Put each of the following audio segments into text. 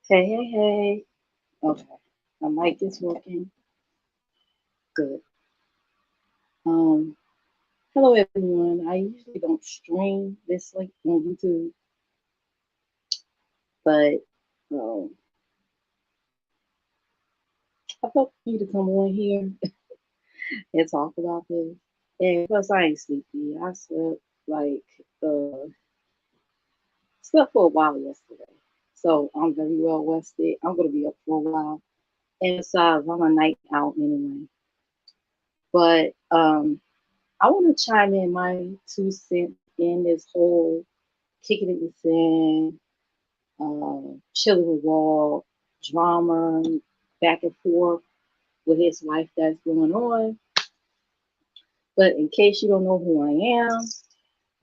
Hey, hey, hey. Okay, my mic is working. Good. Um, Hello everyone. I usually don't stream this like on YouTube, but um, I felt for you to come on here and talk about this. And plus, I ain't sleepy. I slept like uh slept for a while yesterday, so I'm very well rested. I'm gonna be up for a while, and besides, I'm a night owl anyway. But I want to chime in my 2 cents in this whole kicking it with sin, chilling with Wall, drama, back and forth with his wife that's going on. But in case you don't know who I am,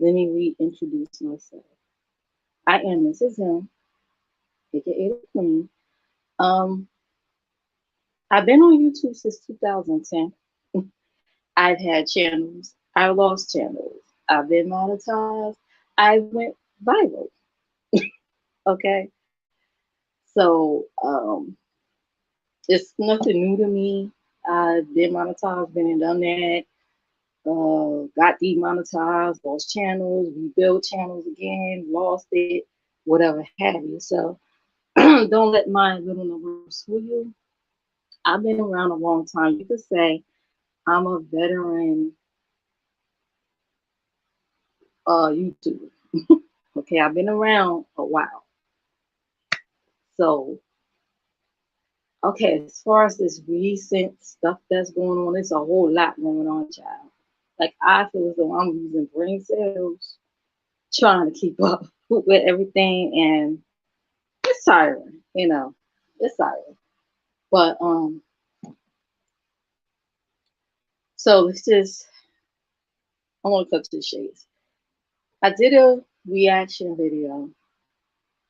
let me reintroduce myself. I am Mrs. M, aka the Queen. Um, I've been on YouTube since 2010. I've had channels. I lost channels. I've been monetized. I went viral. Okay, so it's nothing new to me. I've been monetized, been and done that. Got demonetized, lost channels, rebuilt channels again, lost it, whatever have you. So don't let my little numbers fool you. I've been around a long time. You could say I'm a veteran YouTuber. Okay, I've been around a while. So, okay, as far as this recent stuff that's going on, it's a whole lot going on, child. Like I feel as though I'm losing brain cells trying to keep up with everything, and it's tiring, it's tiring. But so it's just I want to cut to the chase. I did a reaction video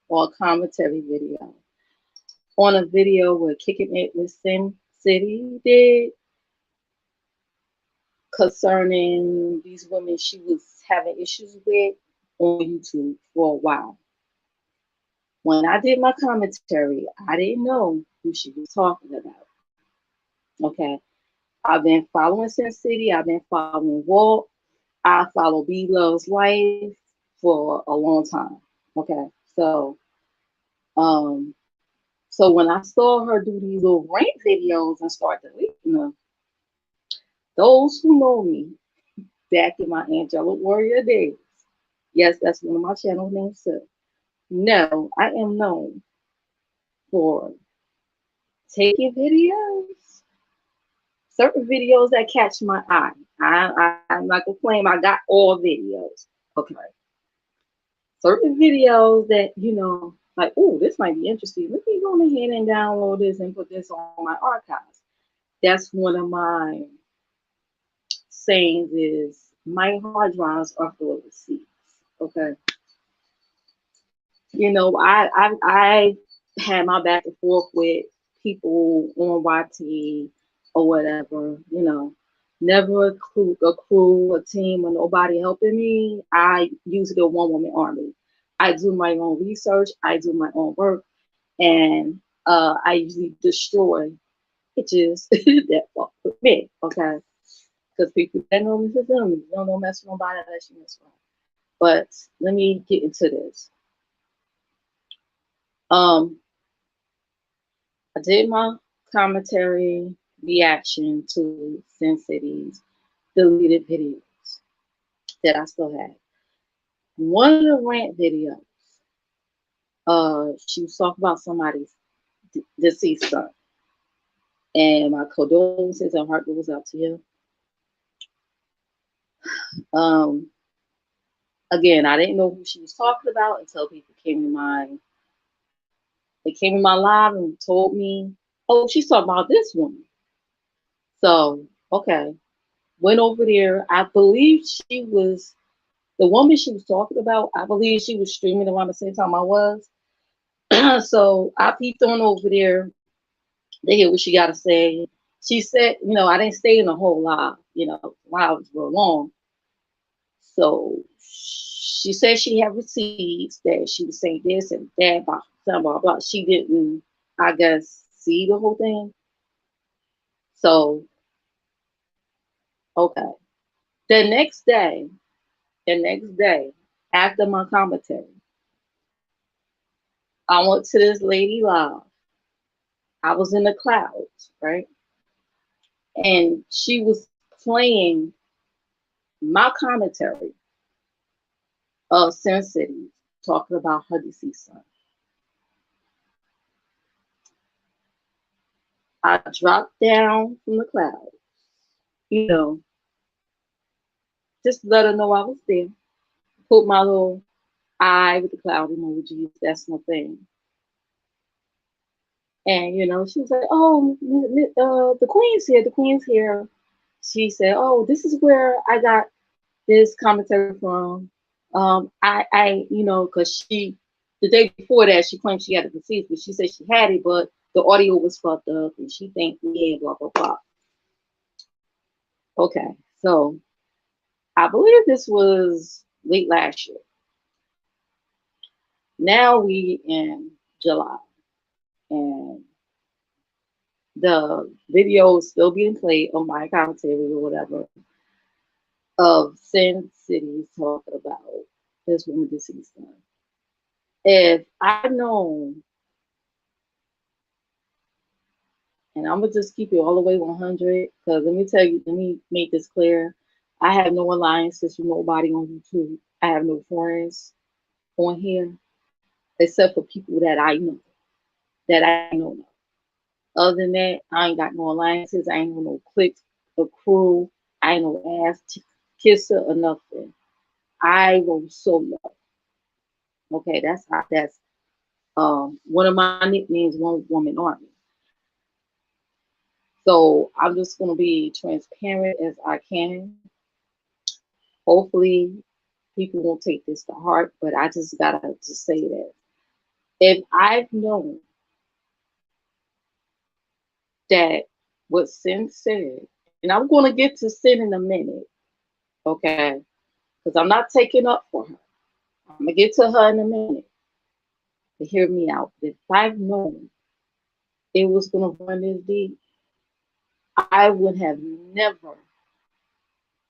or a commentary video on a video where Kicking It with Sim City did concerning these women she was having issues with on YouTube for a while. When I did my commentary, I didn't know who she was talking about. Okay. I've been following Sin City, I've been following Walt, I follow B Love's Life for a long time. Okay. So um so when I saw her do these little rant videos and start deleting them, those who know me back in my Angelic Warrior days, yes, that's one of my channel names too. No, I am known for taking videos, certain videos that catch my eye. I'm not gonna claim I got all videos. Okay. Certain videos that, like, oh, this might be interesting. Let me go ahead and download this and put this on my archives. That's one of my sayings is my hard drives are full of receipts. Okay. I had my back and forth with people on YT or whatever, never a team, or nobody helping me. I usually a one woman army. I do my own research, I do my own work, and I usually destroy pitches that fuck with me, okay? Because people that know me for them, you don't mess with nobody unless you mess with them. But let me get into this. Um, I did my commentary reaction to Sin City's deleted videos that I still have. One of the rant videos, she was talking about somebody's deceased son. And my condolences and heart goes out to you. Um, Again, I didn't know who she was talking about until people came in my they came in my live and told me, oh, she's talking about this woman. So, okay. Went over there. I believe she was the woman she was talking about. I believe she was streaming around the same time I was. So I peeped on over there to hear what she got to say. She said, I didn't stay in the whole live, lives were long. So she said she had receipts that she was saying this and that about her blah, blah, blah. She didn't, I guess, see the whole thing. So, okay. The next day, the next day, after my commentary, I went to this lady live. I was in the clouds, right? And she was playing my commentary of Sin City, talking about her deceased son. I dropped down from the clouds, you know, just to let her know I was there. Put my little eye with the cloud emojis, that's my thing. And, you know, she was like, oh, the queen's here, the queen's here. She said, oh, this is where I got this commentary from. You know, because the day before that, she claimed she had it received, but she said she had it, but the audio was fucked up, and she think, yeah, blah, blah, blah. Okay, so I believe this was late last year. Now we in July, and the video is still being played on my commentary or whatever of Sin City talking about this woman deceased son. If I known, and I'm gonna just keep it all the way 100, because let me tell you, let me make this clear. I have no alliances with nobody on YouTube. I have no friends on here except for people that I know, that I know. Other than that, I ain't got no alliances. I ain't no cliques or crew. I ain't no ass kisser or nothing. I go solo. Okay, that's one of my nicknames, One Woman Army. So I'm just gonna be transparent as I can. Hopefully people won't take this to heart, but I just gotta just say that. If I've known that what Sin said, and I'm gonna get to Sin in a minute, okay? Because I'm not taking up for her. I'm gonna get to her in a minute. To hear me out. If I've known it was gonna run this deep, I would have never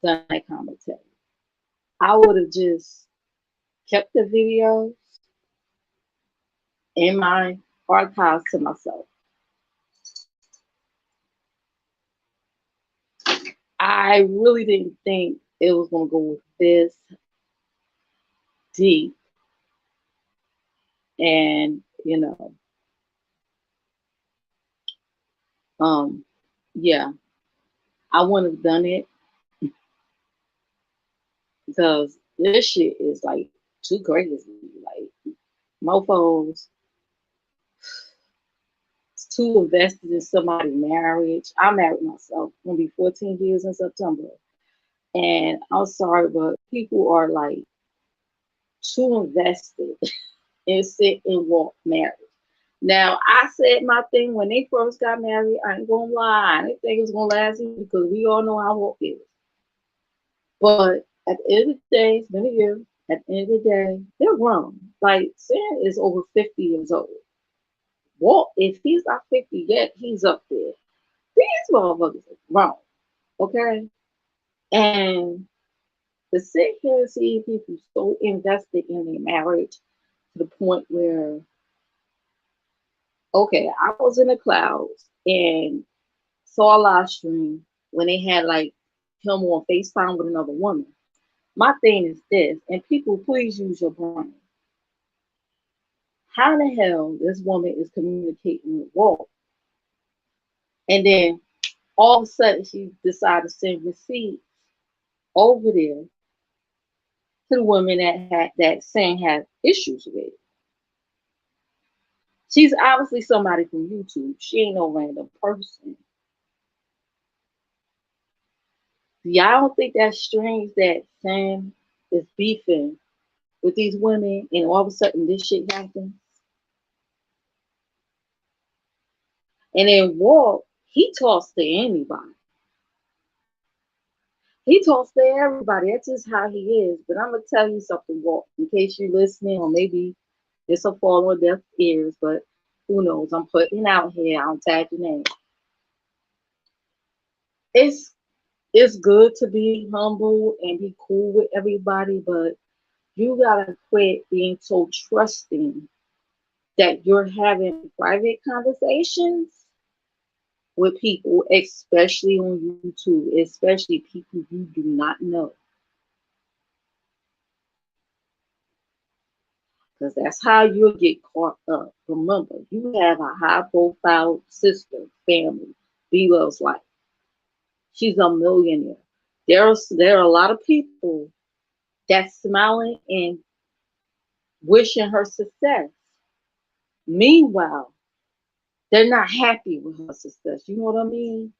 done that commentary. I would have just kept the videos in my archives to myself. I really didn't think it was gonna go this deep, and um, yeah, I wouldn't have done it because this shit is like too crazy. Like mofos too invested in somebody's marriage. I married myself. It's gonna be 14 years in September. And I'm sorry, but people are like too invested in sit and walk marriage. Now, I said my thing when they first got married. I ain't gonna lie. I didn't think it was gonna last because we all know how walk is. But at the end of the day, it's been a year. At the end of the day, they're wrong. Like, Sam is over 50 years old. Walt, if he's not 50 yet, he's up there. These motherfuckers are wrong. Okay? And to sit here and see people so invested in their marriage to the point where, okay, I was in the clouds and saw a live stream when they had like him on FaceTime with another woman. My thing is this, and people, please use your brain. How the hell this woman is communicating with Walt, and then all of a sudden she decided to send receipts over there to the women that saying had issues with. She's obviously somebody from YouTube. She ain't no random person. Y'all don't think that's strange that Sam is beefing with these women and all of a sudden this shit happens? And then Walt, he talks to anybody. He talks to everybody. That's just how he is. But I'm gonna tell you something, Walt, in case you're listening, or maybe It's a fall on deaf ears, but who knows? I'm putting it out here. I'll tag your name. It's it's good to be humble and be cool with everybody, but you gotta quit being so trusting that you're having private conversations with people, especially on YouTube, especially people you do not know. Because that's how you'll get caught up. Remember, you have a high profile sister, family, B Love's life. She's a millionaire. There are a lot of people that's smiling and wishing her success. Meanwhile, they're not happy with her success. You know what I mean?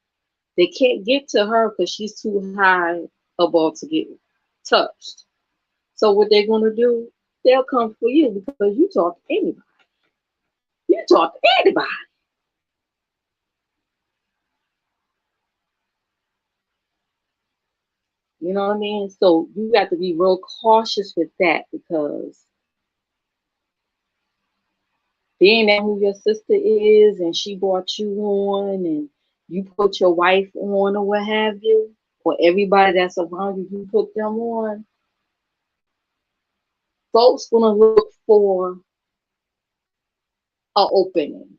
They can't get to her because she's too high above to get touched. So what they're gonna do? They'll come for you because you talk to anybody. You talk to anybody. You know what I mean? So you got to be real cautious with that because being that who your sister is and she brought you on and you put your wife on or what have you, or everybody that's around you, you put them on, folks gonna look for an opening.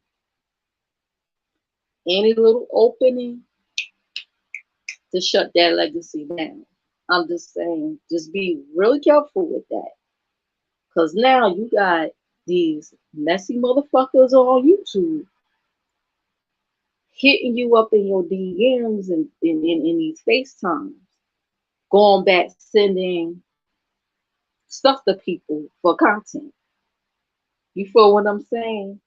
Any little opening to shut that legacy down. I'm just saying, just be really careful with that. Because now you got these messy motherfuckers on YouTube hitting you up in your DMs and in these FaceTimes, going back sending stuff to people for content. You feel what I'm saying?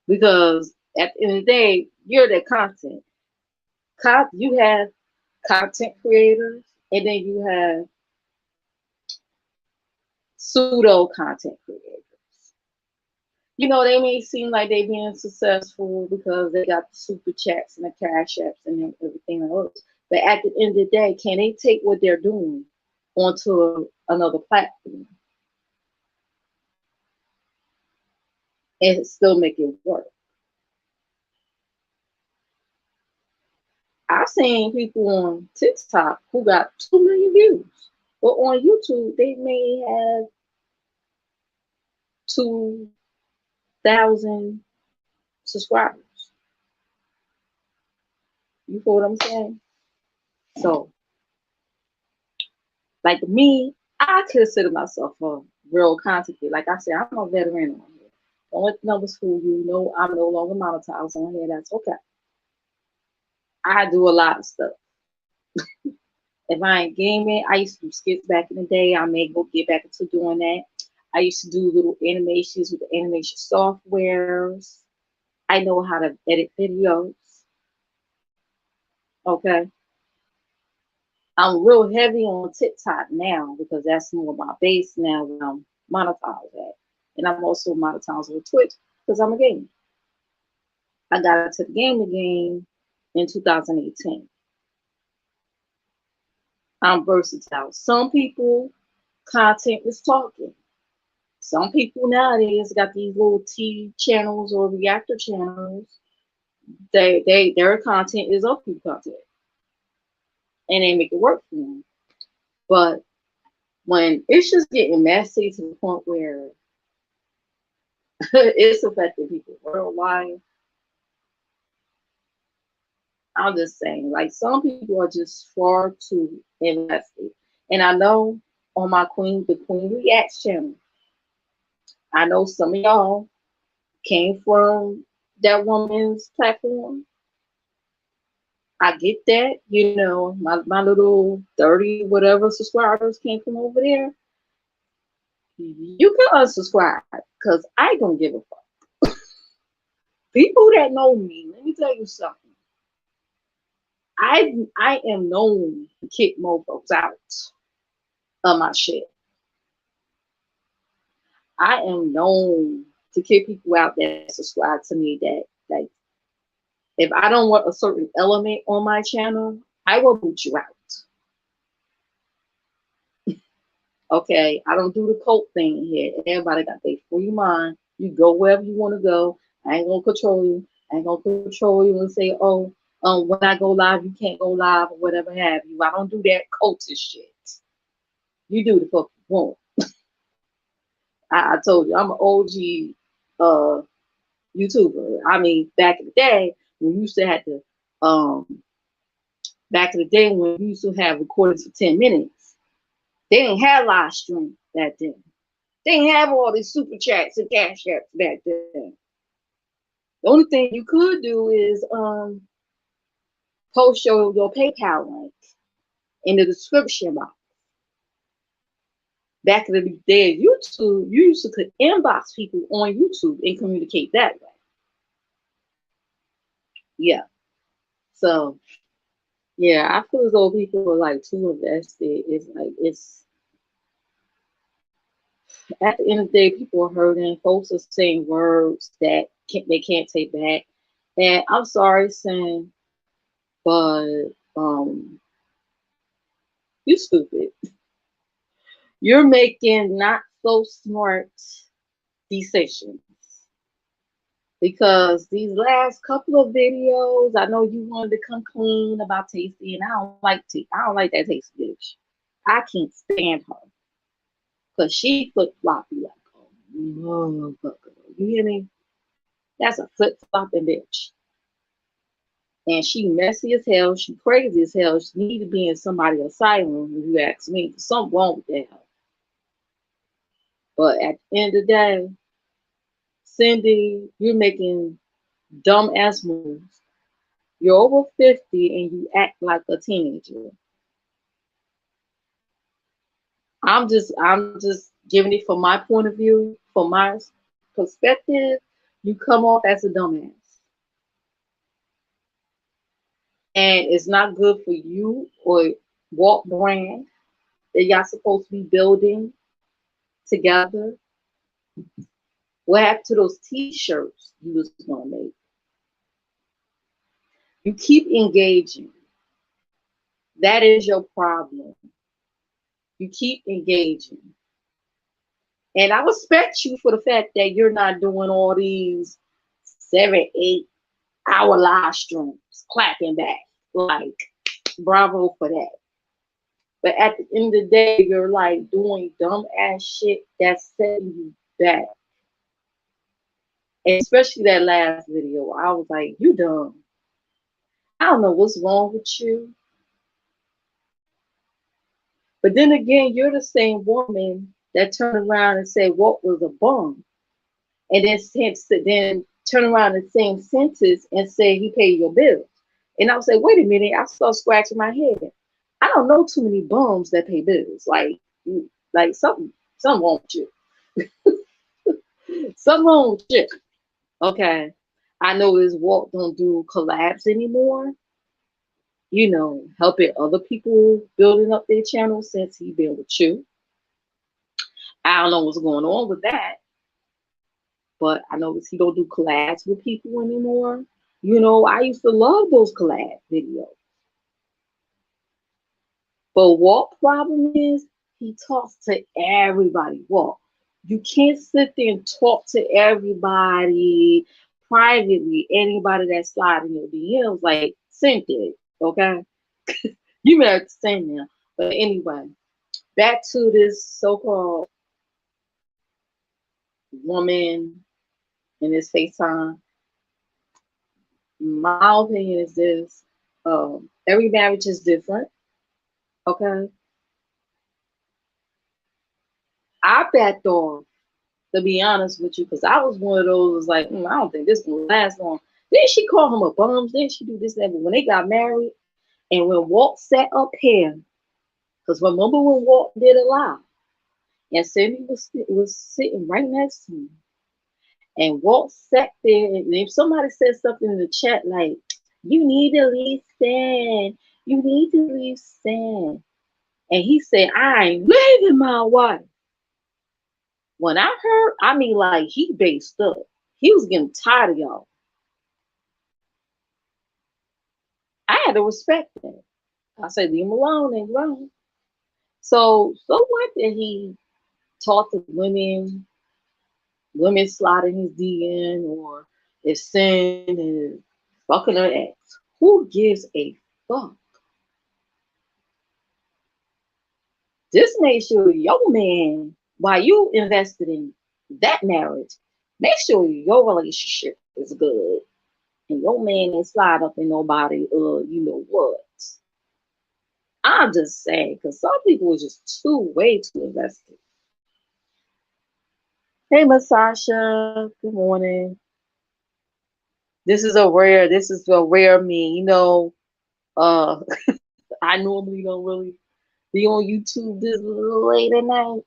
Because at the end of the day, you're the content. You have content creators, and then you have pseudo content creators. You know, they may seem like they being successful because they got the super chats and the cash apps and everything else. But at the end of the day, can they take what they're doing onto another platform and still make it work? I've seen people on TikTok who got 2 million views, but on YouTube they may have 2,000 subscribers. You feel what I'm saying? So, like me, I consider myself a real content creator. Like I said, I'm a veteran on here. Don't let the numbers fool you. No, I'm no longer monetized on here. That's okay. I do a lot of stuff. If I ain't gaming, I used to do skits back in the day. I may go get back into doing that. I used to do little animations with the animation softwares. I know how to edit videos. Okay. I'm real heavy on TikTok now because that's more my base now when I'm monetized at. And I'm also monetized on Twitch because I'm a gamer. I got into the game in 2018. I'm versatile. Some people content is talking. Some people nowadays got these little T channels or reactor channels. Their content is upbeat content, and they make it work for them. But when it's just getting messy to the point where it's affecting people's real life, I'm just saying, like some people are just far too invested. And I know on my the Queen Reacts channel, I know some of y'all came from that woman's platform. I get that, my little 30 whatever subscribers came from over there. You can unsubscribe because I don't give a fuck. People that know me, let me tell you something. I am known to kick mofos out of my shit. I am known to kick people out that subscribe to me that like if I don't want a certain element on my channel, I will boot you out. Okay, I don't do the cult thing here. Everybody got their for your mind. You go wherever you want to go. I ain't gonna control you. I ain't gonna control you and say, oh, when I go live, you can't go live or whatever have you. I don't do that cultish shit. You do the fuck you want. I told you I'm an OG YouTuber. I mean, back in the day when you used to have to back in the day when you used to have recordings for 10 minutes, they didn't have live stream back then. They didn't have all these super chats and cash apps back then. The only thing you could do is post your PayPal link in the description box. Back in the day, YouTube, you used to could inbox people on YouTube and communicate that way. Yeah. So yeah, I feel as though people are like too invested. It's like at the end of the day, people are hurting. Folks are saying words that they can't take back. And I'm sorry, saying, but you stupid. You're making not so smart decisions. Because these last couple of videos, I know you wanted to come clean about Tasty, and I don't like that Tasty bitch. I can't stand her. Cause she flip floppy like a motherfucker. You hear me? That's a flip flopping bitch. And she messy as hell. She crazy as hell. She need to be in somebody's asylum, if you ask me. Something wrong with that. But at the end of the day, Cindy, you're making dumb ass moves. You're over 50 and you act like a teenager. I'm just giving it from my point of view, from my perspective. You come off as a dumbass. And it's not good for you or Walt brand that y'all supposed to be building together. What happened to those T-shirts you was gonna make? You keep engaging. That is your problem. You keep engaging. And I respect you for the fact that you're not doing all these 7, 8 hour live streams, clapping back. Like, bravo for that. But at the end of the day, you're like doing dumb ass shit that's setting you back. And especially that last video, I was like, you dumb. I don't know what's wrong with you. But then again, you're the same woman that turned around and said what was a bum. And then turn around in the same sentence and say he paid your bills. And I was like, wait a minute, I start scratching my head. I don't know too many bums that pay bills. Like something wrong with you. Something wrong with you. Okay. I know this Walt don't do collabs anymore. You know, helping other people building up their channel since he been with you. I don't know what's going on with that. But I noticed he don't do collabs with people anymore. You know, I used to love those collab videos. But Walt problem is he talks to everybody. Walt, you can't sit there and talk to everybody privately. Anybody that slide in your DMs like Cynthia, okay? You may have to say now. But anyway, back to this so-called woman in this FaceTime. My opinion is this. Every marriage is different. Okay. I backed off, to be honest with you, because I was one of those like, I don't think this will last long. Then she called him a bum. Then she do this and that. But when they got married, and when Walt sat up here, because remember when Walt did a live, and Cindy was sitting right next to him, and Walt sat there, and if somebody said something in the chat like, "You need to leave Stan. You need to leave Stan," and he said, "I ain't leaving my wife." When I heard, I mean, like, he based up. He was getting tired of y'all. I had to respect that. I said, leave him alone and run. So what that he talked to women women sliding his DM, or if Sin is fucking her ex. Who gives a fuck? Just make sure your man, while you invested in that marriage, make sure your relationship is good. And your man ain't slide up in nobody, you know what. I'm just saying, because some people are just way too invested. Hey, Miss Sasha. Good morning. This is a rare me. Uh, I normally don't really be on YouTube this late at night.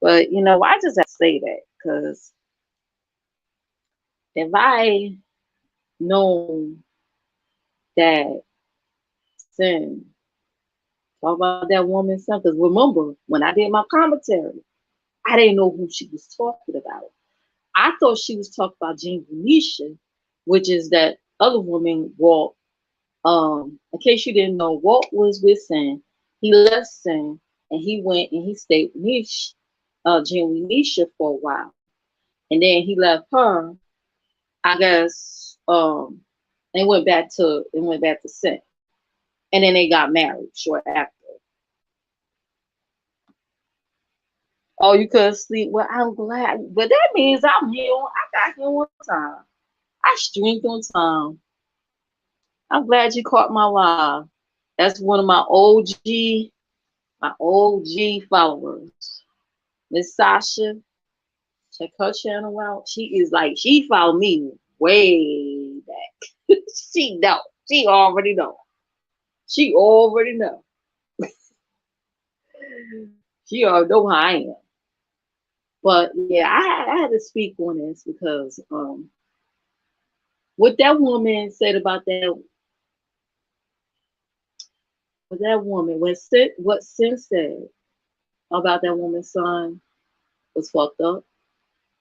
But, I just have to say that because if I known that Sin talk about that woman's son, because remember, when I did my commentary, I didn't know who she was talking about. I thought she was talking about Jean Venetia, which is that other woman, Walt. In case you didn't know, Walt was with Sin. He left Sin and he went and he stayed with Jean Venetia for a while. And then he left her, I guess, and went back to Sin. And then they got married short after. Oh, you couldn't sleep? Well, I'm glad. But that means I'm here. I got here on time. I streamed on time. I'm glad you caught my live. That's one of my OG followers. Miss Sasha, check her channel out. She followed me way back. she know. She already know. She already know. She already know how I am. But yeah, I had to speak on this because what that woman said about that woman, what Sin said about that woman's son was fucked up.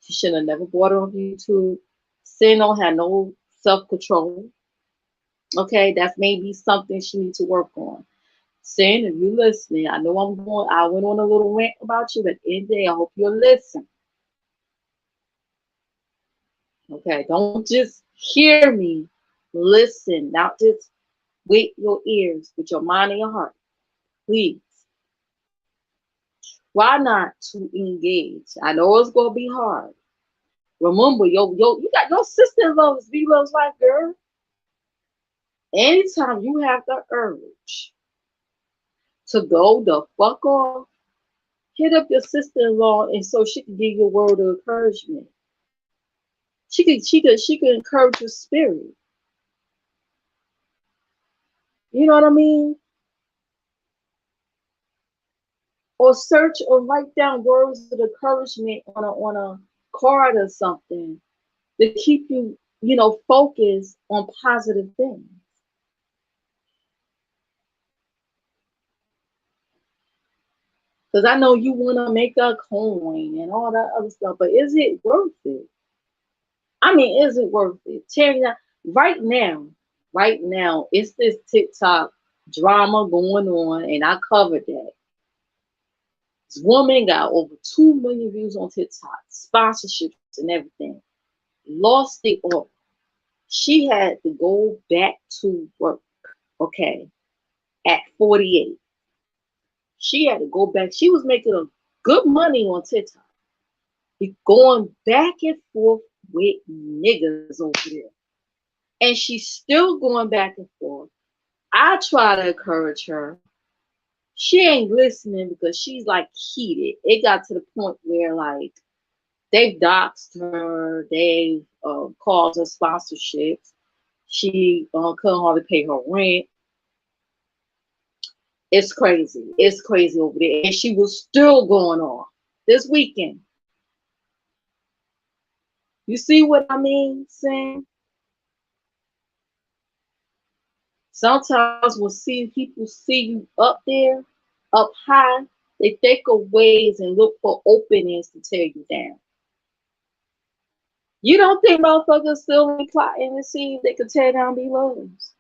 She should have never brought it on YouTube. Sin don't have no self-control. Okay, that's maybe something she needs to work on. Sin, if you're listening, I know I went on a little rant about you, but in there, I hope you're listening. Okay, don't just hear me. Listen, not just with your ears, with your mind and your heart. Please. Why not to engage? I know it's gonna be hard. Remember, you got your sister-in-law is V-Love's life, girl. Anytime you have the urge to go the fuck off, hit up your sister-in-law and so she can give you a word of encouragement. She could encourage your spirit. You know what I mean? Or search or write down words of encouragement on a card or something to keep you, focused on positive things. Because I know you want to make a coin and all that other stuff, but is it worth it? I mean, is it worth it? Tearing down right now, it's this TikTok drama going on, and I covered that. This woman got over 2 million views on TikTok, sponsorships and everything. Lost it all. She had to go back to work, okay, at 48. She had to go back. She was making a good money on TikTok. Be going back and forth with niggas over there. And she's still going back and forth. I try to encourage her. She ain't listening because she's like heated. It got to the point where like they've doxed her, they've called her sponsorships. She couldn't hardly pay her rent. It's crazy. It's crazy over there. And she was still going on this weekend. You see what I mean, Sam? Sometimes when people see you up there, up high, they think of ways and look for openings to tear you down. You don't think motherfuckers still be plotting to see if they could tear down B-Loves?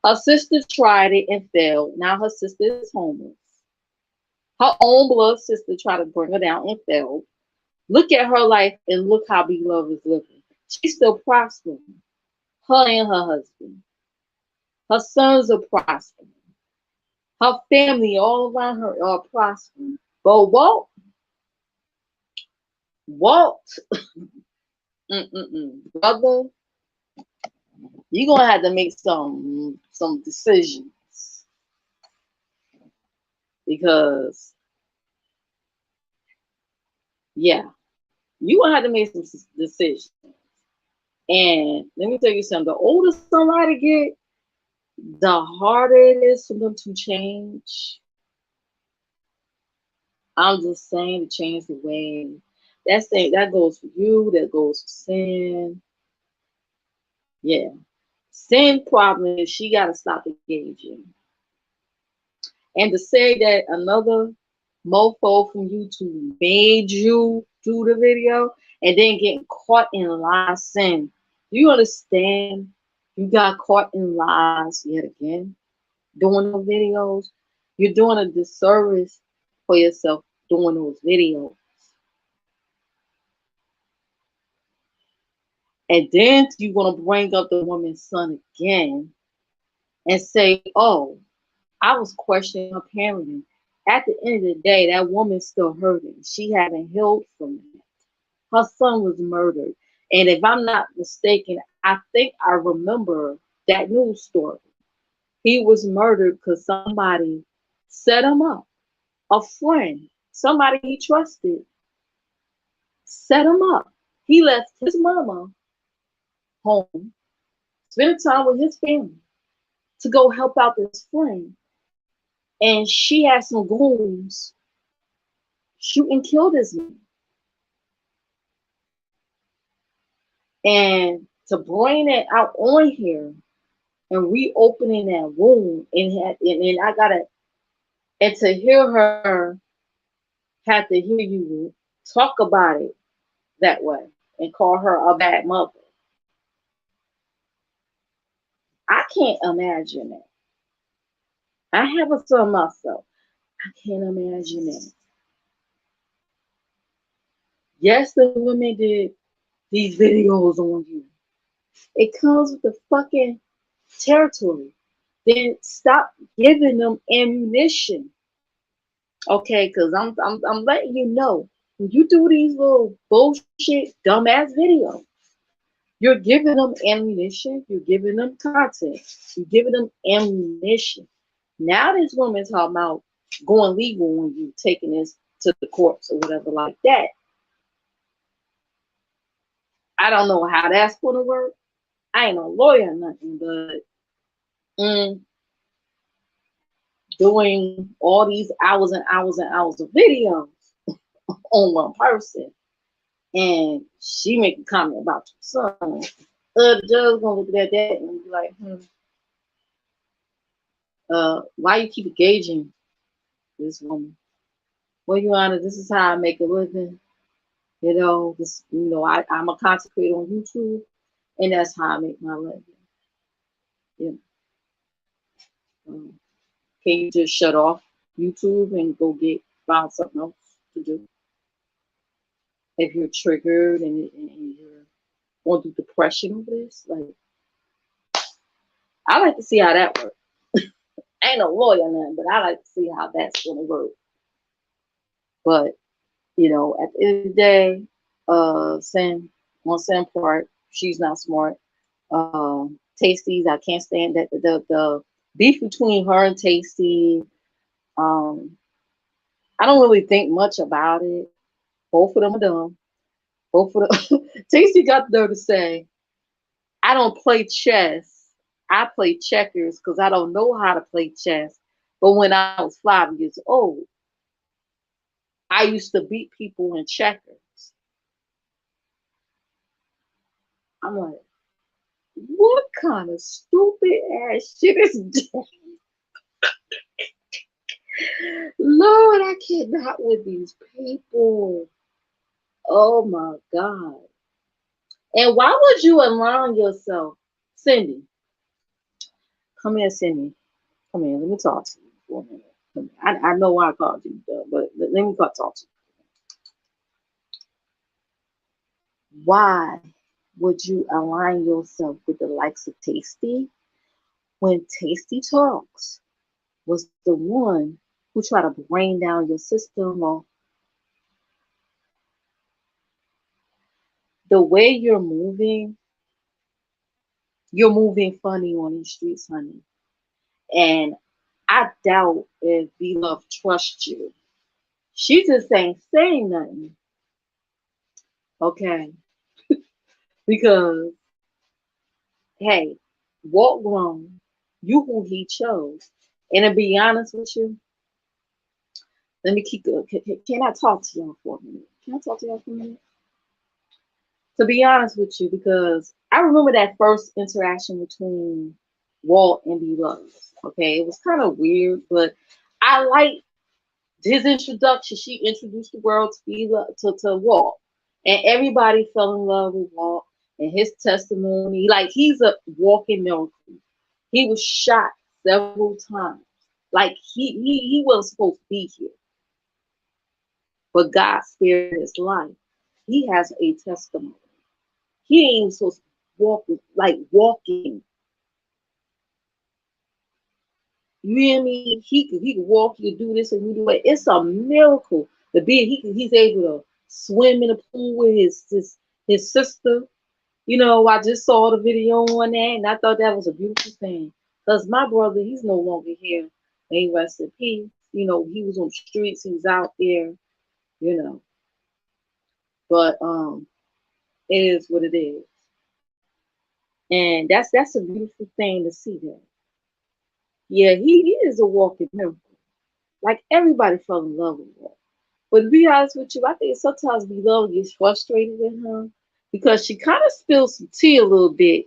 Her sister tried it and failed. Now her sister is homeless. Her own blood sister tried to bring her down and failed. Look at her life and look how Beloved is living. She's still prospering. Her and her husband. Her sons are prospering. Her family all around her are prospering. But Walt, brother, you're gonna have to make some decisions because yeah, you gonna have to make some decisions. And let me tell you something: the older somebody get, the harder it is for them to change. I'm just saying to change the way. That goes for you. That goes for Sin. Yeah, Sin problem is she got to stop engaging. And to say that another mofo from YouTube made you do the video and then getting caught in lies, Sin. Do you understand? You got caught in lies yet again doing those videos. You're doing a disservice for yourself doing those videos. And then you're gonna bring up the woman's son again and say, "Oh, I was questioning her parenting." At the end of the day, that woman's still hurting. She haven't healed from it. Her son was murdered, and if I'm not mistaken, I think I remember that news story. He was murdered because somebody set him up. A friend, somebody he trusted, set him up. He left his mama home, spent time with his family to go help out this friend. And she had some goons shoot and kill this man. And to bring it out on here and reopening that wound and I gotta and to hear her have to hear you talk about it that way and call her a bad mother. I can't imagine it. I have a son myself. I can't imagine it. Yes, the women did these videos on you. It comes with the fucking territory. Then stop giving them ammunition. Okay, because I'm letting you know when you do these little bullshit dumbass videos, you're giving them ammunition, you're giving them content, you're giving them ammunition. Now this woman's talking about going legal on you, taking this to the courts or whatever like that. I don't know how that's gonna work. I ain't no lawyer or nothing, but doing all these hours and hours and hours of videos on one person, and she make a comment about your son. The judge gonna look at that and be like, why you keep engaging this woman? Well, Your Honor, this is how I make a living. I'm a content creator on YouTube, and that's how I make my living. Yeah. Can you just shut off YouTube and go find something else to do? If you're triggered and you're going through depression over this, like, I like to see how that works. I ain't a lawyer or nothing, but I like to see how that's going to work. But at the end of the day, Sam part, she's not smart. Tasties, I can't stand that the beef between her and Tasty. I don't really think much about it. Both of them are dumb. Both of them. Tasty got the nerve to say, "I don't play chess. I play checkers because I don't know how to play chess. But when I was 5 years old, I used to beat people in checkers." I'm like, what kind of stupid ass shit is that? Lord, I cannot with these people. Oh my God. And why would you allow yourself, Cindy? Come here, Cindy. Come here. Let me talk to you for a minute. I know why I called you, but let me talk to you. Why would you align yourself with the likes of Tasty when Tasty Talks was the one who tried to brain down your system, or the way you're moving funny on these streets, honey. And I doubt if B Love trusts you. She just ain't saying nothing, okay? Because, hey, walk wrong. You who he chose. And to be honest with you, let me keep it. Can I talk to y'all for a minute? Can I talk to y'all for a minute? To be honest with you, because I remember that first interaction between Walt and B Love. Okay, it was kind of weird, but I liked his introduction. She introduced the world to B Love, to Walt, and everybody fell in love with Walt and his testimony. Like, he's a walking miracle. He was shot several times. Like, he wasn't supposed to be here, but God spared his life. He has a testimony. He ain't supposed to walk like walking. You hear me? He could walk, he could do this and he do it. It's a miracle. The being he's able to swim in the pool with his sister. You know, I just saw the video on that and I thought that was a beautiful thing. Because my brother, he's no longer here. May he rest in peace. You know, he was on the streets, he was out there, you know. But it is what it is. And that's a beautiful thing to see that. Yeah, he is a walking miracle. Like, everybody fell in love with him. But to be honest with you, I think sometimes we love gets frustrated with her because she kind of spilled some tea a little bit.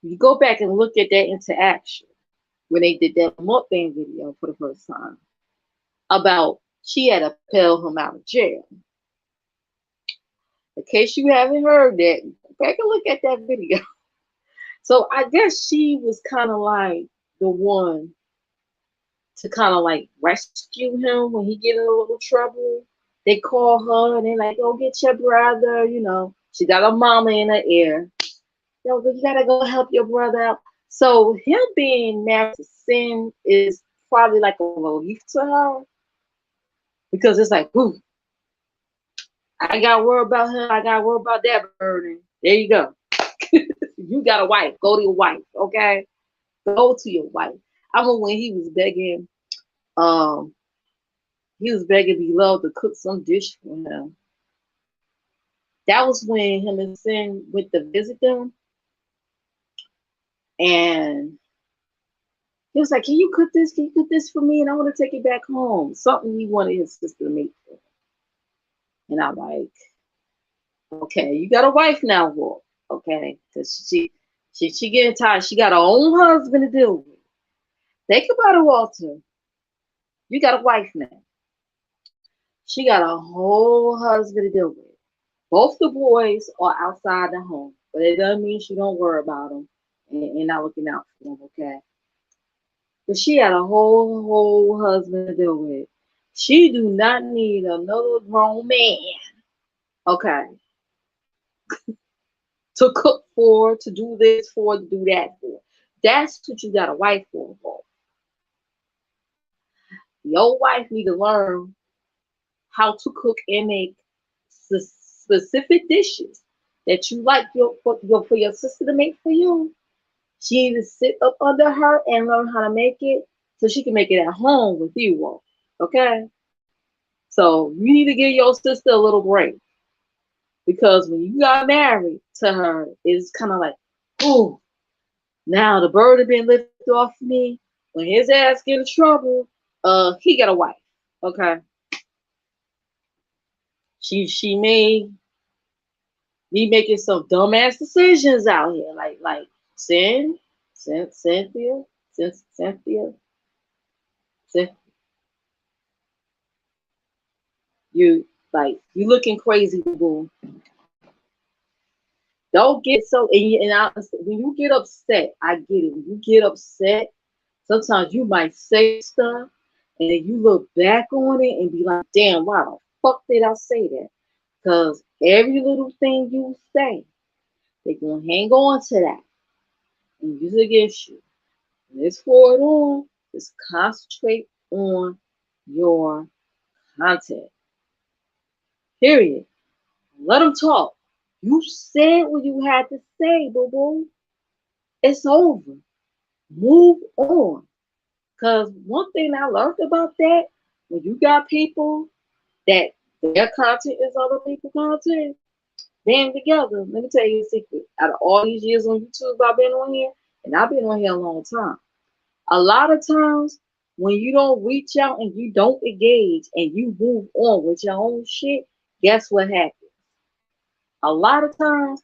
You go back and look at that interaction when they did that mukbang video for the first time about she had to bail him out of jail. In case you haven't heard that, go back and look at that video. So I guess she was kind of like the one to kind of like rescue him when he get in a little trouble. They call her and they're like, "Go get your brother." You know, she got a mama in her ear. Yo, you gotta go help your brother out. So him being married to sin is probably like a relief to her because it's like, ooh, I got to worry about him. I got to worry about that burden. There you go. You got a wife. Go to your wife, okay? Go to your wife. I remember when um, he was begging Beloved to cook some dish for him. That was when him and Sin went to visit them. And he was like, "Can you cook this? Can you cook this for me? And I want to take it back home." Something he wanted his sister to make for him. And I'm like, "Okay, you got a wife now, Walt. Okay, because she getting tired. She got her own husband to deal with. Think about it, Walter. You got a wife now. She got a whole husband to deal with. Both the boys are outside the home, but it doesn't mean she don't worry about them and not looking out for them, okay? But she had a whole husband to deal with. She do not need another grown man, okay, to cook for, to do this for, to do that for. That's what you got a wife for. Your wife need to learn how to cook and make specific dishes that you like for your sister to make for you. She need to sit up under her and learn how to make it so she can make it at home with you all. Okay? So you need to give your sister a little break because when you got married to her, it's kind of like, oh, now the burden been lifted off me. When his ass get in trouble, he got a wife. Okay? She may be making some dumbass decisions out here, like Cynthia, Cynthia, you you looking crazy, boo. Don't get so when you get upset, I get it. When you get upset, sometimes you might say stuff and then you look back on it and be like, damn, why the fuck did I say that? Because every little thing you say, they're going to hang on to that and use it against you. And this forward on, just concentrate on your content. Period. Let them talk. You said what you had to say, boo boo. It's over. Move on. Because one thing I learned about that, when you got people that their content is other people's content, band together. Let me tell you a secret. Out of all these years on YouTube I've been on here, and I've been on here a long time, a lot of times when you don't reach out and you don't engage and you move on with your own shit, guess what happens? A lot of times,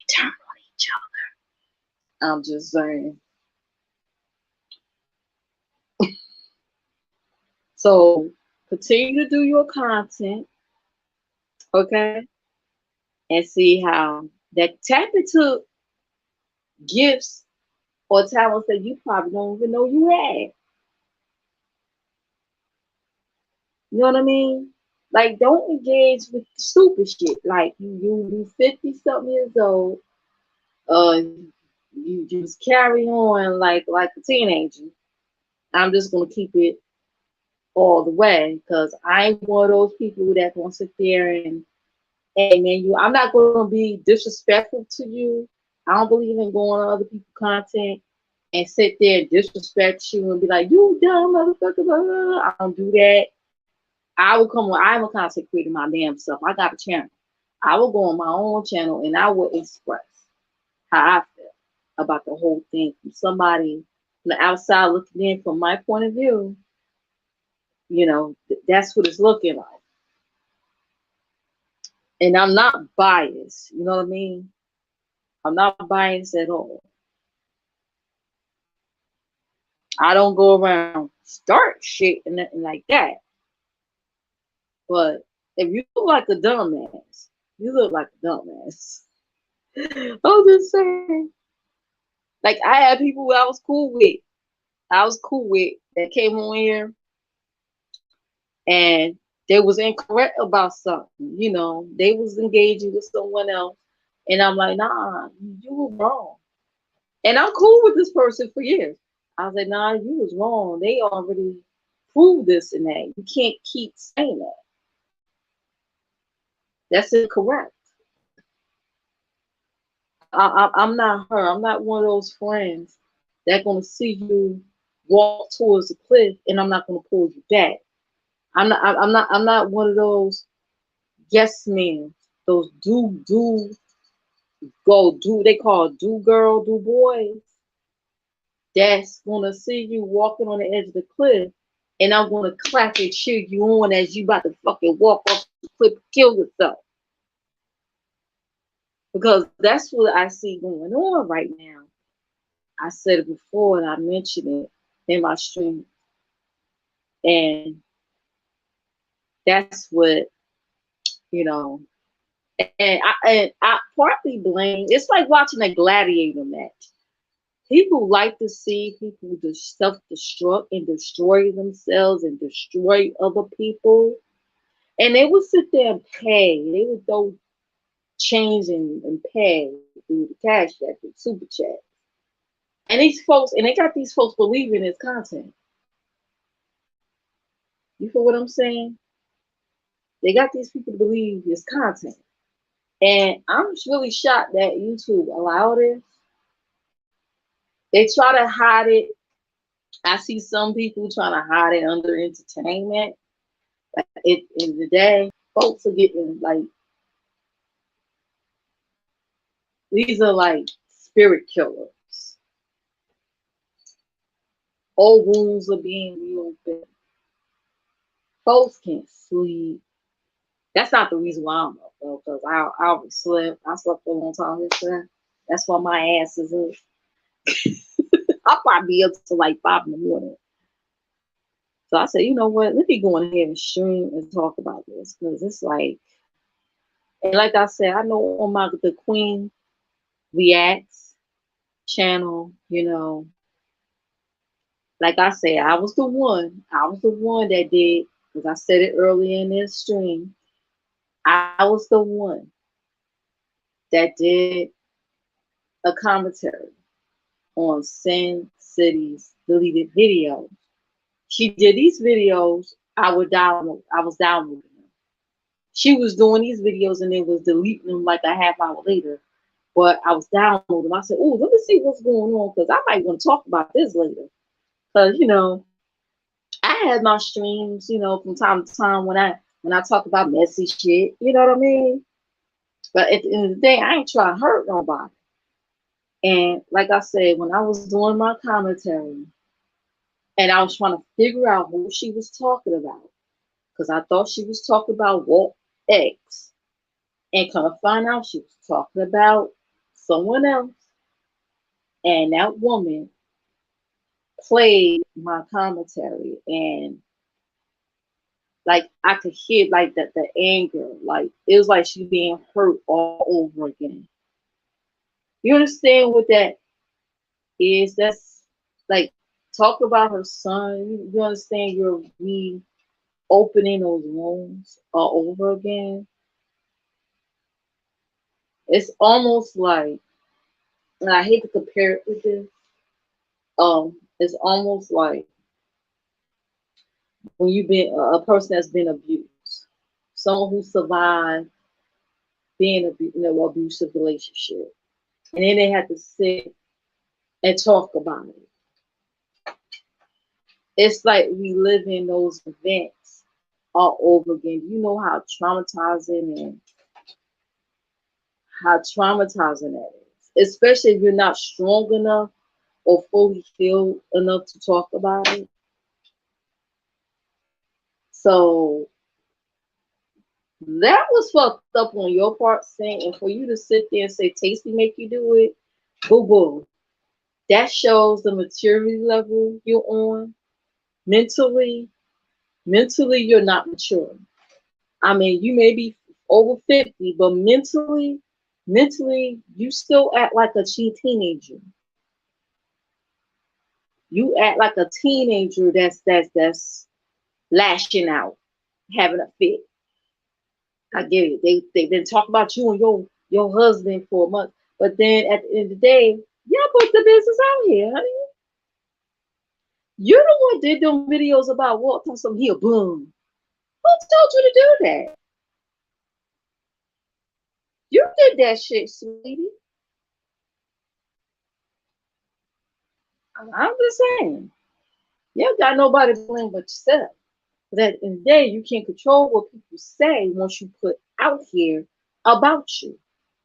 turn on each other. I'm just saying. So continue to do your content, okay, and see how that tap into gifts or talents that you probably don't even know you had. You know what I mean? Like, don't engage with stupid shit. Like you 50 something years old, uh, you just carry on like a teenager. I'm just gonna keep it all the way because I ain't one of those people that gonna sit there and hey man, I'm not gonna be disrespectful to you. I don't believe in going on other people's content and sit there and disrespect you and be like, you dumb motherfucker, blah, blah, blah. I don't do that. I will come on, I'm a content creator my damn self. I got a channel. I will go on my own channel and I will express how I feel about the whole thing from somebody from the outside looking in from my point of view. You know, that's what it's looking like. And I'm not biased. You know what I mean? I'm not biased at all. I don't go around start shit and nothing like that. But if you look like a dumbass, you look like a dumbass. I'm just saying. Like I had people who I was cool with. I was cool with that came on here and they was incorrect about something. You know, they was engaging with someone else. And I'm like, nah, you were wrong. And I'm cool with this person for years. I was like, nah, you was wrong. They already proved this and that. You can't keep saying that. That's incorrect. I'm not her. I'm not one of those friends that gonna see you walk towards the cliff and I'm not gonna pull you back. I'm not one of those yes men. Those do they call it do girl, do boys that's gonna see you walking on the edge of the cliff and I'm gonna clap and cheer you on as you about to fucking walk off the cliff and kill yourself. Because that's what I see going on right now. I said it before and I mentioned it in my stream. And that's what, you know, and I partly blame, it's like watching a gladiator match. People like to see people just self-destruct and destroy themselves and destroy other people. And they would sit there and pay. They would throw change and pay through the cash app, the super chat. And these folks, and they got these folks believing this content. You feel what I'm saying? They got these people to believe this content. And I'm just really shocked that YouTube allowed it. They try to hide it. I see some people trying to hide it under entertainment. But in the day, folks are getting like, these are like spirit killers. Old wounds are being reopened. Folks can't sleep. That's not the reason why I'm up though, because I always slept. I slept for a long time yesterday. That's why my ass is up. I'll probably be up to like 5 in the morning. So I said, you know what? Let me go in here and stream and talk about this because it's like, and like I said, I know on my the Queen Reacts channel, you know, like I said, I was the one. I was the one that did, because I said it earlier in this stream. I was the one that did a commentary on Sin City's deleted videos. She did these videos. I was downloading them. She was doing these videos and then was deleting them like a half hour later. But I was downloading them. I said, "Oh, let me see what's going on because I might want to talk about this later." Because I had my streams, from time to time when I talk about messy shit. You know what I mean? But at the end of the day, I ain't trying to hurt nobody. And like I said, when I was doing my commentary and I was trying to figure out who she was talking about, because I thought she was talking about Walt X, and kind of find out she was talking about someone else, and that woman played my commentary, and like I could hear like the anger, like it was like she being hurt all over again. You understand what that is? That's like talk about her son. You understand you're reopening those wounds all over again. It's almost like, and I hate to compare it with this. It's almost like when you've been a person that's been abused, someone who survived being in an abusive relationship, and then they have to sit and talk about it. It's like reliving those events all over again. You know how traumatizing that is, especially if you're not strong enough or fully healed enough to talk about it. So that was fucked up on your part, saying, and for you to sit there and say Tasty make you do it, boo boo. That shows the maturity level you're on. Mentally, you're not mature. I mean, you may be over 50, but mentally, you still act like a teenager. You act like a teenager that's lashing out, having a fit. I get it. They've been talking about you and your husband for a month, but then at the end of the day, y'all put the business out here, honey. You're the one did them videos about what on some here boom. Who told you to do that? You did that shit, sweetie. I'm just saying. You ain't got nobody to blame but yourself. But at the end of the day, you can't control what people say once you put out here about you.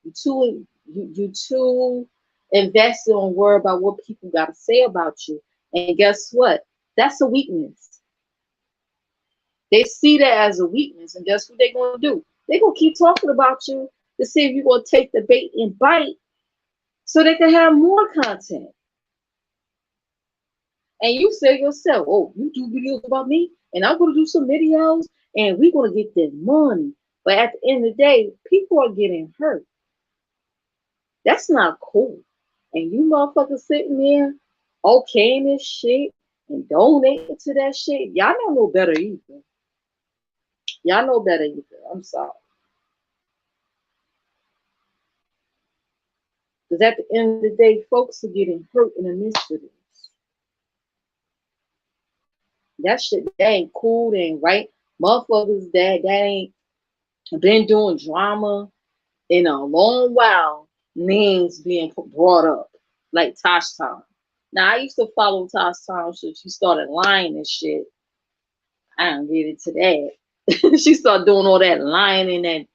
You too invested on worry about what people got to say about you. And guess what? That's a weakness. They see that as a weakness, and guess what they're gonna do? They're gonna keep talking about you to see if you're gonna take the bait and bite so they can have more content. And you say yourself, oh, you do videos about me, and I'm gonna do some videos, and we're gonna get that money. But at the end of the day, people are getting hurt. That's not cool. And you motherfuckers sitting there okaying this shit and donating to that shit. Y'all don't know better either. Y'all know better either. I'm sorry. Because at the end of the day, folks are getting hurt in the midst of this. That shit, that ain't cool, that ain't right. Motherfuckers that ain't been doing drama in a long while, names being brought up, like Tosh Time. Now, I used to follow Tosh Time, so she started lying and shit. I don't get into that. She started doing all that lying in that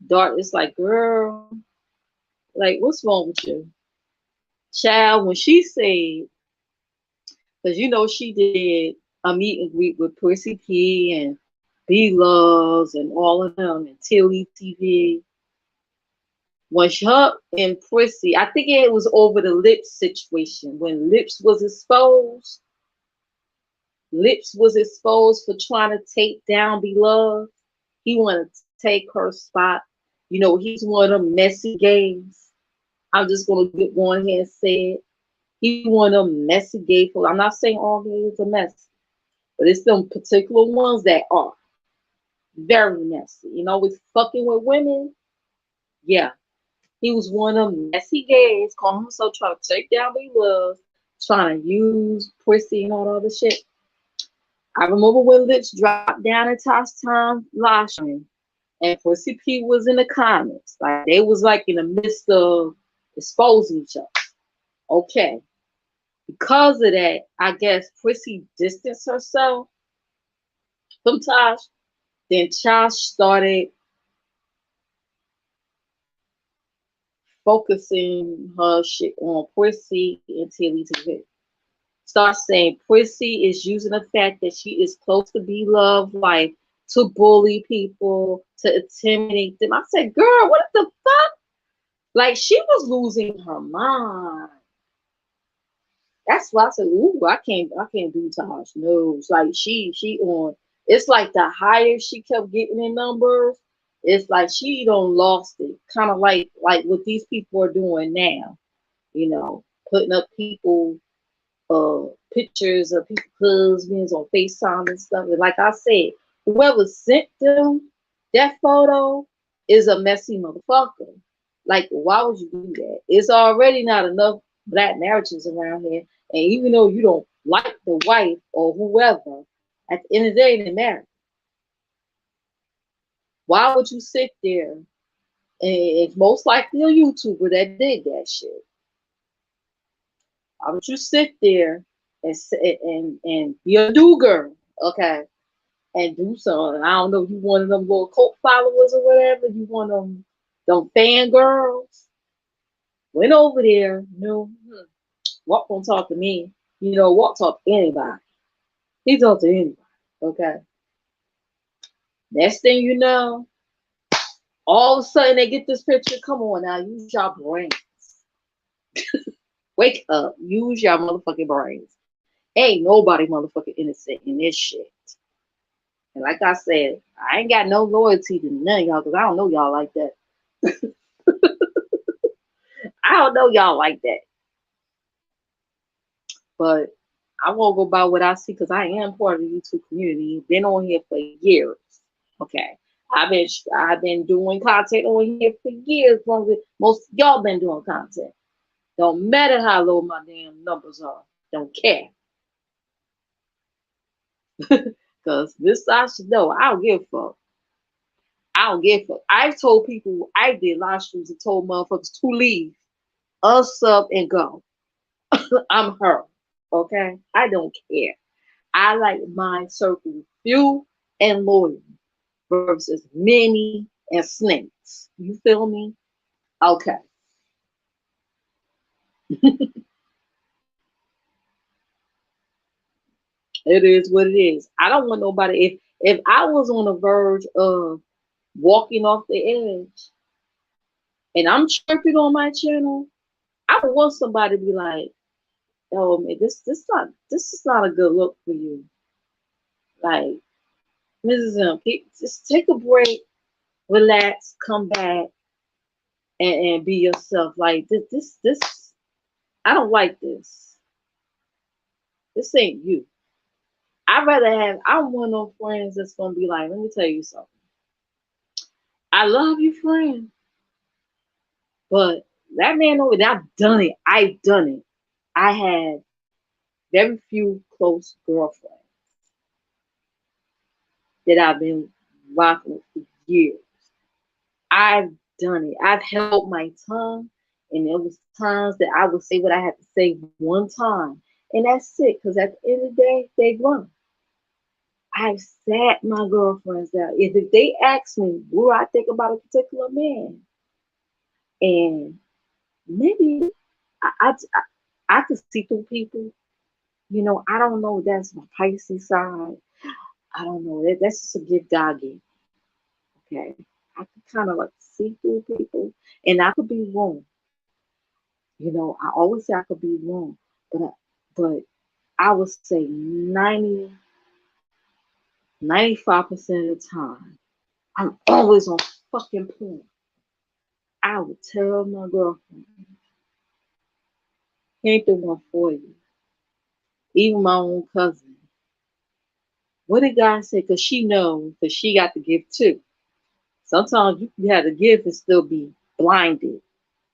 dark. It's like, girl, like, what's wrong with you? Child, when she said, because she did a meet and greet with Prissy P and B Loves and all of them and Tilly TV. When her and Prissy, I think it was over the Lips situation when Lips was exposed. Lips was exposed for trying to take down Beloved. He wanted to take her spot. He's one of them messy gays. I'm just gonna go on here and say it. He one of them messy gay folks. I'm not saying all gays are messy, but it's them particular ones that are. Very messy. And always fucking with women. Yeah. He was one of them messy gays, calling himself trying to take down what he was, trying to use pussy and all the other shit. I remember when lips dropped down in Tosh Time Lashman and Pussy P was in the comments. Like they was like in the midst of exposing each other. Okay. Because of that, I guess Pussy distanced herself from Tosh. Then Tosh started focusing her shit on Pussy and Tilly TV. Start saying Prissy is using the fact that she is close to be loved wife to bully people, to intimidate them. I said, girl, what the fuck? Like she was losing her mind. That's why I said, ooh, I can't do Taj. No, it's like she on. It's like the higher she kept getting in numbers, it's like she don't lost it. Kind of like what these people are doing now. You know, putting up people uh pictures of people's husbands on FaceTime and stuff. And like I said, whoever sent them that photo is a messy motherfucker. Like, why would you do that? It's already not enough black marriages around here. And even though you don't like the wife or whoever, at the end of the day, they're married. Why would you sit there? And it's most likely a YouTuber that did that shit. Why would you sit there and be a do girl, okay, and do something? I don't know. You one of them little cult followers or whatever. You one of them fangirls. Went over there. No, Walk don't talk to me. You know, Walk talk to anybody. He talk to anybody. Okay. Next thing you know, all of a sudden they get this picture. Come on now, use your brains. Wake up. Use your motherfucking brains. Ain't nobody motherfucking innocent in this shit. And like I said, I ain't got no loyalty to none of y'all because I don't know y'all like that. I don't know y'all like that. But I won't go by what I see because I am part of the YouTube community. Been on here for years. Okay. I've been doing content on here for years, longer than most of y'all been doing content. Don't matter how low my damn numbers are. Don't care. Because this I should know. I don't give a fuck. I don't give a fuck. I've told people I did live streams and told motherfuckers to leave, unsub and go. I'm her. Okay? I don't care. I like my circle few and loyal versus many and snakes. You feel me? Okay. It is what it is. I don't want nobody if I was on the verge of walking off the edge and I'm chirping on my channel, I would want somebody to be like, oh man, this is not a good look for you. Like, Mrs. M, just take a break, relax, come back and be yourself. Like this I don't like this. This ain't you. I'm one of those friends that's gonna be like, let me tell you something. I love you, friend, but that man over there, I've done it. I've done it. I had very few close girlfriends that I've been rocking with for years. I've done it. I've held my tongue, and there was times that I would say what I had to say one time, and that's it. Because at the end of the day, they grown. I've sat my girlfriends down. If they ask me what do I think about a particular man, and maybe I, I, I could see through people. You know, I don't know. That's my Pisces side. I don't know. That's just a gift God gave. Okay, I could kind of like see through people, and I could be wrong. You know, I always say I could be wrong, but I would say 95% of the time, I'm always on fucking point. I would tell my girlfriend, he ain't the one for you. Even my own cousin. What did God say? Because she knows, because she got the gift too. Sometimes you have the gift and still be blinded.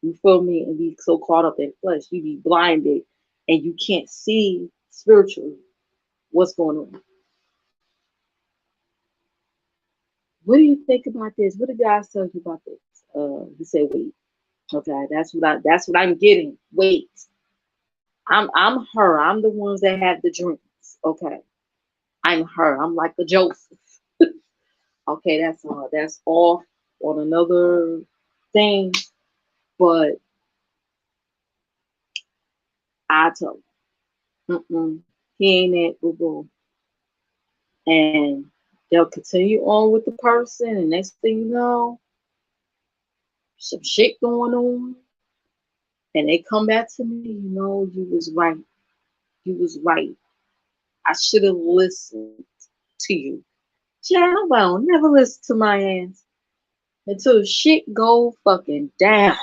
You feel me? And be so caught up in flesh. You be blinded and you can't see spiritually what's going on. What do you think about this? What did God tell you about this? He said, wait. Okay, that's what I'm getting. Wait. I'm her. I'm the ones that have the dreams. Okay. I'm her. I'm like the Joseph. Okay, that's off on another thing. But I tell him, he ain't that boo boo. And they'll continue on with the person, and next thing you know, some shit going on. And they come back to me, you was right. You was right. I should have listened to you. Child, nobody will never listen to my ass until shit go fucking down.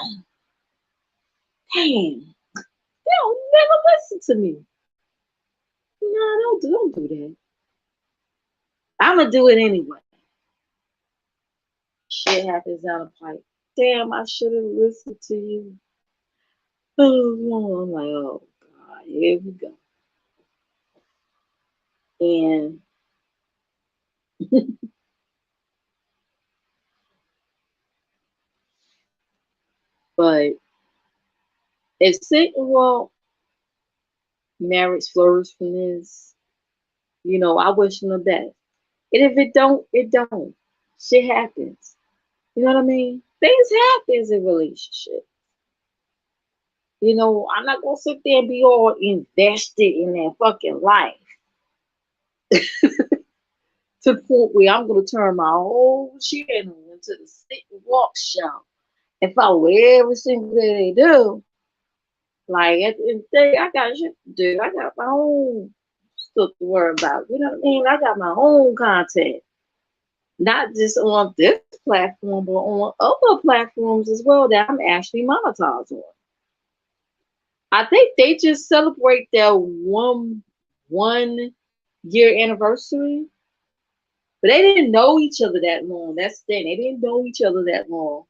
Damn, they'll never listen to me. No, don't do that. I'ma do it anyway. Shit happens down the pipe. Damn, I should have listened to you. Oh, I'm like, oh God, here we go. And but if Satan will marriage flourish from this, I wish him the best. And if it don't, it don't. Shit happens. You know what I mean? Things happens in relationships. I'm not gonna sit there and be all invested in that fucking life to the point where I'm gonna turn my whole channel into the sit and walk show and follow every single thing they do. Like at the end of the day, I got shit to do. I got my own stuff to worry about. You know what I mean? I got my own content. Not just on this platform, but on other platforms as well that I'm actually monetized on. I think they just celebrate their one year anniversary, but they didn't know each other that long. That's the thing. They didn't know each other that long.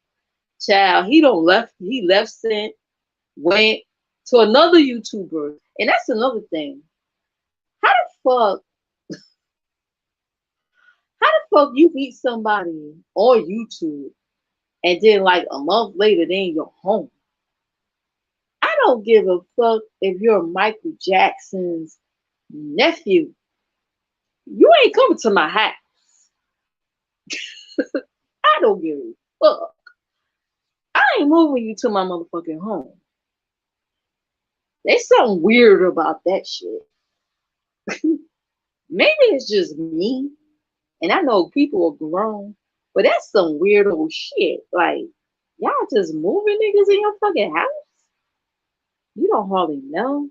Child, he left sent, went to another YouTuber. And that's another thing. How the fuck you meet somebody on YouTube and then like a month later they in your home? I don't give a fuck if you're Michael Jackson's nephew. You ain't coming to my house. I don't give a fuck. I ain't moving you to my motherfucking home. There's something weird about that shit. Maybe it's just me, and I know people are grown, but that's some weird old shit. Like, y'all just moving niggas in your fucking house? You don't hardly know.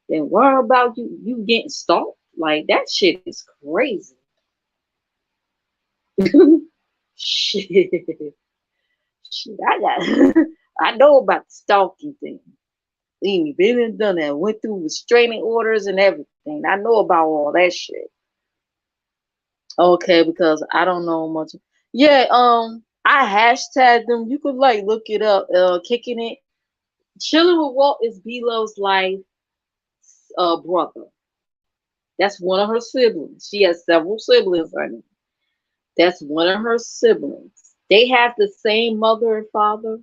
Then worry about you getting stalked? Like, that shit is crazy. Shit. Shit, I know about the stalking thing. We been and done that. Went through restraining orders and everything. I know about all that shit. Okay, because I don't know much. Yeah, I hashtagged them. You could like look it up. Kicking it. Chilling with Walt is B-Lo's life brother. That's one of her siblings. She has several siblings, honey. That's one of her siblings. They have the same mother and father.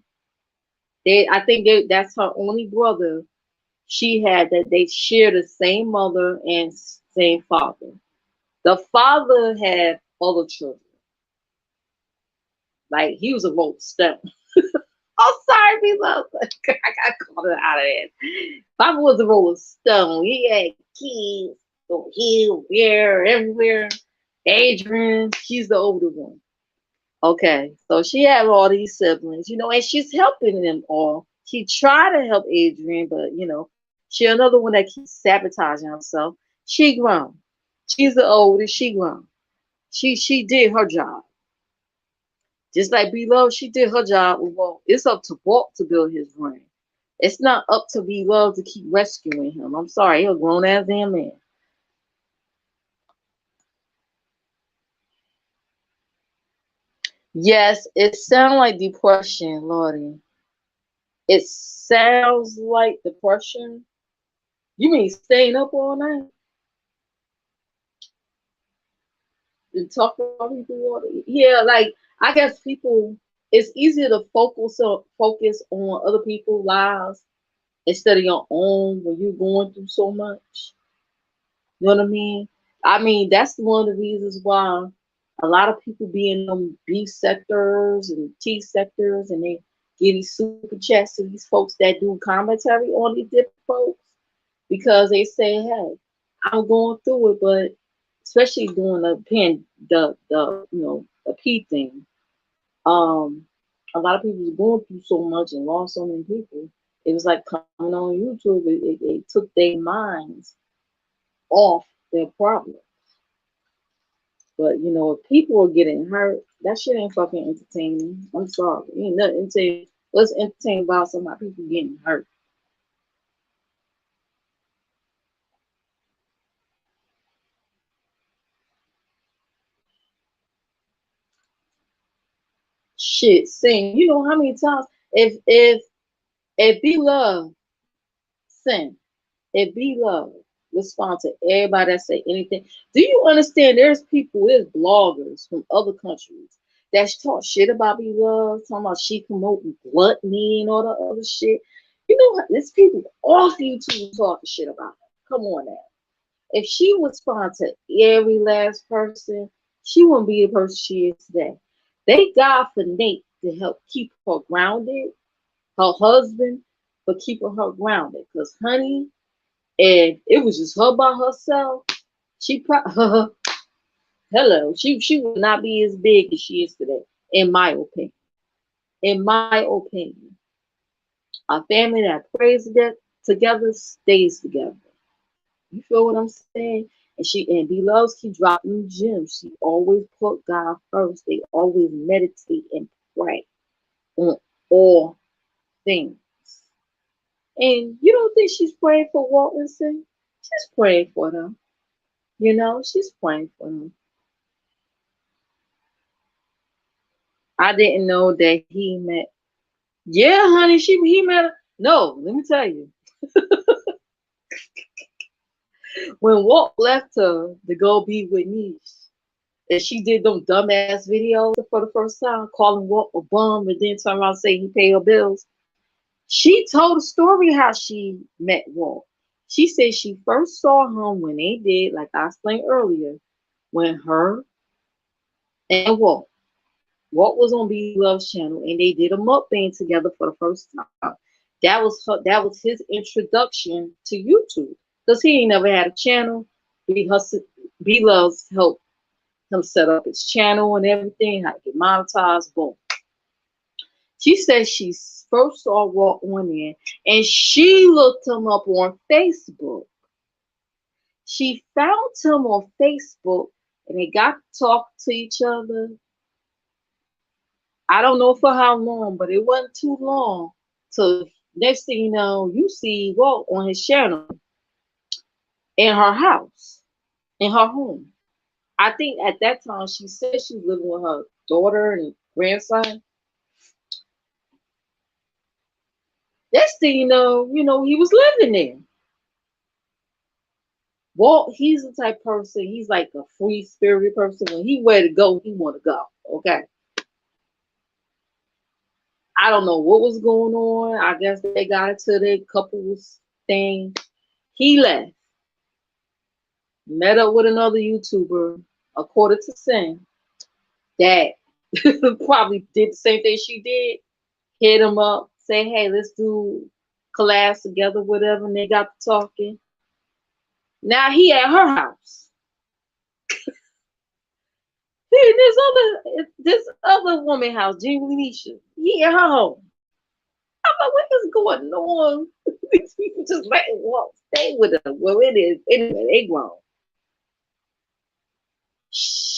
I think that's her only brother she had, that they share the same mother and same father. The father had other children. Like he was a Rolling Stone. Oh, sorry, people. I got caught out of that. Papa was a Rolling Stone. He had kids over here, there, everywhere. Adrian, she's the older one. Okay, so she had all these siblings, and she's helping them all. She tried to help Adrian, but she another one that keeps sabotaging herself. She grown. She's the oldest. She grown. She did her job. Just like B-Love, she did her job. Well, it's up to Walt to build his brain. It's not up to B-Love to keep rescuing him. I'm sorry, he's a grown ass damn man. Yes, it sounds like depression, Lordy. It sounds like depression. You mean staying up all night and talking about people? Yeah, like I guess people. It's easier to focus on other people's lives instead of your own when you're going through so much. You know what I mean? I mean, that's one of the reasons why a lot of people be in them B sectors and T sectors and they give these super chats to these folks that do commentary on these different folks because they say, hey, I'm going through it, but especially during the the P thing, a lot of people was going through so much and lost so many people. It was like coming on YouTube, it took their minds off their problem. But if people are getting hurt, that shit ain't fucking entertaining. I'm sorry. Ain't nothing to what's entertaining about somebody people getting hurt. Shit, sing. You know how many times if be love, sing. If be love, respond to everybody that say anything. Do you understand there's bloggers from other countries that's talk shit about be love, talking about she promoting gluttony and all the other shit. You know, there's people off YouTube talking shit about her. Come on now. If she would respond to every last person, she wouldn't be the person she is today. Thank God for Nate to help keep her grounded, her husband, for keeping her grounded. Because, honey, and it was just her by herself, she probably, hello, she would not be as big as she is today, in my opinion. In my opinion, a family that prays together stays together. You feel what I'm saying? And B loves keep dropping gems. She always put God first. They always meditate and pray on all things. And you don't think she's praying for Walton? She's praying for them. She's praying for them. I didn't know that he met. Yeah, honey, he met her. No, let me tell you. When Walt left her to go be with Niche, and she did them dumbass videos for the first time, calling Walt a bum, and then turn around and say he paid her bills. She told a story how she met Walt. She said she first saw him when they did, like I explained earlier, when her and Walt was on B Love's channel and they did a mukbang together for the first time. That was his introduction to YouTube. Because he ain't never had a channel. B Love's helped him set up his channel and everything, how to get monetized, boom. She said she first saw Walt on there and she looked him up on Facebook. She found him on Facebook and they got to talk to each other. I don't know for how long, but it wasn't too long. So next thing you know, you see Walt on his channel in her house, in her home. I think at that time she said she was living with her daughter and grandson. Next thing he was living there. Walt, he's the type person, he's like a free spirit person. When he where to go, he want to go. Okay. I don't know what was going on. I guess they got into their couples thing. He left, met up with another YouTuber, according to Sin, that probably did the same thing she did. Hit him up, say, hey, let's do collabs together, whatever. And they got to talking. Now he at her house. This other woman house, Jamie Nisha. He at her home. I'm like, what is going on? These people just letting Walt stay with her. Well, it is. Anyway, they grown.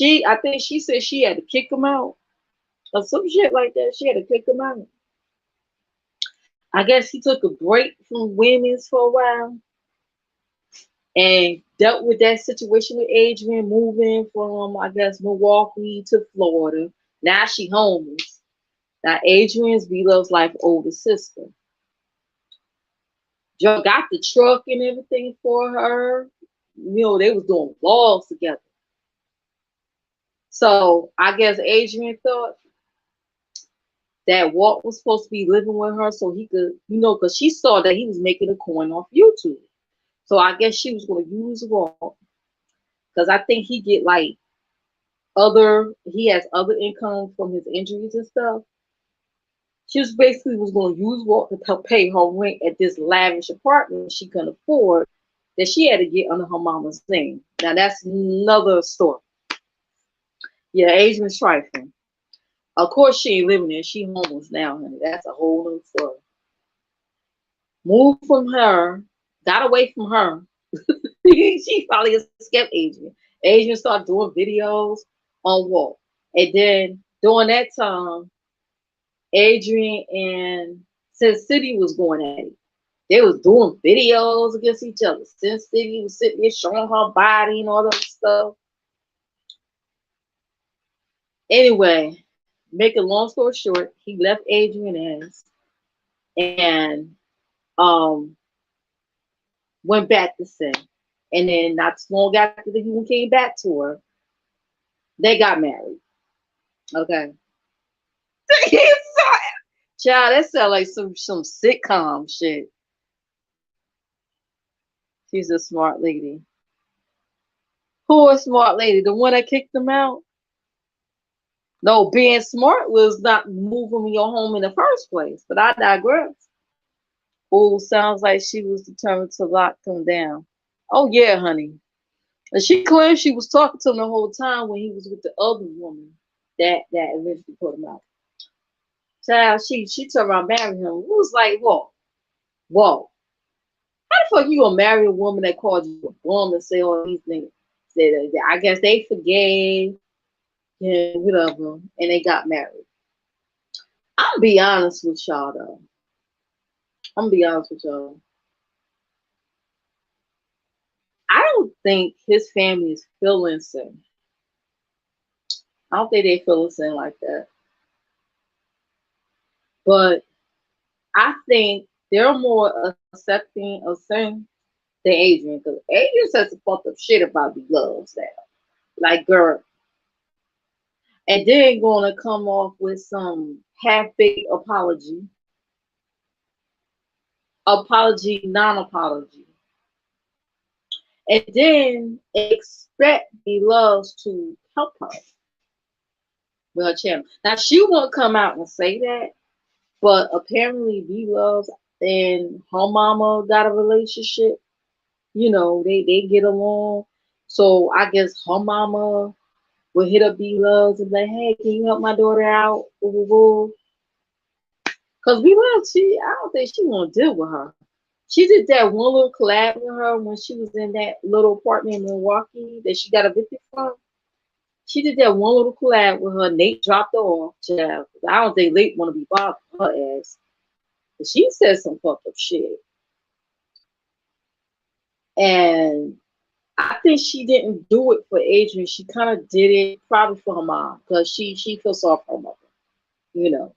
I think she said she had to kick him out or some shit like that. She had to kick him out. I guess he took a break from women's for a while and dealt with that situation with Adrian moving from, I guess, Milwaukee to Florida. Now she homeless. Now Adrian's B-Love's life older sister. Joe got the truck and everything for her. You know, they was doing vlogs together. So I guess Adrian thought that Walt was supposed to be living with her so he could, you know, because she saw that he was making a coin off YouTube. So I guess she was going to use Walt because I think he get like he has other income from his injuries and stuff. She was basically was going to use Walt to help pay her rent at this lavish apartment she couldn't afford that she had to get under her mama's name. Now that's another story. Yeah, Adrian's trifling. Of course she ain't living there. She homeless now, honey. That's a whole other story. Moved from her, got away from her. She probably escaped Adrian. Adrian started doing videos on Walt. And then during that time, Adrian and Sin City was going at it. They was doing videos against each other. Sin City was sitting there showing her body and all that stuff. Anyway, make a long story short, he left Adrian ass and went back to Sin. And then not too long after he came back to her, they got married. Okay. Child, that sounds like some sitcom shit. She's a smart lady. Who a smart lady? The one that kicked them out? No, being smart was not moving your home in the first place. But I digress. Oh, sounds like she was determined to lock them down. Oh yeah, honey. And she claimed she was talking to him the whole time when he was with the other woman that eventually put him out. Child, she turned around marrying him. It was like, whoa. How the fuck you gonna marry a woman that called you a bum and say all these things? I guess they forgave him, whatever, and they got married. I'll be honest with y'all though. I'm gonna be honest with y'all. I don't think his family is feeling sin. I don't think they feel sin like that. But I think they're more accepting of sin than Adrian, because Adrian says some fucked up shit about the loves now. Like, girl. And then gonna come off with some half-baked apology, non-apology, and then expect the loves to help her with her channel. Now she won't come out and say that, but apparently B Loves and her mama got a relationship. You know, they get along. So I guess her mama would hit up B Loves and be like, hey, can you help my daughter out? Cause B Loves, I don't think she want to deal with her. She did that one little collab with her when she was in that little apartment in Milwaukee that she got evicted from. She did that one little collab with her. Nate dropped her off. Child. I don't think Nate want to be bothered with her ass. But she said some fucked up shit. And I think she didn't do it for Adrian. She kind of did it probably for her mom because she feels sorry for her mother, you know.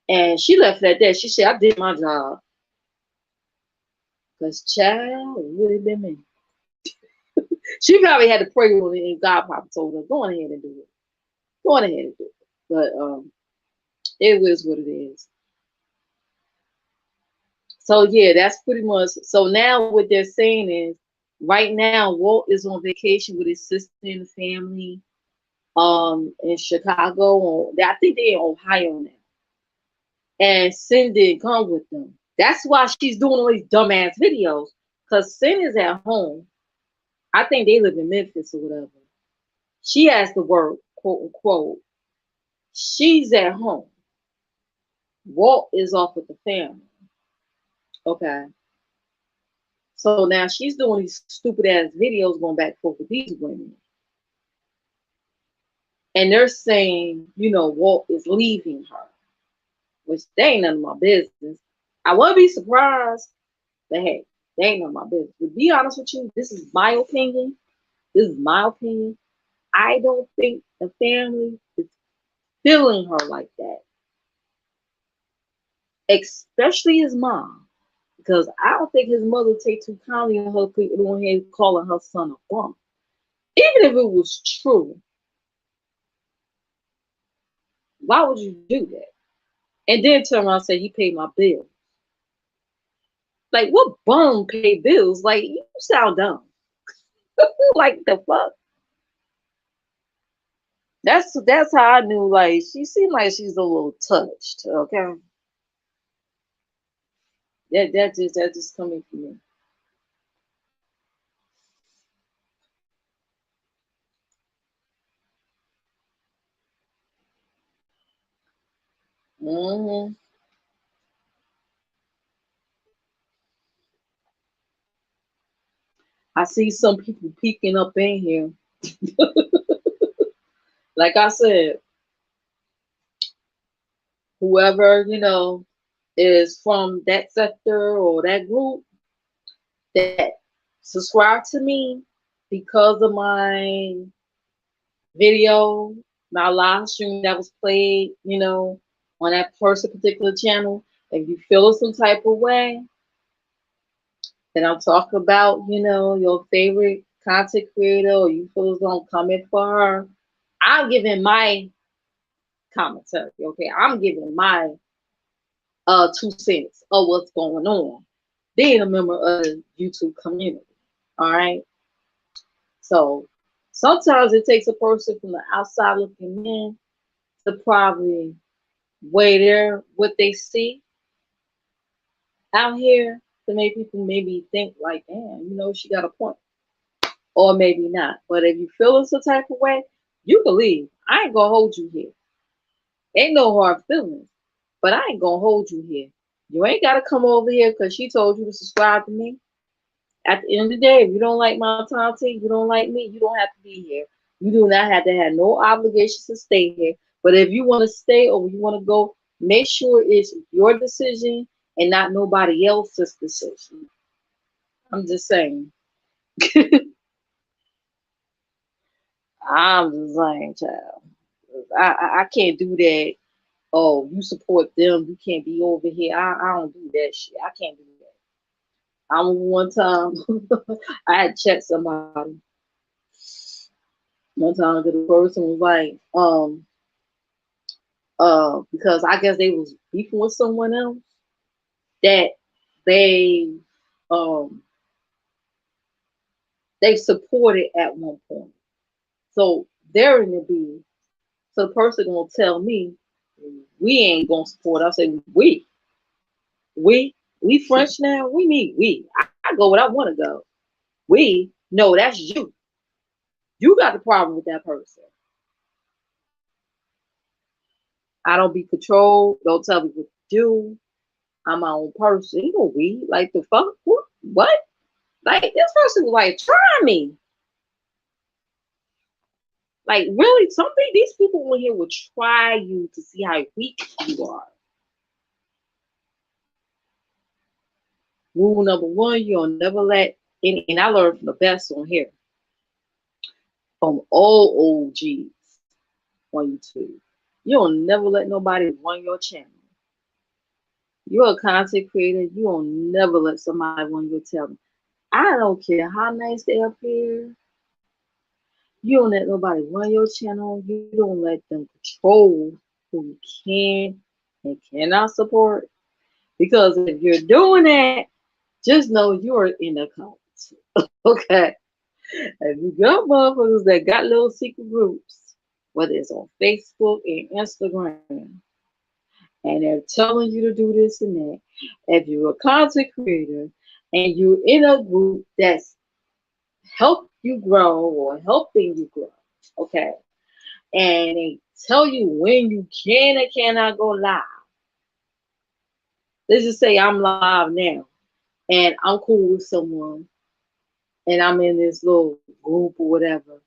And she left it at that. She said, I did my job. Because child, it really been me. She probably had to pray on it and God probably told her, go on ahead and do it. Go on ahead and do it. But it is what it is. So yeah, that's pretty much. So now what they're saying is, right now Walt is on vacation with his sister and the family, in Chicago. I think they're in Ohio now. And Sin didn't come with them. That's why she's doing all these dumbass videos. Cause Sin is at home. I think they live in Memphis or whatever. She has to work, quote unquote. She's at home. Walt is off with the family. Okay. So now she's doing these stupid ass videos going back and forth with these women. And they're saying, you know, Walt is leaving her, which they ain't none of my business. I wouldn't be surprised, but hey, they ain't none of my business. To be honest with you, this is my opinion. This is my opinion. I don't think the family is feeling her like that, especially his mom. Because I don't think his mother take too kindly on her people on here calling her son a bum. Even if it was true, why would you do that? And then turn around and say he paid my bill. Like what bum pay bills? Like you sound dumb. Like the fuck? That's how I knew. Like she seemed like she's a little touched. Okay, that just coming from me. Hmm. I see some people peeking up in here. Like I said, whoever is from that sector or that group that subscribe to me because of my video, my live stream that was played, on that person particular channel. If you feel some type of way, then I'm talking about, your favorite content creator or you feel as though I'm coming for her. I'm giving my commentary, okay? I'm giving my 2 cents of what's going on. Being a member of the YouTube community. All right. So sometimes it takes a person from the outside looking in to probably weigh their what they see out here to make people maybe think like, damn, she got a point. Or maybe not. But if you feel some type of way, you can leave. I ain't gonna hold you here. Ain't no hard feelings. But I ain't gonna hold you here. You ain't gotta come over here because she told you to subscribe to me. At the end of the day, if you don't like my content, you don't like me, you don't have to be here. You do not have to have no obligations to stay here. But if you want to stay or you want to go, make sure it's your decision and not nobody else's decision. I'm just saying. I'm just saying, child. I can't do that. Oh, you support them, you can't be over here. I don't do that shit. I can't do that. I remember one time I had checked somebody. One time the person was like, because I guess they was beefing with someone else that they um they supported at one point. So they're in the beef. So the person gonna tell me we ain't gonna support. I say we French now. We mean we. I go where I want to go. We no, that's you. You got the problem with that person. I don't be controlled. Don't tell me what to do. I'm my own person. You know we like the fuck what? Like this person was like, try me. Like really, something these people in here will try you to see how weak you are. Rule number one, you'll never let any, and I learned from the best on here, from all OGs on YouTube. You'll never let nobody run your channel. You're a content creator, you'll never let somebody run your channel. I don't care how nice they appear. You don't let nobody run your channel. You don't let them control who you can and cannot support. Because if you're doing that, just know you're in a cult. Okay. If you got motherfuckers that got little secret groups, whether it's on Facebook and Instagram, and they're telling you to do this and that, if you're a content creator and you're in a group that's help you grow or helping you grow, okay, and they tell you when you can and cannot go live. Let's just say I'm live now and I'm cool with someone and I'm in this little group or whatever,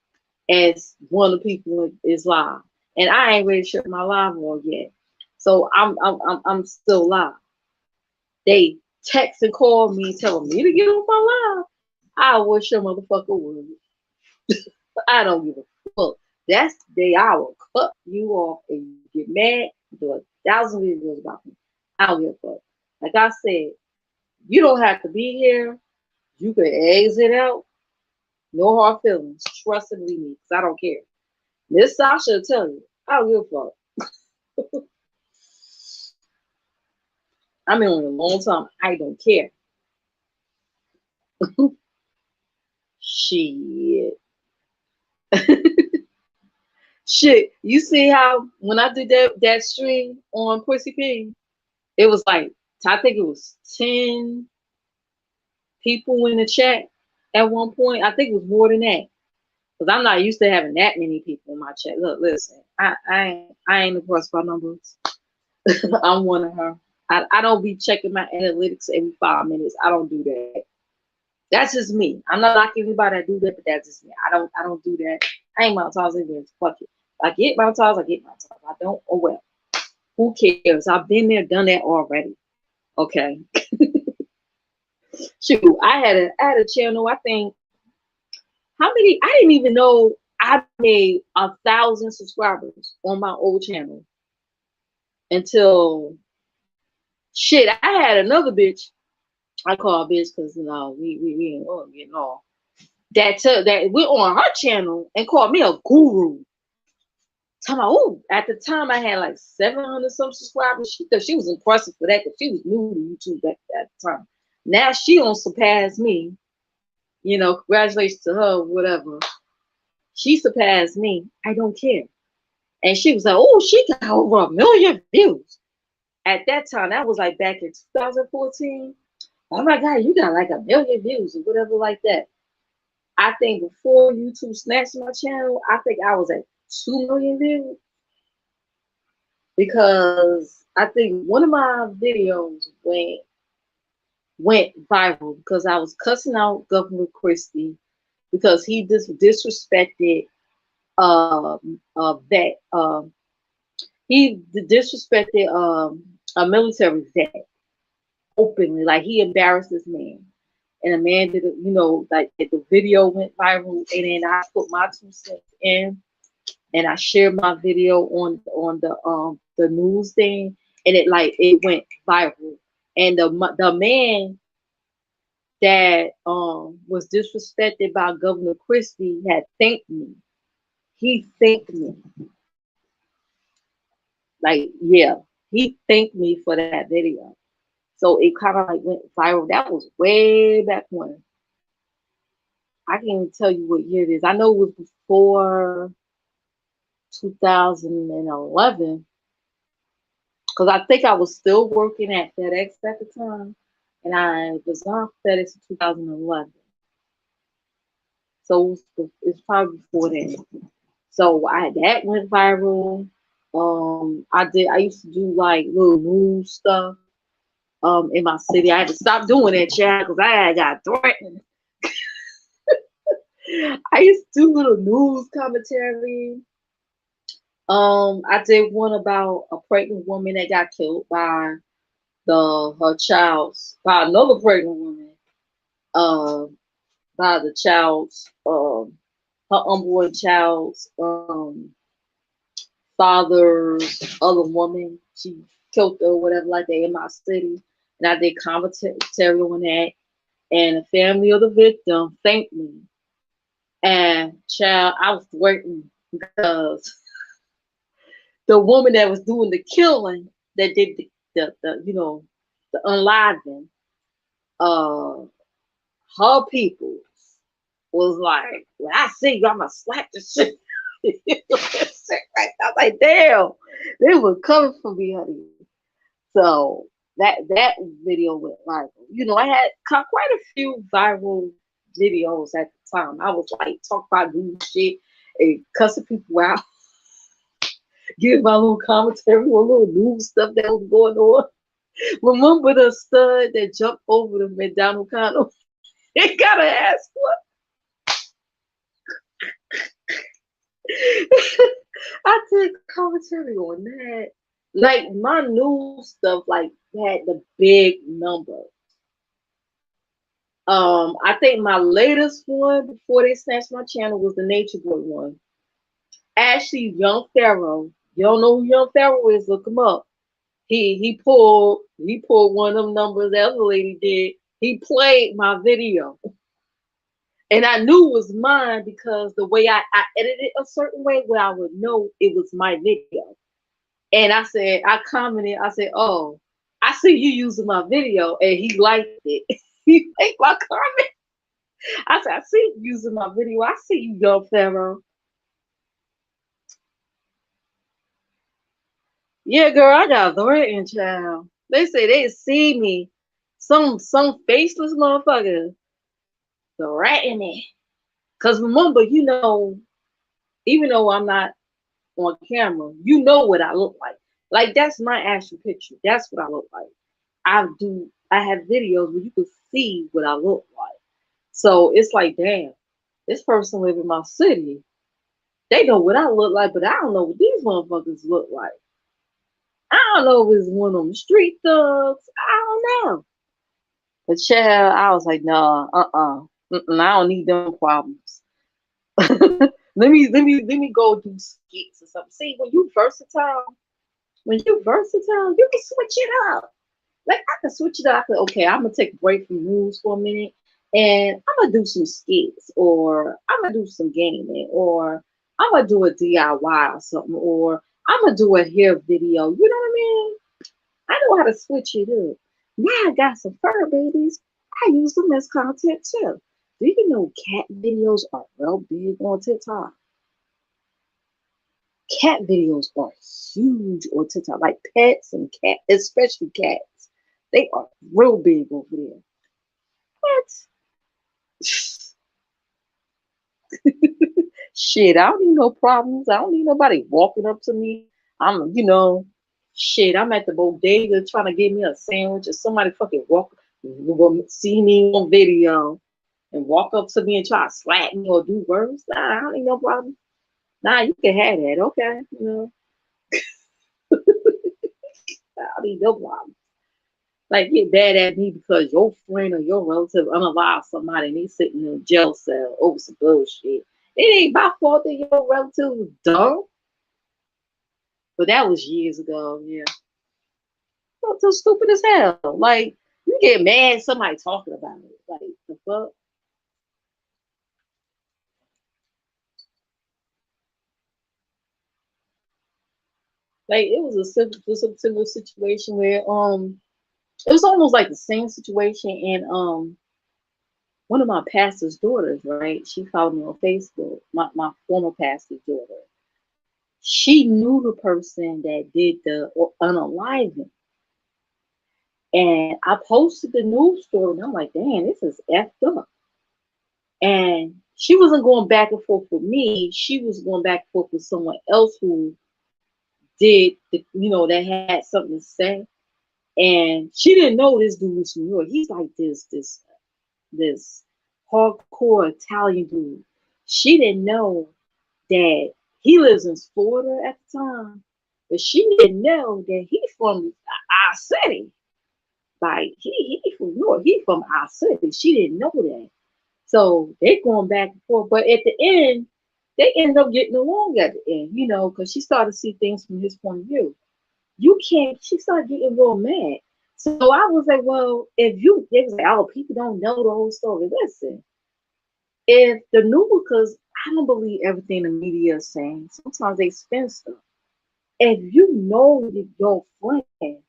as one of the people is live, and I ain't ready to shut my live on yet, so I'm still live. They text and call me telling me to get on my live. I wish a motherfucker would. I don't give a fuck. That's the day I will cut you off and get mad, do 1,000 videos about me. I don't give a fuck. Like I said, you don't have to be here. You can exit out. No hard feelings. Trust and believe me, because I don't care. Miss Sasha will tell you, I don't give a fuck. I mean, in a long time, I don't care. Shit. Shit. You see how when I did that stream on Pussy Pig, it was like, I think it was 10 people in the chat at one point. I think it was more than that. Because I'm not used to having that many people in my chat. Look, listen, I ain't impressed by numbers. I'm one of her. I don't be checking my analytics every 5 minutes. I don't do that. That's just me. I'm not knocking anybody that do that, but that's just me. I don't do that. I ain't monetized anyway. Fuck it. If I get monetized, I get monetized. If I don't, oh well. Who cares? I've been there, done that already. Okay. Shoot, I had a channel. I think how many? I didn't even know I made 1,000 subscribers on my old channel until shit. I had another bitch. I call her bitch because we ain't getting off. That went on her channel and called me a guru. Tell me, oh, at the time I had like 700 some subscribers. She thought she was impressive for that because she was new to YouTube at the time. Now she don't surpass me. You know, congratulations to her, whatever. She surpassed me. I don't care. And she was like, oh, she got over 1 million views. At that time, that was like back in 2014. Oh my God, you got like 1 million views or whatever like that. I think before YouTube snatched my channel, I think I was at 2 million views. Because I think one of my videos went viral because I was cussing out Governor Christie because he disrespected that he disrespected a military vet openly, like he embarrassed this man, and a man did it, like the video went viral, and then I put my 2 cents in, and I shared my video on the news thing, and it went viral, and the man that was disrespected by Governor Christie had thanked me. He thanked me. Like, yeah, he thanked me for that video. So it kind of like went viral. That was way back when. I can't even tell you what year it is. I know it was before 2011. Because I think I was still working at FedEx at the time. And I was on FedEx in 2011. So it's probably before then. So that went viral. I used to do like little news stuff in my city. I had to stop doing that, child, because I got threatened. I used to do little news commentary. I did one about a pregnant woman that got killed by by another pregnant woman. By the child's her unborn child's father's other woman. She killed her or whatever like that in my city. And I did commentary on that. And the family of the victim thanked me. And child, I was threatened because the woman that was doing the killing, that did the unliving, her people was like, when I see you, I'ma slap the shit. I was like, damn, they were coming for me, honey. So that video went viral. I had quite a few viral videos at the time. I was like talk about new shit and cussing people out, giving my little commentary on little news stuff that was going on. Remember the stud that jumped over the McDonald counter? They got an ass what? I did commentary on that. Like my news stuff, like had the big number. I think my latest one before they snatched my channel was the Nature Boy one. Actually, Young Pharaoh You don't know who Young Pharaoh is? Look him up. He pulled one of them numbers the other lady did. He played my video. And I knew it was mine because the way I edited a certain way where I would know it was my video. And I commented, I said, oh, I see you using my video. And he liked it. He liked my comment. I said, I see you using my video. I see you, Young Pharaoh. Yeah, girl, I got threatened, child. They say they see me. Some faceless motherfucker threatening me. Cause remember, even though I'm not on camera, you know what I look like. Like that's my actual picture. That's what I look like. I have videos where you can see what I look like. So it's like, damn, this person live in my city. They know what I look like, but I don't know what these motherfuckers look like. I don't know if it's one of them street thugs. I don't know. But child, I was like, nah, I don't need them problems. Let me go do skits or something. See, when you versatile, you can switch it up. Like I can switch it up. Okay, I'm gonna take a break from news for a minute, and I'm gonna do some skits, or I'm gonna do some gaming, or I'm gonna do a DIY or something, or I'm gonna do a hair video. You know what I mean? I know how to switch it up. Now I got some fur babies. I use them as content too. Do you know cat videos are real big on TikTok? Cat videos are huge on TikTok, like pets and cats, especially cats. They are real big over there. What? Shit, I don't need no problems. I don't need nobody walking up to me. Shit, I'm at the bodega trying to get me a sandwich, and somebody fucking see me on video and walk up to me and try to slap me or do worse. Nah, I don't need no problem. Nah, you can have that, okay? I don't need no problem. Like get mad at me because your friend or your relative unalive somebody and they sitting in a jail cell over some bullshit. It ain't my fault that your relative was dumb. But that was years ago, yeah. That's so stupid as hell. Like you get mad somebody talking about it. Like the fuck? Like it was a similar situation where it was almost like the same situation and one of my pastor's daughters, right? She followed me on Facebook, my former pastor's daughter. She knew the person that did the unaliving. And I posted the news story and I'm like, damn, this is effed up. And she wasn't going back and forth with me. She was going back and forth with someone else who that had something to say. And she didn't know this dude was from New York. He's like this hardcore Italian dude. She didn't know that he lives in Florida at the time, but she didn't know that he's from our city. Like he from York, he from our city. She didn't know that. So they going back and forth. But at the end, they end up getting along at the end, because she started to see things from his point of view. You can't, she started getting real mad. So I was like, well, they was like, oh, people don't know the whole story. Listen, if the new, because I don't believe everything the media is saying. Sometimes they spin stuff. If you know that your friend,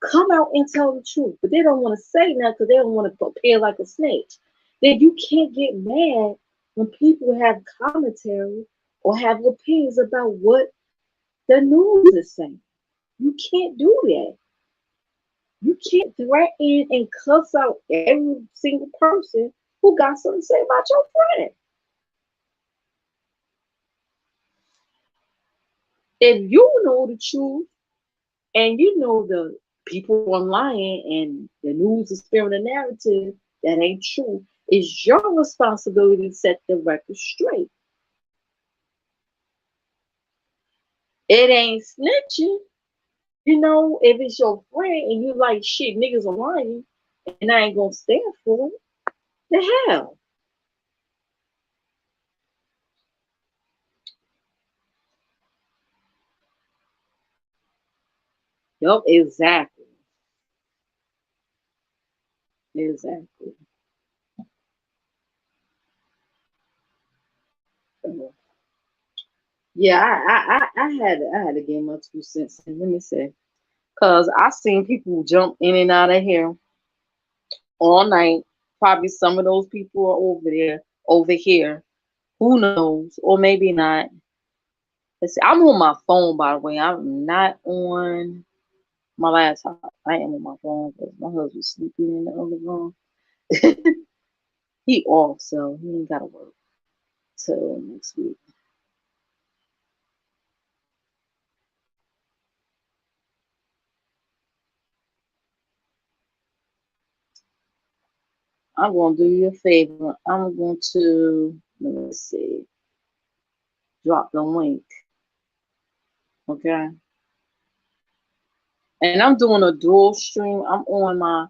come out and tell the truth. But they don't want to say nothing because they don't want to appear like a snitch. Then you can't get mad when people have commentary or have opinions about what the news is saying. You can't do that. You can't threaten and cuss out every single person who got something to say about your friend. If you know the truth and you know the people online and the news is spreading a narrative that ain't true, it's your responsibility to set the record straight. It ain't snitching. If it's your friend and you like shit, niggas are lying, and I ain't gonna stand for it. The hell? Yep, exactly. Exactly. So, yeah, I had to get my 2 cents in. Let me say, cause I seen people jump in and out of here all night. Probably some of those people are over there, over here. Who knows? Or maybe not. Let's see. I'm on my phone, by the way. I'm not on my laptop. I am on my phone because my husband's sleeping in the other room. He off, so he ain't gotta work till next week. I'm gonna do you a favor. I'm going to let me see, drop the link, okay? And I'm doing a dual stream. I'm on my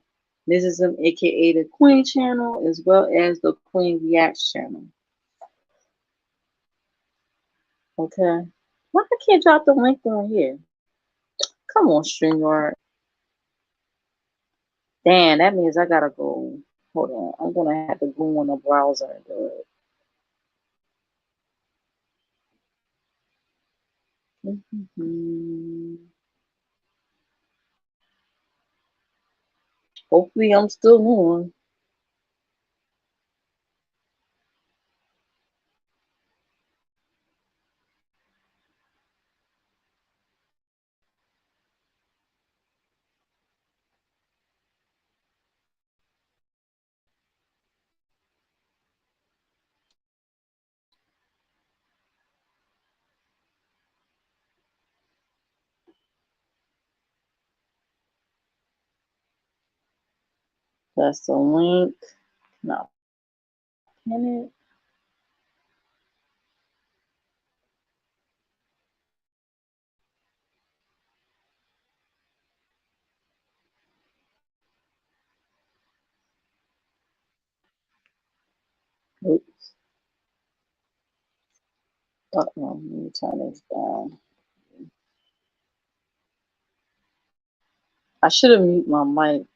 Mrs. M, aka the Queen channel, as well as the Queen Reacts channel. Okay. Why I can't drop the link on here? Come on, StreamYard. Damn, that means I gotta go. Hold on. I'm gonna have to go on the browser and do it. Mhm. Hopefully I'm still on. That's the link. No, pin it. Oops. Uh-oh. Let me turn this down. I should have muted my mic.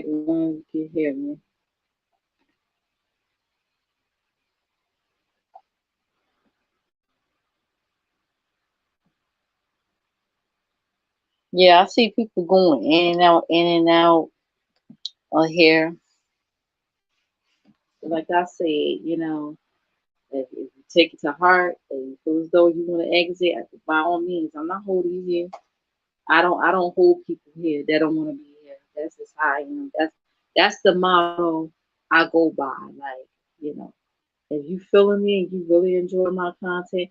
One can hear me. Yeah, I see people going in and out on here. Like I said, if you take it to heart and you feel as though you want to exit, by all means, I'm not holding you here. I don't hold people here that don't want to be here. That's just how I am. That's the motto I go by. Like, you know, if you feeling me and you really enjoy my content,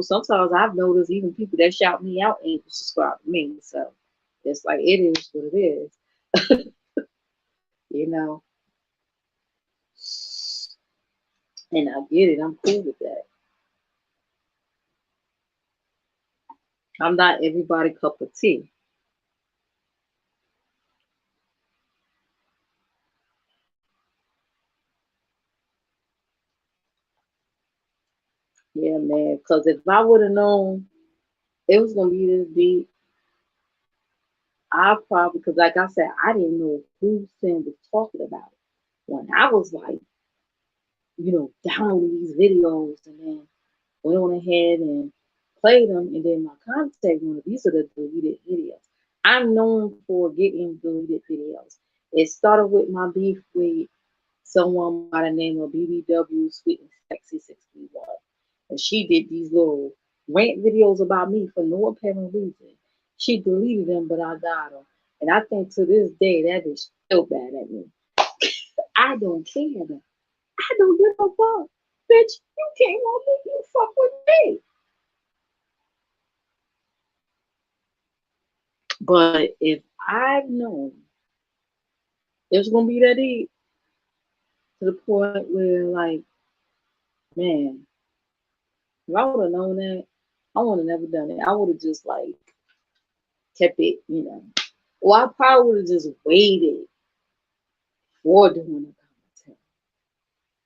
sometimes I've noticed even people that shout me out ain't subscribe to me. So it's like it is what it is, you know. And I get it. I'm cool with that. I'm not everybody cup of tea. Yeah, man. Because if I would have known it was gonna be this deep, I probably, because like I said, I didn't know who Sin was talking about. When I was like, downloading these videos and then went on ahead and played them, and then my contact one, these are the deleted videos. I'm known for getting deleted videos. It started with my beef with someone by the name of BBW Sweet and Sexy 61. And she did these little rant videos about me for no apparent reason. She deleted them, but I got them. And I think to this day that is still bad at me. I don't care though. I don't give a fuck. Bitch, you came on me, you fuck with me. But if I've known it's gonna be that deep to the point where like, man, if I would have known that, I would have never done it. I would have just like kept it. Or I probably would have just waited for doing the commentary.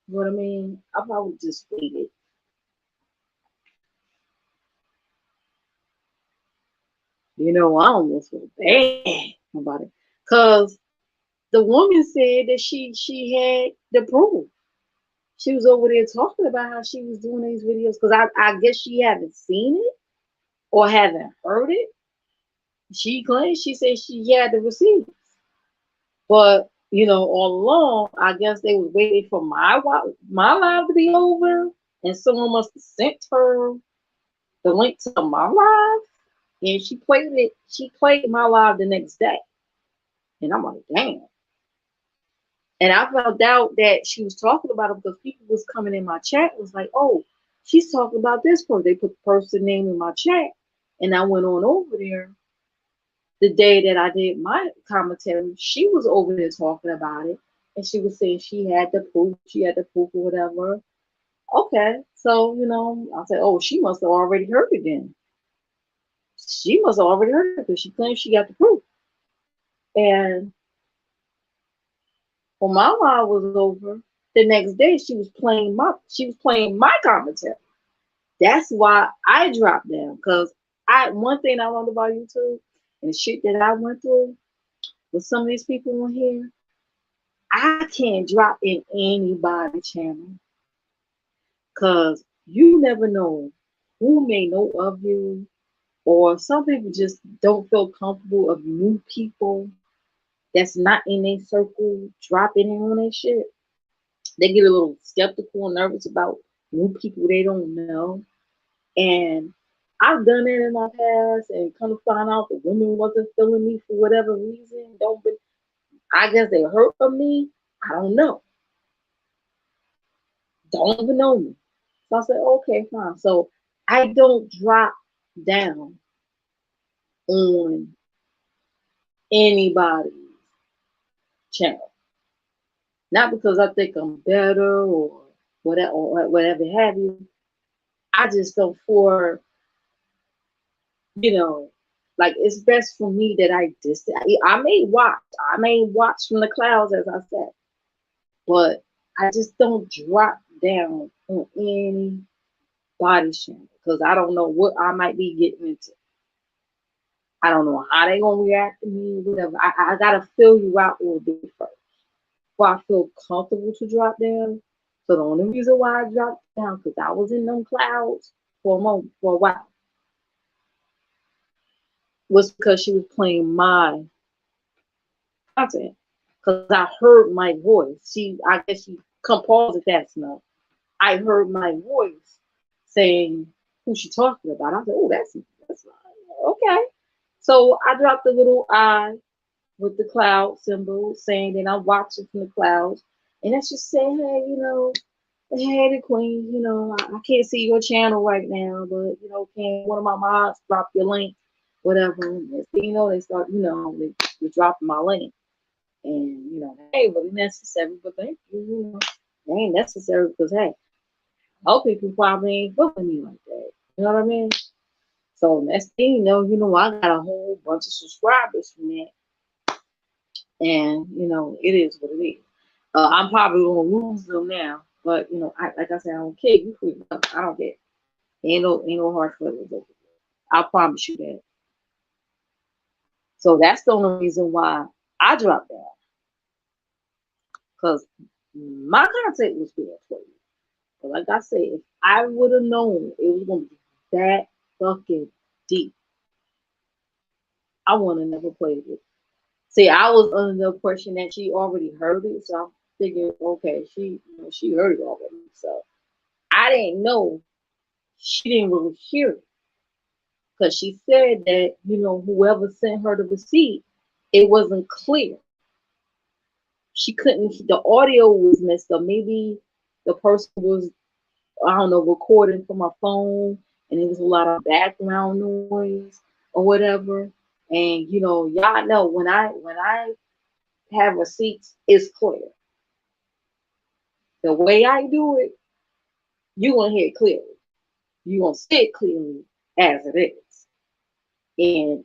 You know what I mean? I probably just waited. I almost feel bad about it. Cause the woman said that she had the proof. She was over there talking about how she was doing these videos. Cause I guess she haven't seen it or haven't heard it. She claims she said she had the receipts. But all along, I guess they was waiting for my live to be over, and someone must have sent her the link to my live, and she played it. She played my live the next day, and I'm like, damn. And I found out that she was talking about it because people was coming in my chat was like, oh, she's talking about this person. They put the person name in my chat, and I went on over there the day that I did my commentary. She was over there talking about it, and she was saying she had the proof. She had the proof or whatever. Okay, so I said, oh, she must have already heard it then. She must have already heard it because she claims she got the proof. And when my live was over, the next day she was playing my commentary. That's why I dropped down. Cause one thing I learned about YouTube and the shit that I went through with some of these people on here, I can't drop in anybody's channel. Cause you never know who may know of you, or some people just don't feel comfortable of new people that's not in their circle dropping in on their shit. They get a little skeptical and nervous about new people they don't know. And I've done it in my past and come to find out the women wasn't feeling me for whatever reason. Don't be, I guess they hurt from me. I don't know. Don't even know me. So I said, okay, fine. So I don't drop down on anybody's channel. Not because I think I'm better or whatever have you. I just don't for you know, like it's best for me that I distance. I may watch from the clouds as I said, but I just don't drop down on any body channel because I don't know what I might be getting into. I don't know how they gonna react to me, whatever. I gotta fill you out a little bit first before I feel comfortable to drop down. So the only reason why I dropped down because I was in them clouds for a moment, for a while, was because she was playing my content. Because I heard my voice. I guess she composed it fast enough. I heard my voice saying who she talking about. I said, "Oh, that's okay." So I dropped a little I with the cloud symbol saying that I'm watching from the clouds. And that's just saying, hey, hey, the queen, I can't see your channel right now, but, can one of my mods drop your link, whatever. And next thing you know, they start, they dropping my link. And, that ain't really necessary, but thank you, it ain't necessary because, hey, other people probably ain't feeling me like that. You know what I mean? So next thing I got a whole bunch of subscribers from that. And it is what it is. I'm probably gonna lose them now, but like I said, I don't care. You free, I don't care. Ain't no hard feelings over it. I promise you that. So that's the only reason why I dropped that, because my content was being played. But like I said, if I would have known it was gonna be that fucking deep, I would have never played it. See, I was under the impression that she already heard it, so I figured, okay, she heard it already. So I didn't know she didn't really hear it because she said that whoever sent her the receipt, it wasn't clear. She couldn't. The audio was messed up. Maybe the person was, I don't know, recording from her phone, and it was a lot of background noise or whatever. And y'all know when I have receipts, it's clear. The way I do it, you gonna hear it clearly. You gonna see it clearly as it is. And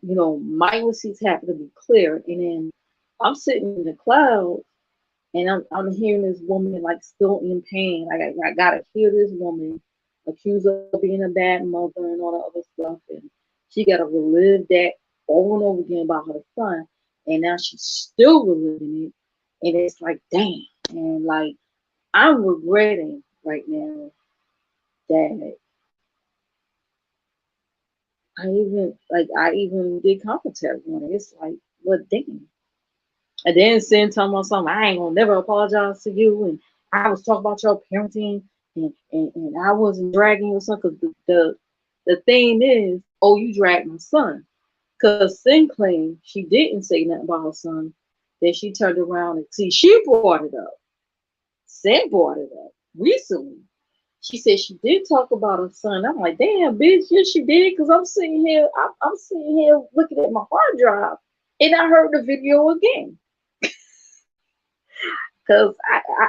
my receipts happen to be clear. And then I'm sitting in the cloud, and I'm hearing this woman like still in pain. Like I gotta hear this woman accused of being a bad mother and all the other stuff, and she gotta relive that over and over again about her son. And now she's still reliving it, and it's like, damn. And like I'm regretting right now that I even did commentary on it. It's like, what damn. And then saying talking about something, I ain't gonna never apologize to you, and I was talking about your parenting, and I wasn't dragging your son, because the thing is, oh, you dragged my son. Because Sin claimed she didn't say nothing about her son. Then she turned around and see she brought it up. Sin brought it up recently. She said she did talk about her son. I'm like, damn, bitch, yes, she did. Because I'm sitting here looking at my hard drive, and I heard the video again. Because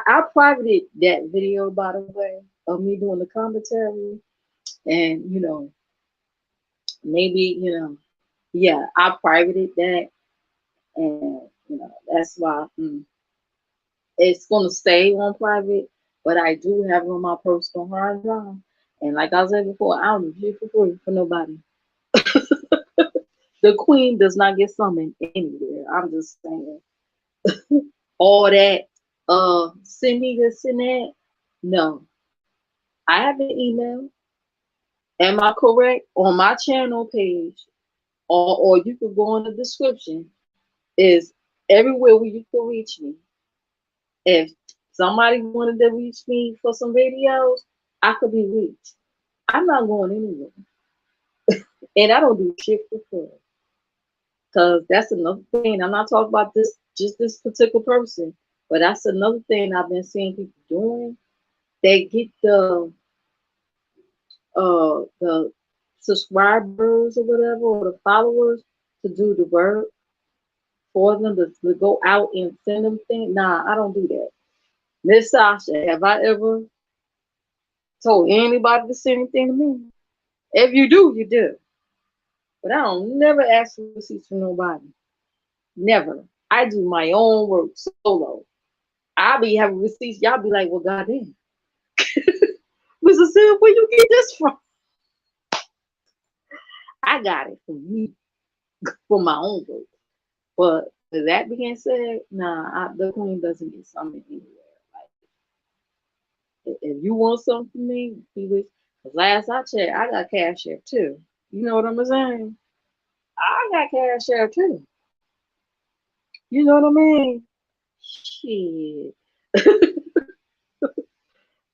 I privated that video, by the way, of me doing the commentary. And, maybe, yeah, I privated that. And, that's why it's going to stay on private. But I do have it on my personal hard drive. And like I said before, I don't do shit for free for nobody. The queen does not get summoned anywhere. I'm just saying. All that, send me this and that. No. I have an email. Am I correct? On my channel page, or you could go in the description, is everywhere where you can reach me. If somebody wanted to reach me for some videos, I could be reached. I'm not going anywhere. And I don't do shit for free. Because that's another thing. I'm not talking about this particular person, but that's another thing I've been seeing people doing. They get the subscribers or whatever, or the followers, to do the work for them, to go out and send them things. Nah, I don't do that. Miss Sasha, have I ever told anybody to send anything to me? If you do, you do. But I don't never ask for receipts from nobody. Never. I do my own work solo. I be having receipts. Y'all be like, well, goddamn. Mr. Sid, where you get this from? I got it from me. for my own work. But with that being said, nah, the queen doesn't get summoned anywhere. Like, if you want something from me, be with. Cause last I checked, I got cash app too. You know what I'm saying? I got cash app too. You know what I mean? Shit.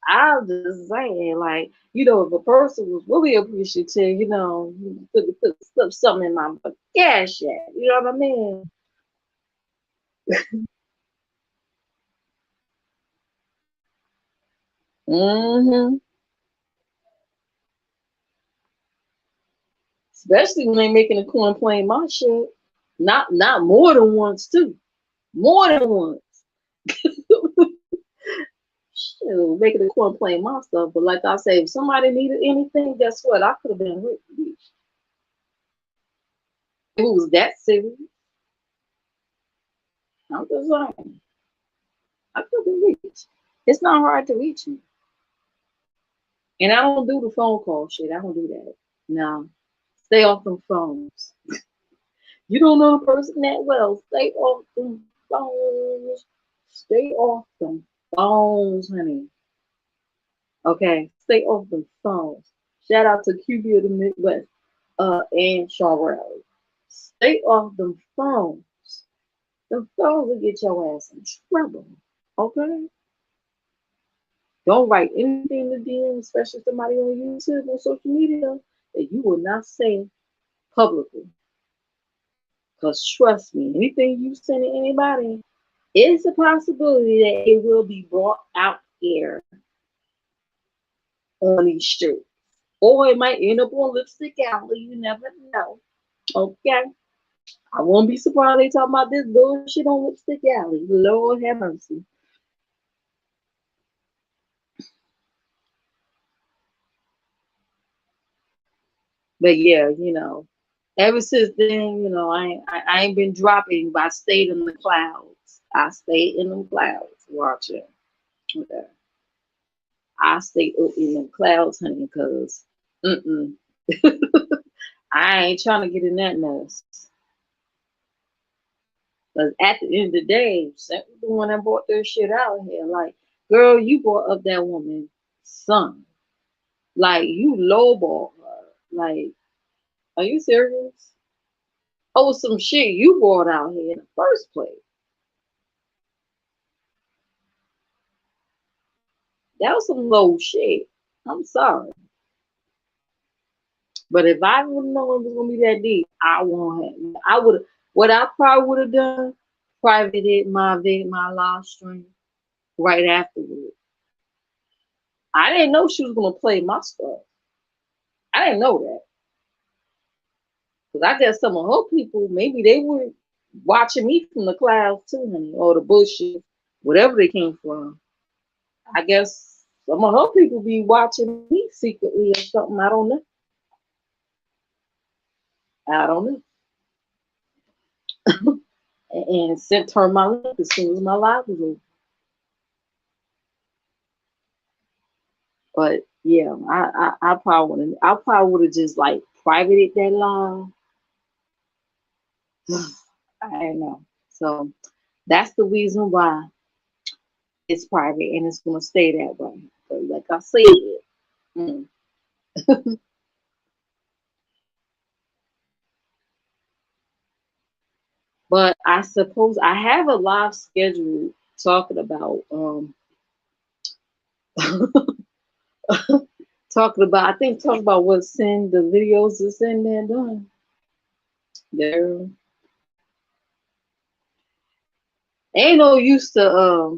I'm just saying, like, if a person was really appreciative, you could slip something in my cash app. You know what I mean? Hmm. Especially when they making a coin playing my shit. Not more than once too. More than once. Shit, making a coin playing my stuff. But like I say, if somebody needed anything, guess what? I could have been rich. It was that serious. I'm just saying. I could have been rich. It's not hard to reach me. And I don't do the phone call shit. I don't do that. No. Stay off them phones. You don't know the person that well. Stay off them phones. Stay off them phones, honey. Okay. Stay off them phones. Shout out to QB of the Midwest, and Charlotte. Stay off them phones. Them phones will get your ass in trouble. Okay? Don't write anything to them, especially somebody on YouTube or social media, that you will not say publicly. Because trust me, anything you send to anybody, it's a possibility that it will be brought out here on these streets. Or it might end up on Lipstick Alley. You never know. Okay? I won't be surprised they talk about this bullshit on Lipstick Alley. Lord have mercy. But yeah, ever since then, I ain't been dropping, but I stayed in the clouds. I stayed in the clouds watching. Okay. I stayed up in the clouds, honey, because mm-mm. I ain't trying to get in that mess. Because at the end of the day, Sent was the one that brought their shit out here. Like, girl, you brought up that woman's son. Like, you lowball her. Like, are you serious? Oh, some shit you brought out here in the first place. That was some low shit. I'm sorry. But if I would have known it was gonna be that deep, I won't have. I would have. What I probably would have done, privated my live stream right afterward. I didn't know she was gonna play my stuff. I didn't know that because I guess some of her people maybe they were watching me from the clouds too, honey, or the bushes, whatever they came from. I guess some of her people be watching me secretly or something. I don't know. I don't know. And sent her my link as soon as my live was over. But yeah, I probably would have just like privated that live. I don't know. So that's the reason why it's private and it's gonna stay that way. But like I said, mm. But I suppose I have a live schedule talking about talking about what send the videos to send there done. There ain't no use to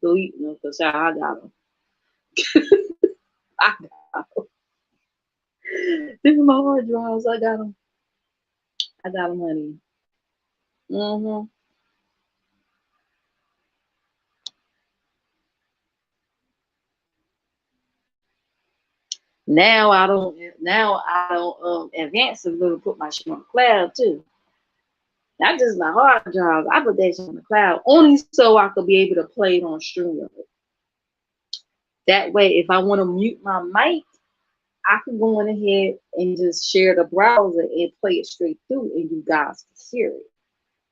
deleting them because I got them. I got them. This is my hard drives. I got them. I got them, honey. Hmm. Now I don't advance a little put my shit on the cloud too. Not just my hard drives. I put that shit on the cloud only so I could be able to play it on StreamYard. That way, if I want to mute my mic, I could go on ahead and just share the browser and play it straight through, and you guys can hear it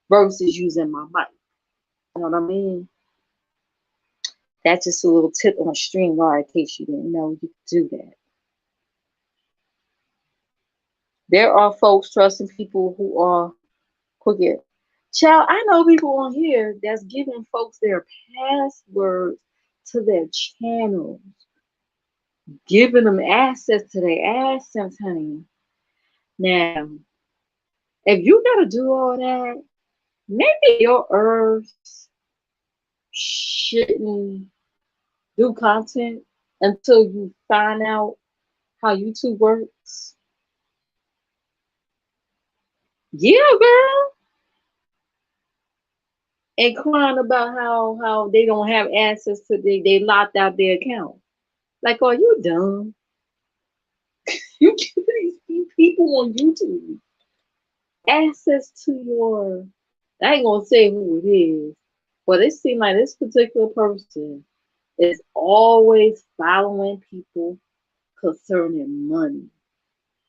versus using my mic. You know what I mean? That's just a little tip on StreamYard in case you didn't know you could do that. There are folks trusting people who are crooked. Child, I know people on here that's giving folks their passwords to their channels, giving them access to their assets, honey. Now, if you gotta do all that, maybe your earth shouldn't do content until you find out how YouTube works. Yeah, girl. And crying about how they don't have access to they locked out their account. Like, are you dumb? You give these people on YouTube access to your. I ain't gonna say who it is, but it seems like this particular person is always following people concerning money,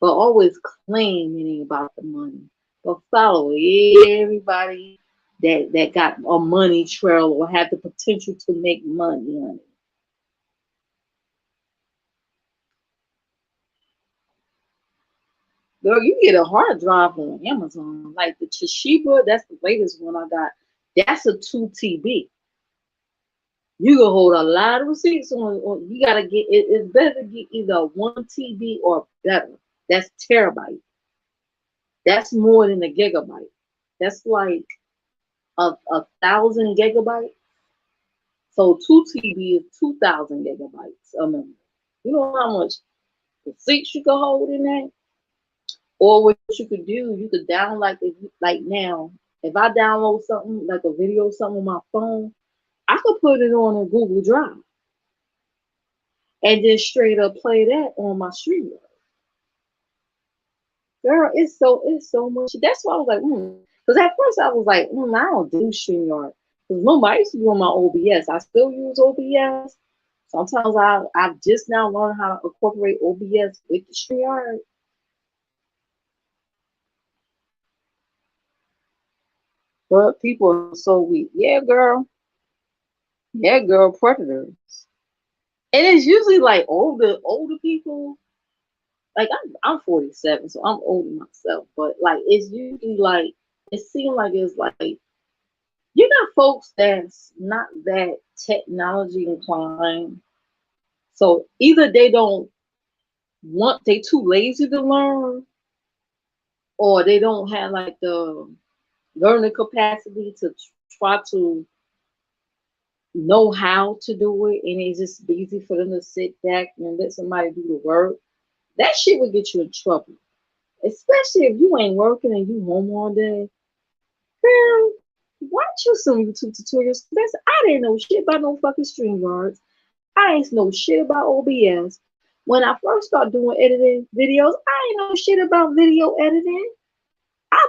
but always claiming about the money, but follow everybody that got a money trail or have the potential to make money on it. Girl, you get a hard drive on Amazon. Like the Toshiba, that's the latest one I got. That's a 2 TB. You can hold a lot of receipts on you gotta get it, it's better to get either 1 TB or better. That's terabyte. That's more than a gigabyte. That's like a thousand gigabytes. So 2 TB is 2,000 gigabytes of memory. You know how much receipts you can hold in that? Or what you could do, you could download like now. If I download something like a video, or something on my phone, I could put it on a Google Drive and then straight up play that on my streamer. Girl, it's so much. That's why I was like, because at first I was like, I don't do StreamYard. Because remember, I used to do on my OBS. I still use OBS. Sometimes I've just now learned how to incorporate OBS with the StreamYard. But people are so weak. Yeah, girl. Yeah, girl, predators. And it's usually like older people. Like I'm 47, so I'm older myself. But like it's usually like it seems like it's like you got folks that's not that technology inclined. So either they don't they too lazy to learn, or they don't have like the learning capacity to try to know how to do it, and it's just easy for them to sit back and let somebody do the work. That shit would get you in trouble, especially if you ain't working and you home all day. Girl, watch you some YouTube tutorials. I didn't know shit about no fucking StreamYards. I ain't know shit about OBS. When I first started doing editing videos, I ain't know shit about video editing. I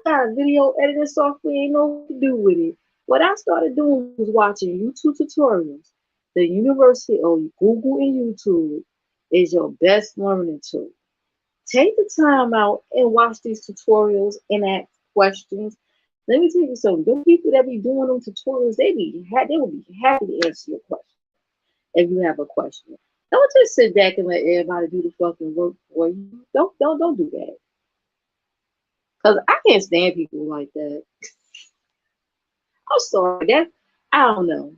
got a video editing software, ain't know what to do with it. What I started doing was watching YouTube tutorials. The University of Google and YouTube is your best learning tool. Take the time out and watch these tutorials and ask questions. Let me tell you something. The people that be doing them tutorials, they will be happy to answer your question if you have a question. Don't just sit back and let everybody do the fucking work for you. Don't do that. Cause I can't stand people like that. I'm sorry. That I don't know.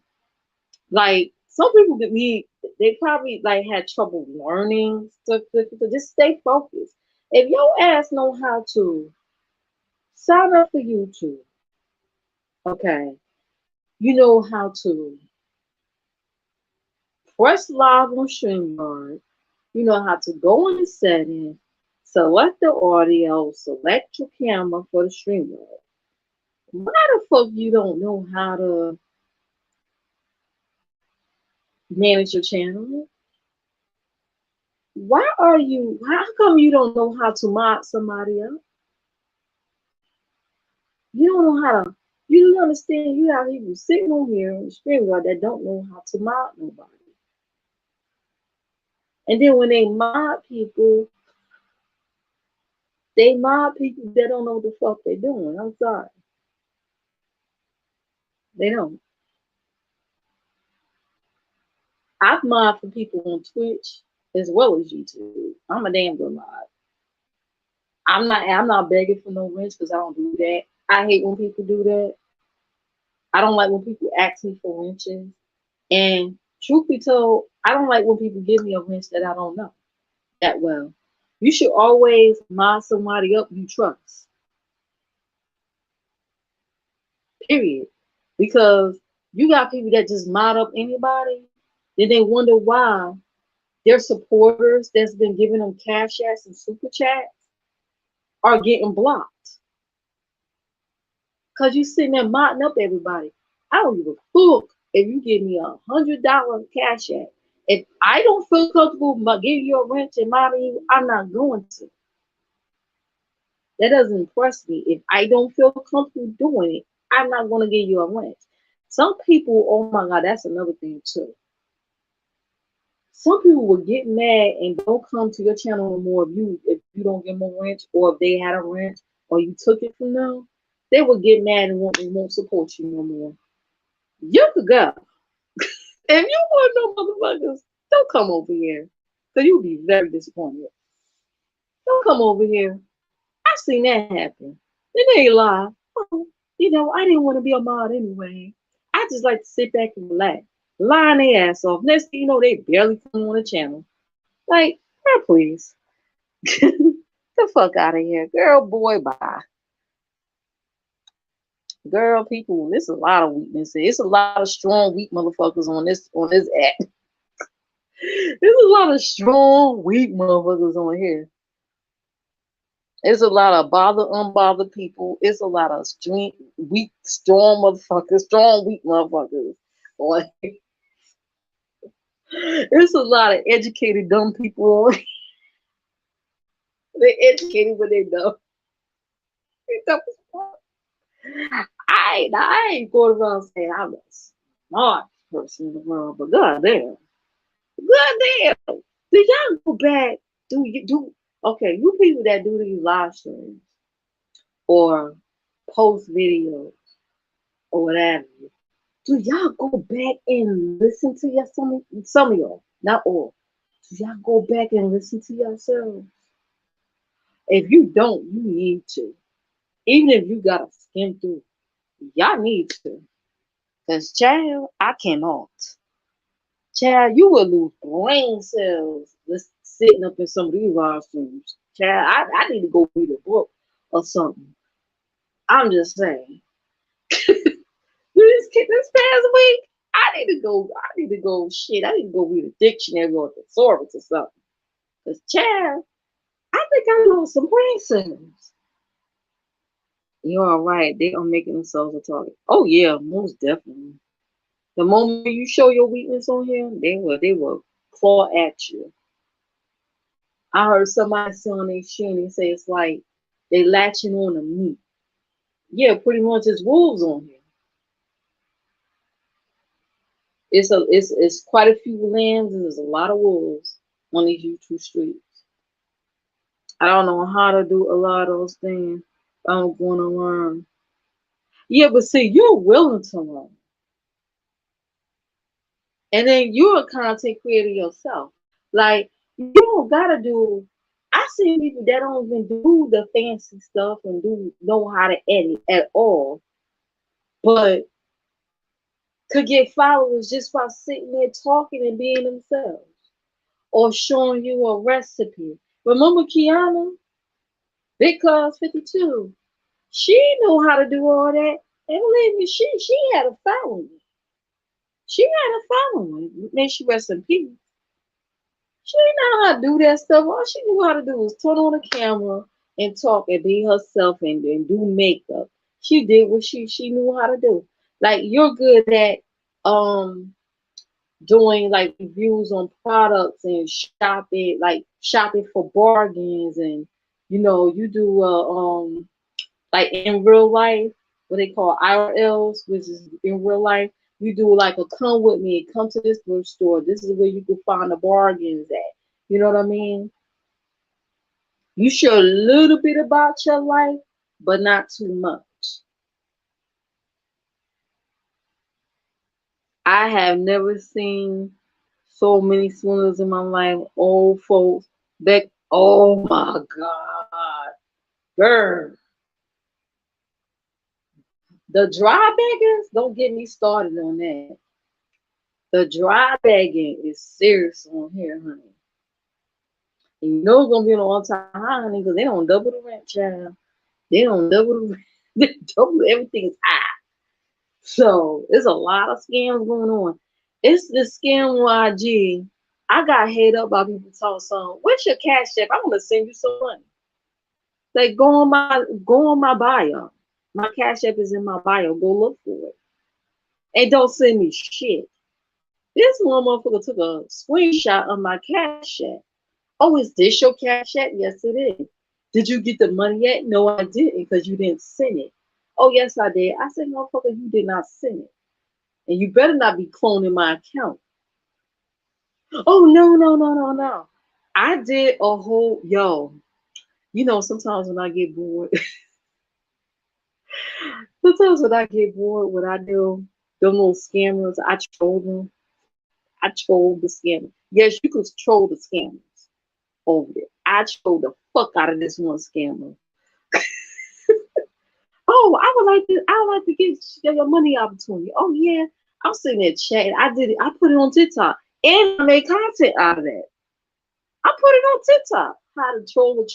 Like some people get me, they probably like had trouble learning stuff. To just stay focused. If your ass know how to sign up for YouTube, okay, you know how to press live on StreamYard. You know how to go in the settings, select the audio, select your camera for the StreamYard. Why the fuck you don't know how to manage your channel? How come you don't know how to mod somebody else? You don't know how to, you don't understand you have people sitting on here on the StreamYard that don't know how to mod nobody. And then when they mob people that don't know what the fuck they're doing. I'm sorry. They don't. I've mobbed for people on Twitch as well as YouTube. I'm a damn good mod. I'm not begging for no rent because I don't do that. I hate when people do that. I don't like when people ask me for wrenches. And truth be told, I don't like when people give me a wrench that I don't know that well. You should always mod somebody up you trust. Period. Because you got people that just mod up anybody, then they wonder why their supporters that's been giving them cash apps and super chats are getting blocked. Cause you sitting there modding up everybody. I don't give a fuck if you give me $100 cash app. If I don't feel comfortable giving you a wrench and modding you, I'm not going to. That doesn't impress me. If I don't feel comfortable doing it, I'm not going to give you a wrench. Some people, oh my God, that's another thing too. Some people will get mad and don't come to your channel no more if you don't give them a wrench, or if they had a wrench or you took it from them. They will get mad and won't support you no more. You could go. If you want no motherfuckers, don't come over here. Because you'll be very disappointed. Don't come over here. I've seen that happen. Then they lie. Oh, I didn't want to be a mod anyway. I just like to sit back and relax. Lying their ass off. Next thing you know, they barely come on the channel. Like, girl, please. The fuck out of here. Girl, boy, bye. Girl, people, there's a lot of weaknesses. It's a lot of strong, weak motherfuckers on this app. There's a lot of strong, weak motherfuckers on here. It's a lot of unbothered people. It's a lot of weak, strong motherfuckers, strong, weak motherfuckers. Boy. There's a lot of educated, dumb people. They're educated, but they dumb. I ain't going around saying I'm the smart person in the world, but goddamn. Goddamn. Do y'all go back? Okay, you people that do these live streams or post videos or whatever, do y'all go back and listen to some of y'all, not all. Do y'all go back and listen to yourselves? If you don't, you need to. Even if you gotta skim through, y'all need to. Cause child, I cannot. Child, you will lose brain cells just sitting up in some of these live streams. Child, I need to go read a book or something. I'm just saying. This past week, I need to go shit. I need to go read a dictionary or a thesaurus or something. Cause child, I think I lost some brain cells. You're all right. They are making themselves a target. Oh yeah, most definitely. The moment you show your weakness on here, they will claw at you. I heard somebody say on their shit, they say it's like they latching on to meat. Yeah, pretty much it's wolves on here. It's quite a few lambs and there's a lot of wolves on these YouTube streets. I don't know how to do a lot of those things. I'm going to learn. Yeah, but see, you're willing to learn. And then you're a content creator yourself. Like, you don't gotta do. I see people that don't even do the fancy stuff and know how to edit at all, but could get followers just by sitting there talking and being themselves or showing you a recipe. Remember Kiana, Big Cuz 52? She knew how to do all that, and believe me, she had a following. She had a following. May she rest in peace. She didn't know how to do that stuff. All she knew how to do was turn on the camera and talk and be herself and do makeup. She did what she knew how to do. Like you're good at doing like reviews on products and shopping for bargains, and you do like in real life what they call IRLs, which is in real life. You do like a come with me, come to this thrift store. This is where you can find the bargains at. You know what I mean? You share a little bit about your life, but not too much. I have never seen so many swimmers in my life. Old folks that, oh my God, girl. The dry baggers, don't get me started on that. The dry bagging is serious on here, honey. And you know it's gonna be an all-time high, honey, because they don't double the rent, child. They don't double the rent. They double everything's high. So there's a lot of scams going on. It's the scam YG. I got hit up by people talking some. What's your cash app? I'm gonna send you some money. Like go on my bio. My cash app is in my bio. Go look for it. And don't send me shit. This one motherfucker took a screenshot of my cash app. Oh, is this your cash app? Yes, it is. Did you get the money yet? No, I didn't because you didn't send it. Oh, yes, I did. I said, motherfucker, you did not send it. And you better not be cloning my account. Oh, no, no, no, no, no. I did a whole, yo, sometimes when I get bored, what I do, them little scammers, I troll them. I troll the scammers. Yes, you could troll the scammers over there. I trolled the fuck out of this one scammer. Oh, I would like to get your money opportunity. Oh yeah, I'm sitting there chatting. I did it. I put it on TikTok and I made content out of that. I put it on TikTok. How to troll the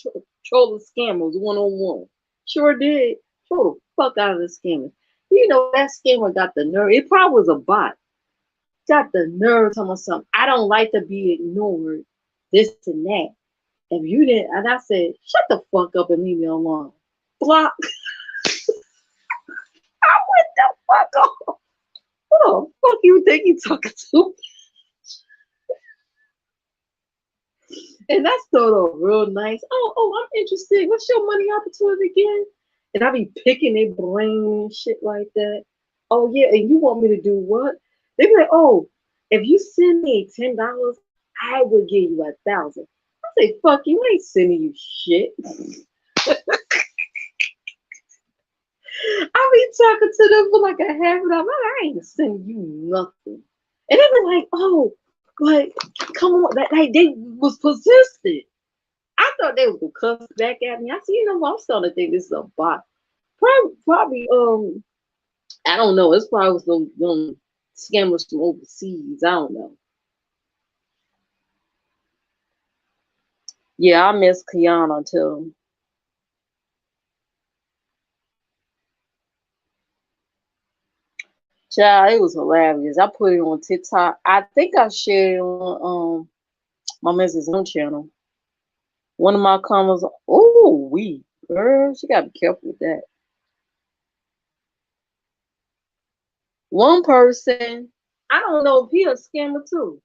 scammers 101. Sure did. Troll the fuck out of the scammers. That scammer got the nerve. It probably was a bot. Got the nerve talking about something. I don't like to be ignored. This and that. If you didn't, and I said, shut the fuck up and leave me alone. Block. I went the fuck off. Who the fuck you think you talking to? And that started off real nice. Oh, I'm interested. What's your money opportunity again? And I be picking their brain and shit like that. Oh yeah, and you want me to do what? They be like, oh, if you send me $10, I will give you 1,000. I say, fuck you, I ain't sending you shit. I be talking to them for like a half an hour. I ain't sending you nothing. And they be like, oh, like, come on, like they was persistent. I thought they was gonna cuss back at me. I said, what? I'm starting to think this is a bot. Probably, I don't know. It's probably some scammers from overseas. I don't know. Yeah, I miss Kiana too. Child, it was hilarious. I put it on TikTok. I think I shared it on my Mrs. Own channel. One of my comments, oh, girl, she gotta be careful with that. One person, I don't know if he a scammer too.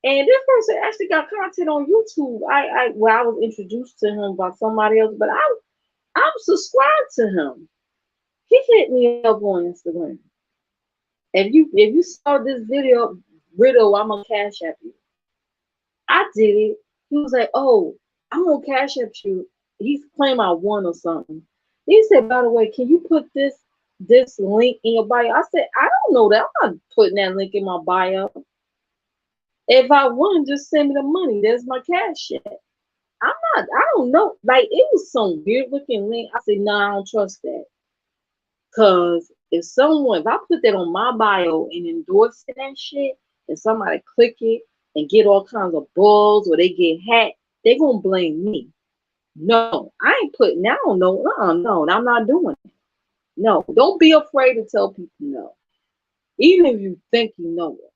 And this person actually got content on YouTube. I was introduced to him by somebody else, but I'm subscribed to him. He hit me up on Instagram. If you saw this video, I'm gonna cash app you. I did it. He was like, "Oh, I'm gonna cash app you." He's claiming I won or something. He said, "By the way, can you put this link in your bio?" I said, "I don't know that. I'm not putting that link in my bio. If I won, just send me the money. There's my cash app." I don't know. Like, it was some weird looking link. I said, no, I don't trust that. Cause if I put that on my bio and endorse that shit, and somebody click it and get all kinds of bugs or they get hacked, they gonna blame me. No, I ain't putting, I don't know. No, I'm not doing it. No, don't be afraid to tell people no. Even if you think you know it.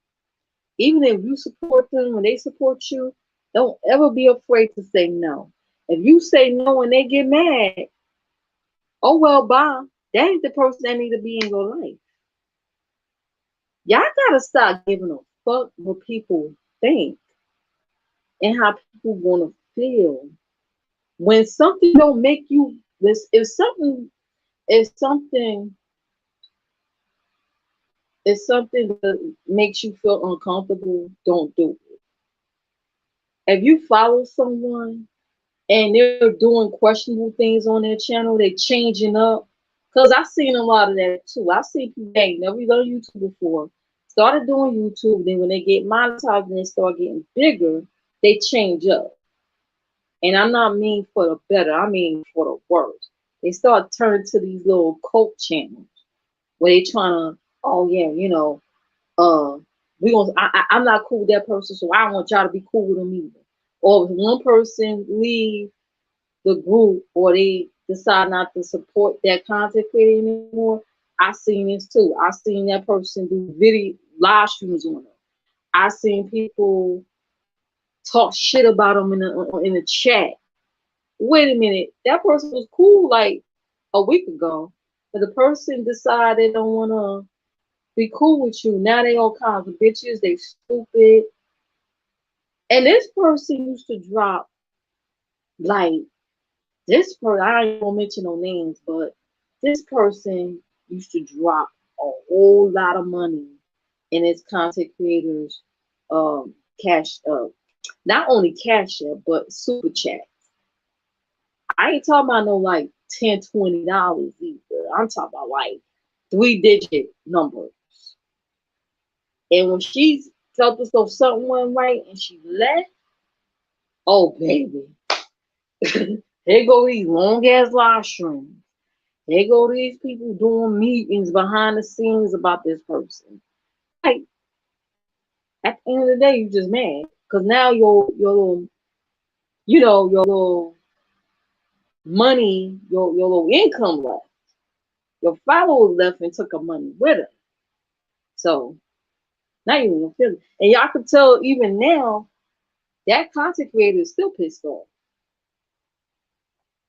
Even if you support them when they support you, don't ever be afraid to say no. If you say no and they get mad, oh well, bye. That ain't the person that need to be in your life. Y'all gotta stop giving a fuck what people think and how people wanna feel. When something don't make you, if something that makes you feel uncomfortable, don't do it. If you follow someone and they're doing questionable things on their channel, they changing up. Cause I've seen a lot of that too. I've seen people that ain't never done YouTube before, started doing YouTube, then when they get monetized and they start getting bigger, they change up. And I'm not mean for the better, I mean for the worse. They start turning to these little cult channels where they trying to, oh yeah, uh, I'm not cool with that person, so I don't want y'all to be cool with them either. Or if one person leave the group or they decide not to support that content creator anymore, I seen this too. I seen that person do video live streams on them. I seen people talk shit about them in the chat. Wait a minute, that person was cool like a week ago, but the person decided they don't want to be cool with you. Now they all kinds of bitches. They stupid. And this person used to drop like this person. I ain't gonna mention no names, but this person used to drop a whole lot of money in his content creators cash not only cash up but super chat. I ain't talking about no like $10, $20 either. I'm talking about like 3-digit numbers. And when she felt as though something went right and she left, oh baby, here go these long ass live streams. Here go these people doing meetings behind the scenes about this person. Like at the end of the day, you just mad because now your little, your little money, your little income left. Your followers left and took her money with her. So now you gonna feel it. And y'all can tell even now that content creator is still pissed off.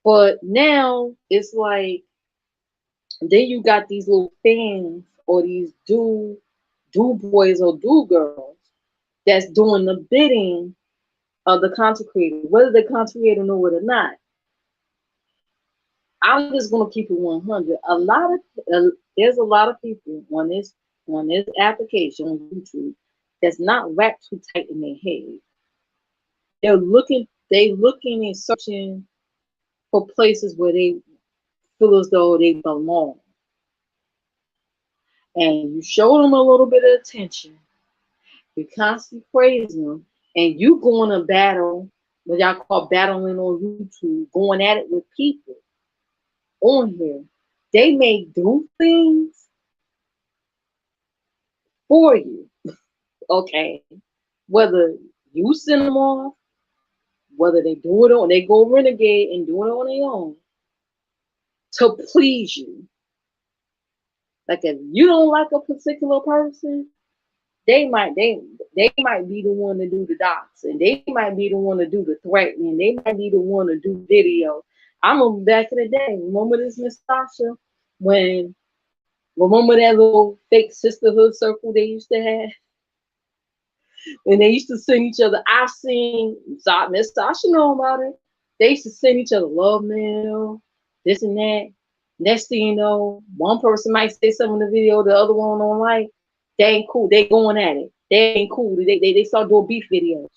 But now it's like then you got these little fans or these do boys or do girls that's doing the bidding of the content creator, whether the content creator know it or not. I'm just gonna keep it 100. There's a lot of people on this application on YouTube that's not wrapped too tight in their head. They looking and searching for places where they feel as though they belong. And you show them a little bit of attention, you constantly praising them, and you going to battle, what y'all call battling on YouTube, going at it with people on here. They may do things for you, okay? Whether you send them off, whether they do it on, they go renegade and do it on their own to please you. Like if you don't like a particular person, they might be the one to do the doxing. They might be the one to do the threatening. They might be the one to do video. I remember back in the day, remember this Miss Sasha when remember that little fake sisterhood circle they used to have? And they used to send each other. I've seen Miss Sasha know about it. They used to send each other love mail, this and that. Next thing you know, one person might say something in the video, the other one don't like. They ain't cool. They going at it. They ain't cool. They start doing beef videos.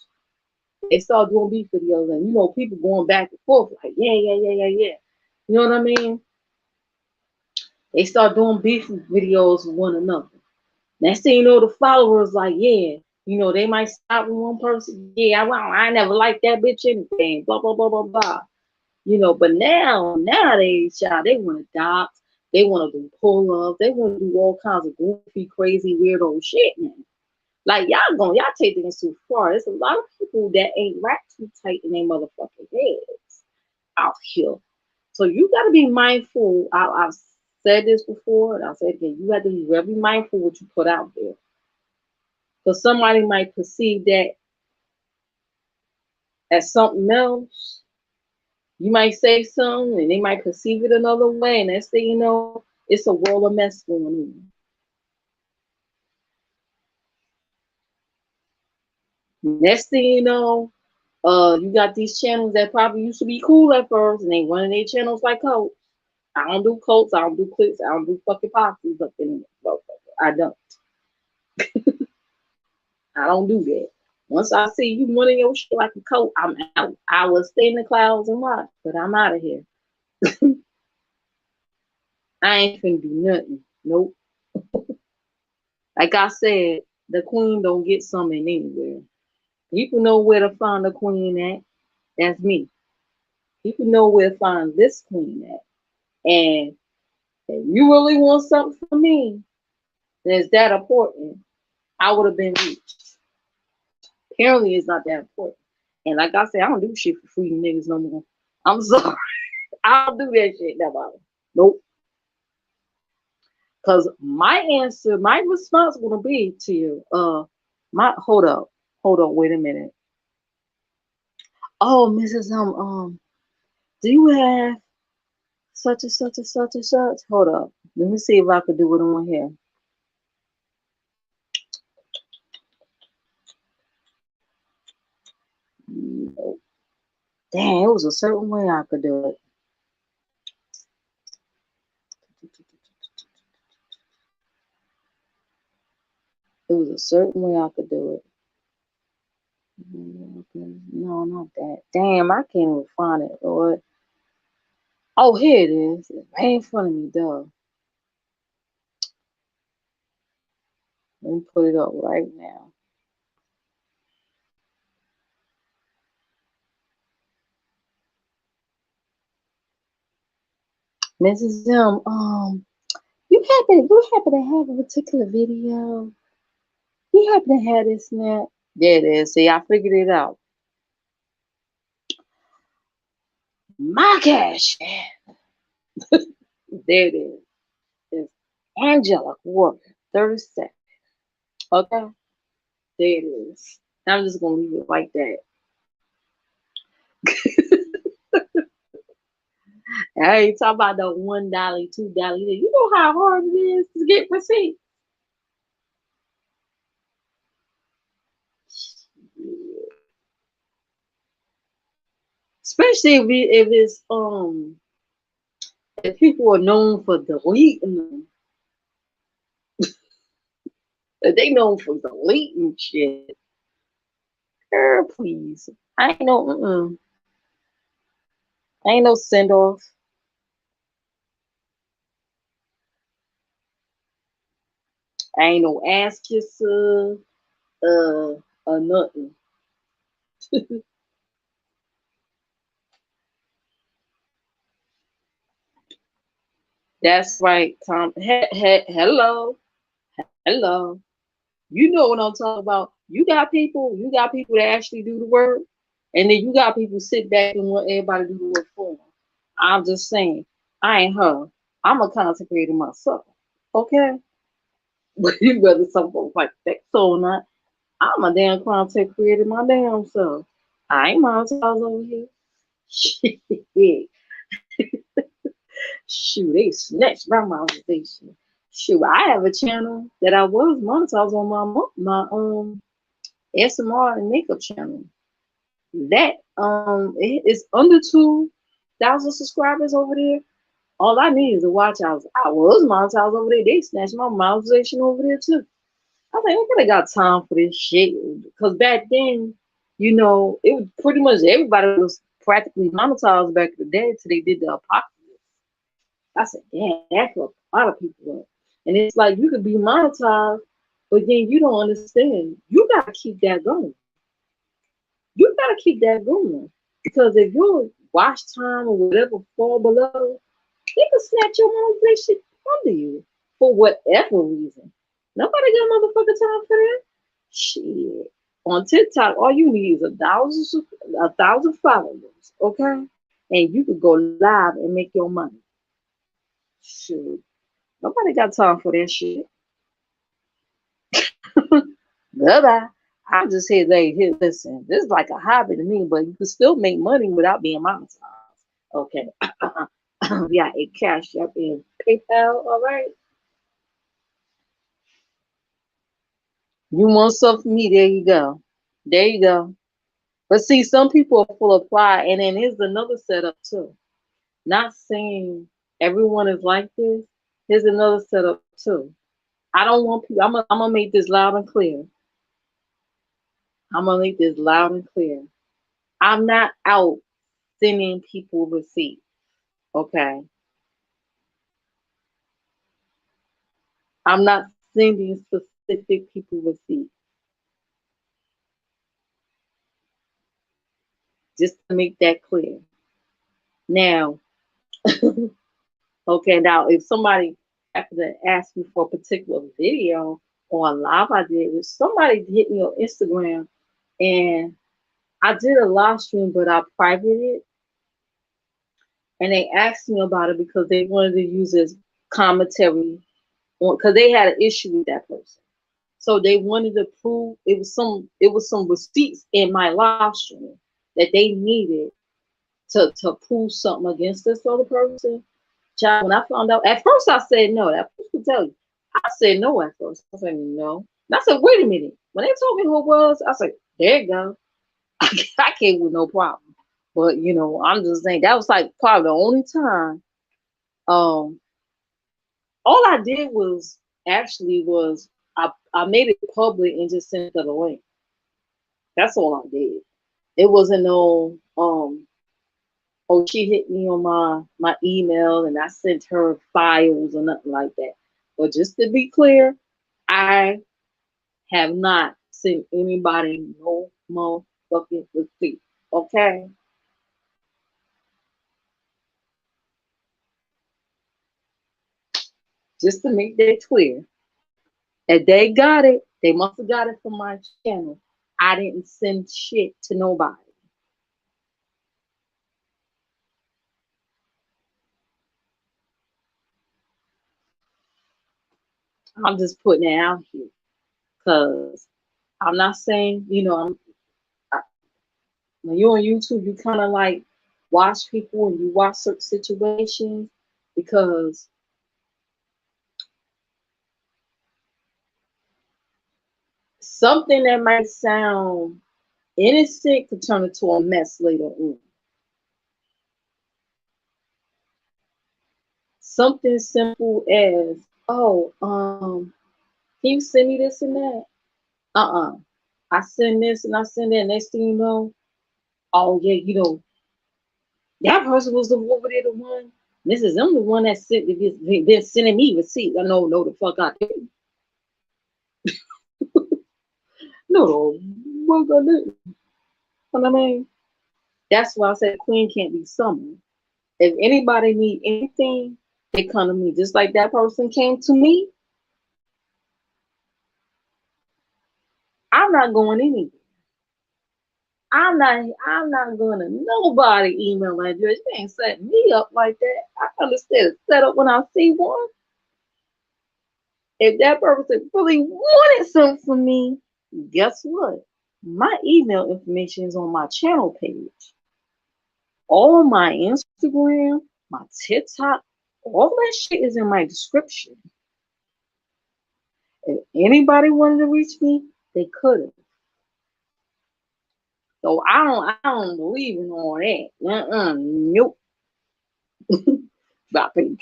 They start doing beef videos, and people going back and forth like yeah. You know what I mean? They start doing beef videos with one another. Next thing you know, the followers like, yeah, they might stop with one person. Yeah, I never liked that bitch anything. Blah blah blah blah blah. But nowadays, child, they want to dox, they want to do pull ups, they want to do all kinds of goofy, crazy, weirdo shit now. Like y'all take things too far. There's a lot of people that ain't wrapped too tight in their motherfucking heads out here. So you got to be mindful. I've said this before, and I'll say it again. You have to be very mindful what you put out there, because somebody might perceive that as something else. You might say something, and they might perceive it another way, and next thing you know, it's a world of mess going on. Next thing you know, you got these channels that probably used to be cool at first, and they running their channels like cults. I don't do cults, I don't do clicks, I don't do fucking poxies up in there. I don't. I don't do that. Once I see you running your shit like a coat, I'm out. I will stay in the clouds and watch, but I'm out of here. I ain't finna do nothing. Nope. Like I said, the queen don't get summoned anywhere. People know where to find the queen at. That's me. People know where to find this queen at. And if you really want something from me that's that important, I would have been reached. Apparently, it's not that important. And like I said, I don't do shit for free niggas no more. I'm sorry. I don't do that shit no more. Nope. Because my answer, my response gonna be to you, hold up, wait a minute. Oh, Mrs. Do you have such and such and such and such? Hold up. Let me see if I could do it on here. Nope. Damn, it was a certain way I could do it. It was a certain way I could do it. No, not that. Damn, I can't even find it, Lord. Oh, here it is. It's right in front of me, duh. Let me put it up right now. Mrs. M, you happen to have a particular video? You happen to have this snap? There it is. See, I figured it out. My cash. There it is. It's Angelic Warrior 37. Okay? There it is. I'm just gonna leave it like that. I ain't talking about the $1, $2. You know how hard it is to get receipts. Especially if it's if people are known for deleting them. If they known for deleting shit. Girl, please. I ain't no I ain't no send off. I ain't no ass kisser, or nothing. That's right, Tom. Hello, hello. You know what I'm talking about. You got people that actually do the work, and then you got people sit back and want everybody to do the work for them. I'm just saying, I ain't her. I'm a content creator myself. Okay? But you whether some folks like that so or not, I'm a damn content creator my damn self. I ain't monetized over here. Shit. Shoot, they snatched my monetization. Shoot, I have a channel that I was monetized on my SMR and makeup channel. That it is under 2,000 subscribers over there. All I need is a watch house. I was monetized over there. They snatched my monetization over there too. I was like, I could got time for this shit. Because back then, it was pretty much everybody was practically monetized back in the day till they did the apocalypse. I said, damn, that fucked a lot of people up. And it's like you could be monetized, but then you don't understand. You gotta keep that going. You gotta keep that going. Because if your watch time or whatever fall below, they can snatch your monetization under you for whatever reason. Nobody got motherfucking time for that. Shit. On TikTok, all you need is a thousand followers, okay? And you could go live and make your money. Shoot. Nobody got time for that shit. Bye bye. I'm just here, listen, this is like a hobby to me, but you can still make money without being monetized. Okay. Yeah, a Cash App and PayPal, all right? You want something from me, there you go. There you go. But see, some people are full of pride, and then here's another setup too. Not saying everyone is like this. Here's another setup too. I don't want people. I'm gonna make this loud and clear. I'm gonna make this loud and clear. I'm not out sending people receipts. Okay. I'm not sending specific people receipts. Just to make that clear. Now, okay, now if somebody happened to ask me for a particular video or a live I did, if somebody hit me on Instagram and I did a live stream, but I privated it, and they asked me about it because they wanted to use as commentary on, because they had an issue with that person. So they wanted to prove it was some receipts in my live stream that they needed to prove something against this other person. Child, when I found out, at first I said no. That person could tell you. I said no at first. I said no. And I said, wait a minute. When they told me who it was, I said, there you go. I came with no problem. But I'm just saying that was like probably the only time. Um, all I did was actually was I made it public and just sent her the link. That's all I did. It wasn't no oh, she hit me on my email and I sent her files or nothing like that. But just to be clear, I have not sent anybody no motherfucking receipt. Okay? Just to make that clear. If they got it, they must have got it from my channel. I didn't send shit to nobody. I'm just putting it out here because I'm not saying, when you're on YouTube, you kind of like watch people and you watch certain situations because something that might sound innocent could turn into a mess later on. Something simple as, oh, can you send me this and that? Uh-uh. I send this and I send that. Next thing you know, oh yeah, that person was the over there, the one. This is I'm the one that sent been sending me receipts. I know, no, the fuck I didn't. No, what I did. You know what I mean? That's why I said queen can't be summoned. If anybody need anything, they come to me. Just like that person came to me, I'm not going anywhere. I'm not going to nobody email address. You ain't setting me up like that. I understand it's set up when I see one. If that person really wanted something from me, guess what? My email information is on my channel page. All my Instagram, my TikTok, all that shit is in my description. If anybody wanted to reach me, they could have. So I don't believe in all that. Nope. Dropping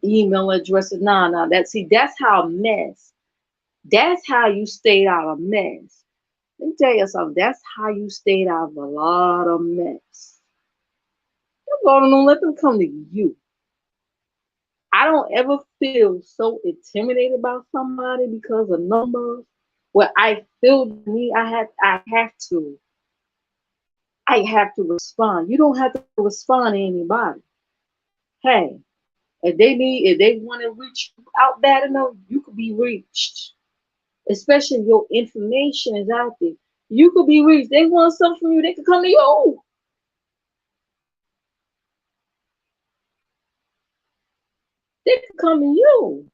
email addresses. Nah. That's how mess. That's how you stayed out of mess. Let me tell you something. That's how you stayed out of a lot of mess. Don't let them come to you. I don't ever feel so intimidated by somebody because of numbers. Where I feel me, I have to respond. You don't have to respond to anybody. Hey, if they want to reach out bad enough, you could be reached. Especially if your information is out there. You could be reached. They want something from you, they could come to you. They could come to you.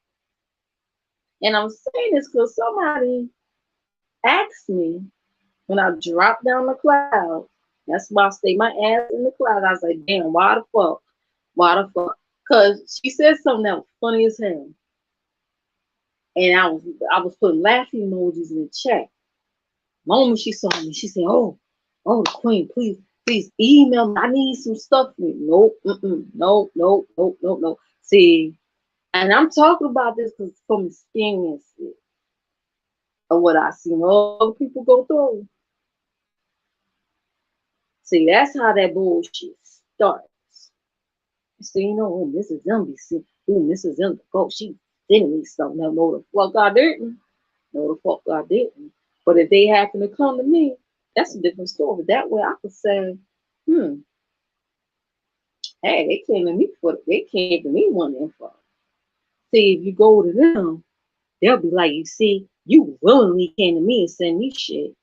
And I'm saying this because somebody asked me when I dropped down the cloud. That's why I stay my ass in the cloud. I was like, damn, why the fuck? Why the fuck? Because she said something that was funny as hell. And I was putting laughing emojis in the chat. The moment she saw me, she said, oh, the queen, please email me. I need some stuff from you. Nope, nope. See, and I'm talking about this because from experience. of what I seen other people go through. See, that's how that bullshit starts. So you know, oh, Mrs. MBC, oh, Mrs. MBC, she sending me something. Now, no, the fuck I didn't. No, the fuck I didn't. But if they happen to come to me, that's a different story. That way I could say, hmm, hey, they came to me one info. See, if you go to them, they'll be like, you see, you willingly came to me and sent me shit.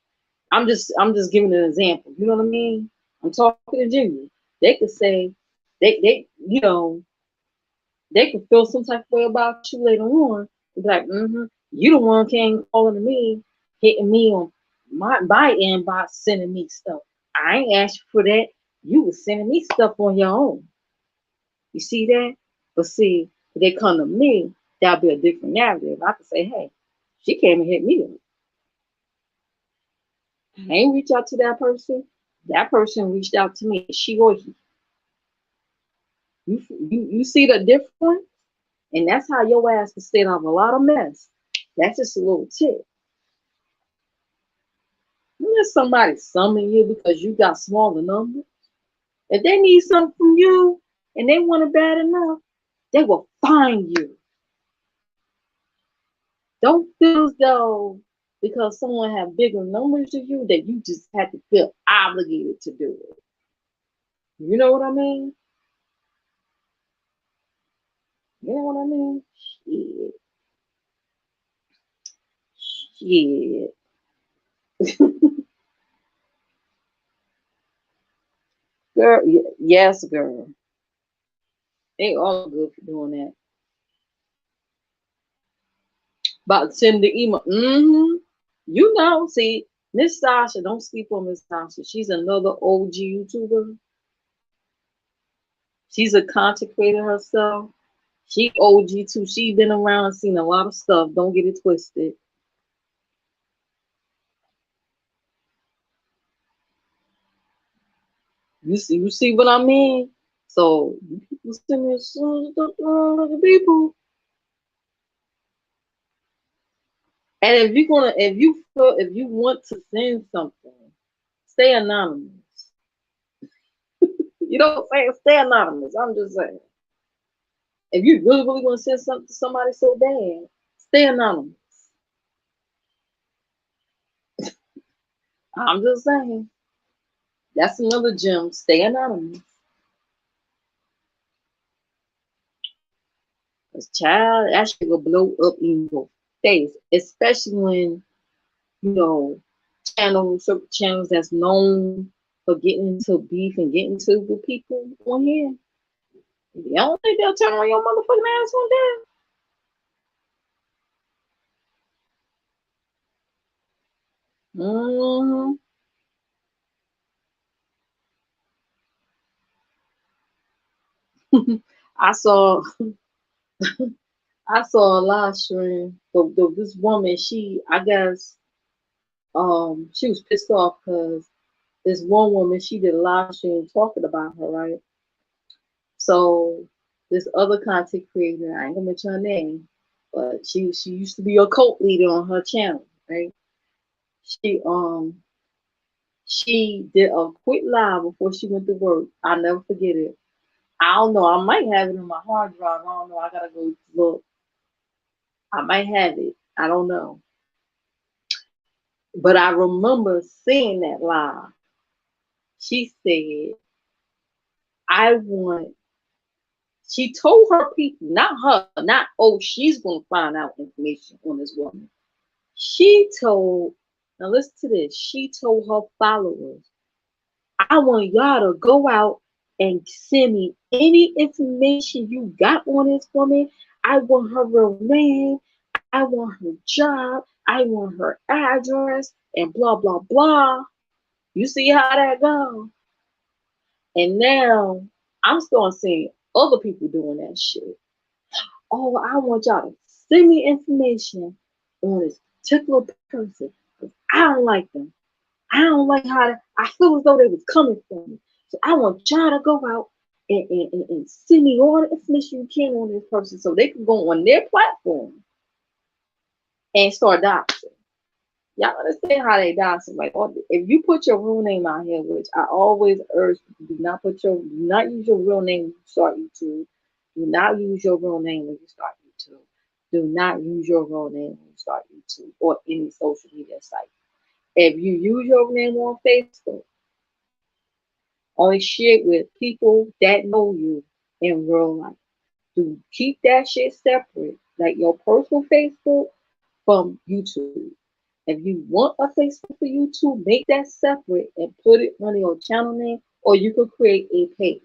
I'm just giving an example. You know what I mean? I'm talking to Jimmy. They could say, you know, they could feel some type of way about you later on. Be like, you the one came calling to me, hitting me on my inbox, sending me stuff. I ain't asked you for that. You was sending me stuff on your own. You see that? But see, if they come to me, that'll be a different narrative. I could say, hey, she came and hit me up. I ain't reach out to that person. That person reached out to me. She or he. You see the difference? And that's how your ass can stay out of a lot of mess. That's just a little tip. Let somebody summon you because you got smaller numbers. If they need something from you and they want it bad enough, they will find you. Don't feel as though because someone have bigger numbers than you that you just have to feel obligated to do it. You know what I mean? You know what I mean? Shit. Shit. Girl, yes, girl. They all good for doing that. About to send the email. You know, see, Miss Sasha, don't sleep on Miss Sasha. She's another OG YouTuber. She's a content creator herself. She OG too. She been around and seen a lot of stuff. Don't get it twisted. You see what I mean? So you people send me some stuff like the people. And if you want to send something, stay anonymous. You don't say stay anonymous. I'm just saying. If you really want to send something to somebody so bad, stay anonymous. I'm just saying. That's another gem. Stay anonymous. Cause child, that shit will blow up in your face. Especially when, you know, certain channels that's known for getting into beef and getting into with people on here. You don't think they'll turn on your motherfucking ass one day? I saw I saw a live stream. This woman, I guess she was pissed off because this one woman, she did a live stream talking about her, right? So this other content creator, I ain't gonna mention her name, but she used to be a cult leader on her channel, right? She she did a quick live before she went to work. I'll never forget it. I don't know. I might have it in my hard drive. I don't know. I gotta go look. I might have it. I don't know. But I remember seeing that live. She said, I want, she told her people, not her, not, oh, she's going to find out information on this woman. She told, now listen to this, she told her followers, I want y'all to go out and send me any information you got on this woman. I want her real name. I want her job. I want her address and blah, blah, blah. You see how that goes? And now I'm starting seeing other people doing that shit. Oh, I want y'all to send me information on this particular person because I don't like them. I don't like how I feel as though they was coming from me. So I want y'all to go out and send me all the information you can on this person so they can go on their platform and start doxing. Y'all understand how they die? So like, if you put your real name out here, which I always urge people, do not use your real name when you start YouTube. Do not use your real name when you start YouTube. Do not use your real name when you start YouTube or any social media site. If you use your name on Facebook, only share with people that know you in real life. To keep that shit separate, like your personal Facebook from YouTube. If you want a Facebook for YouTube, make that separate and put it on your channel name, or you could create a page.